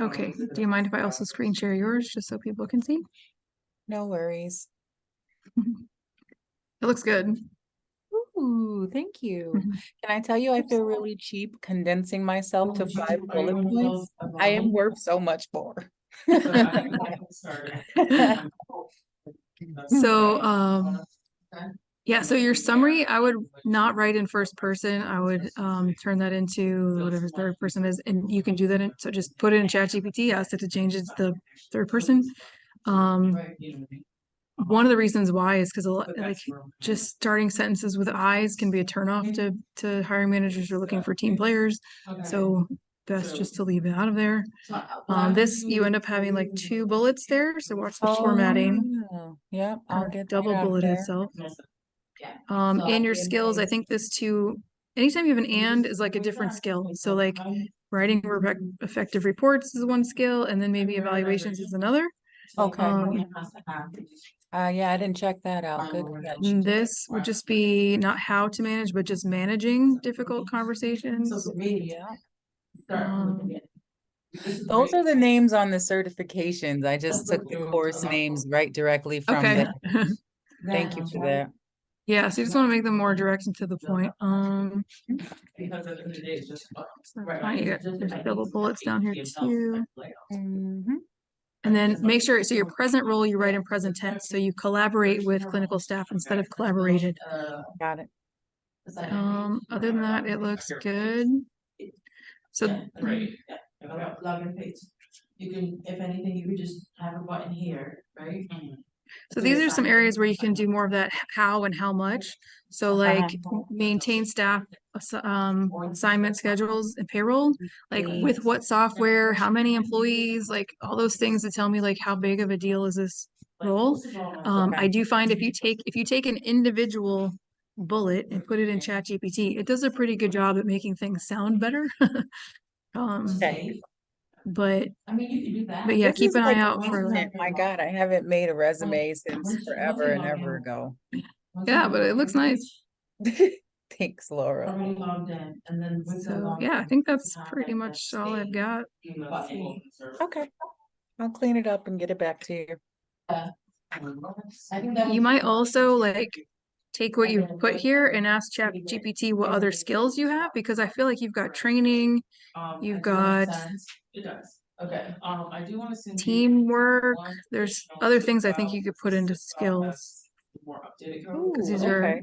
Okay. Do you mind if I also screen share yours just so people can see? No worries. It looks good. Ooh, thank you. Can I tell you, I feel really cheap condensing myself to 5 bullet points. I am worth so much more. So, yeah, so your summary, I would not write in first person. I would turn that into whatever third person is, and you can do that so just put it in ChatGPT, ask it to change it to the third person. One of the reasons why is because like just starting sentences with I's can be a turnoff to hiring managers who are looking for team players. So best just to leave it out of there. This you end up having like 2 bullets there. So watch the formatting. Yeah, I'll get that Double out of bullet there. itself. And your skills, I think this too, anytime you have an and is like a different skill. So like writing effective reports is one skill, and then maybe evaluations is another. Okay. Yeah, I didn't check that out. Good catch. This would just be not how to manage, but just managing difficult conversations. Yeah. Um, Those are the names on the certifications. I just took the course names right directly from okay. there. Thank you for that. Yeah, so you just want to make them more direct and to the point. Because at the end of the day, it's just. Fine, you got there's double bullets down here too. Mhm. And then make sure, so your present role, you write in present tense, so you collaborate with clinical staff instead of collaborated. Got it. Other than that, it looks good. So Right, yeah, about login page. You can, if anything, you could just have a button here, right? So these are some areas where you can do more of that how and how much. So like maintain staff assignment schedules and payroll, like with what software, how many employees, like all those things that tell me like how big of a deal is this role. I do find if you take an individual bullet and put it in ChatGPT, it does a pretty good job at making things sound better. Okay. But I mean, you can do that. but yeah, This keep is an eye like out for recent. My God, I haven't made a resume since forever and ever ago. yeah, but it looks nice. Thanks, Laura. Already logged in, and then with the So yeah, I think that's pretty much all I've got. Okay. I'll clean it up and get it back to you. You might also like take what you put here and ask ChatGPT what other skills you have, because I feel like you've got training, you've got It does. Okay, I do want to send you teamwork. one There's additional other things I think file you could put into that's skills. more updated code. Ooh, Because these are okay.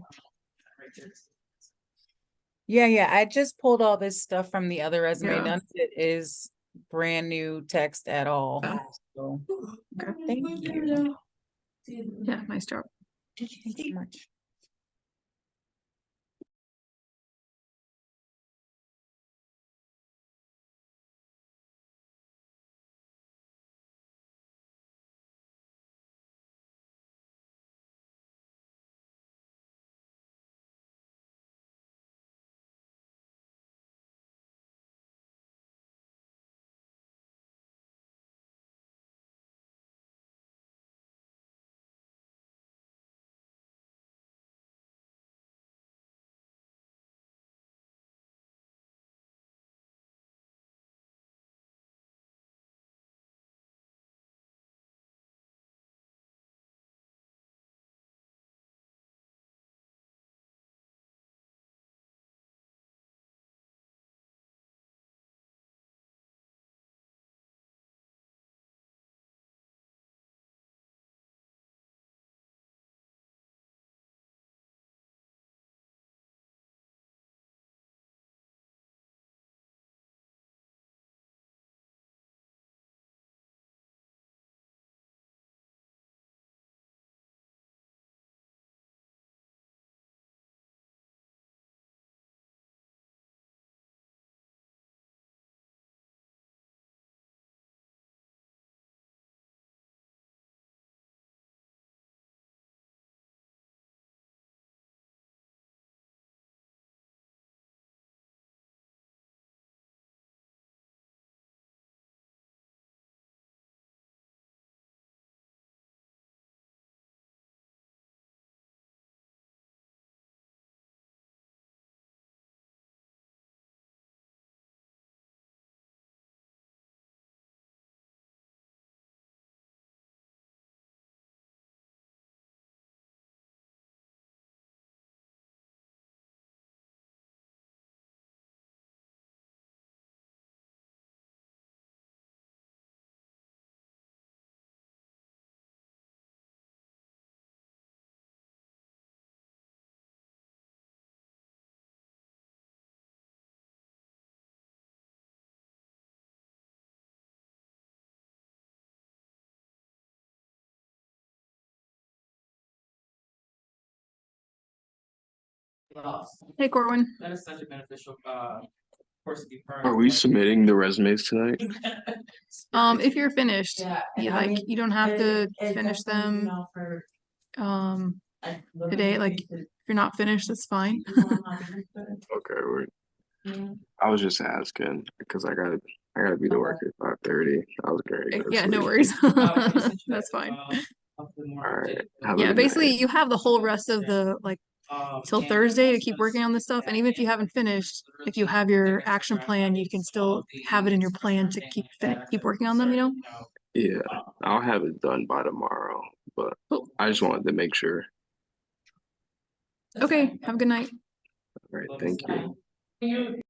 Yeah, I just pulled all this stuff from the other resume. Yeah. None of it is brand new text at all. So okay. thank you. Yeah, nice job. Thank you so much. Hey, Corwin. That is such a beneficial, course to be part Are of, we like- submitting the resumes tonight? If you're finished, you don't have to finish them today. Like, if you're not finished, that's fine. Okay, I was just asking because I gotta be to work at 5:30. I was great. Yeah, no worries. That's fine. All right. Have a Yeah, good basically night. you have the whole rest of the till Thursday to keep working on this stuff. And even if you haven't finished, if you have your action plan, you can still have it in your plan to keep working on them, you know? Yeah, I'll have it done by tomorrow, but I just wanted to make sure. Okay, have a good night. All right, thank you.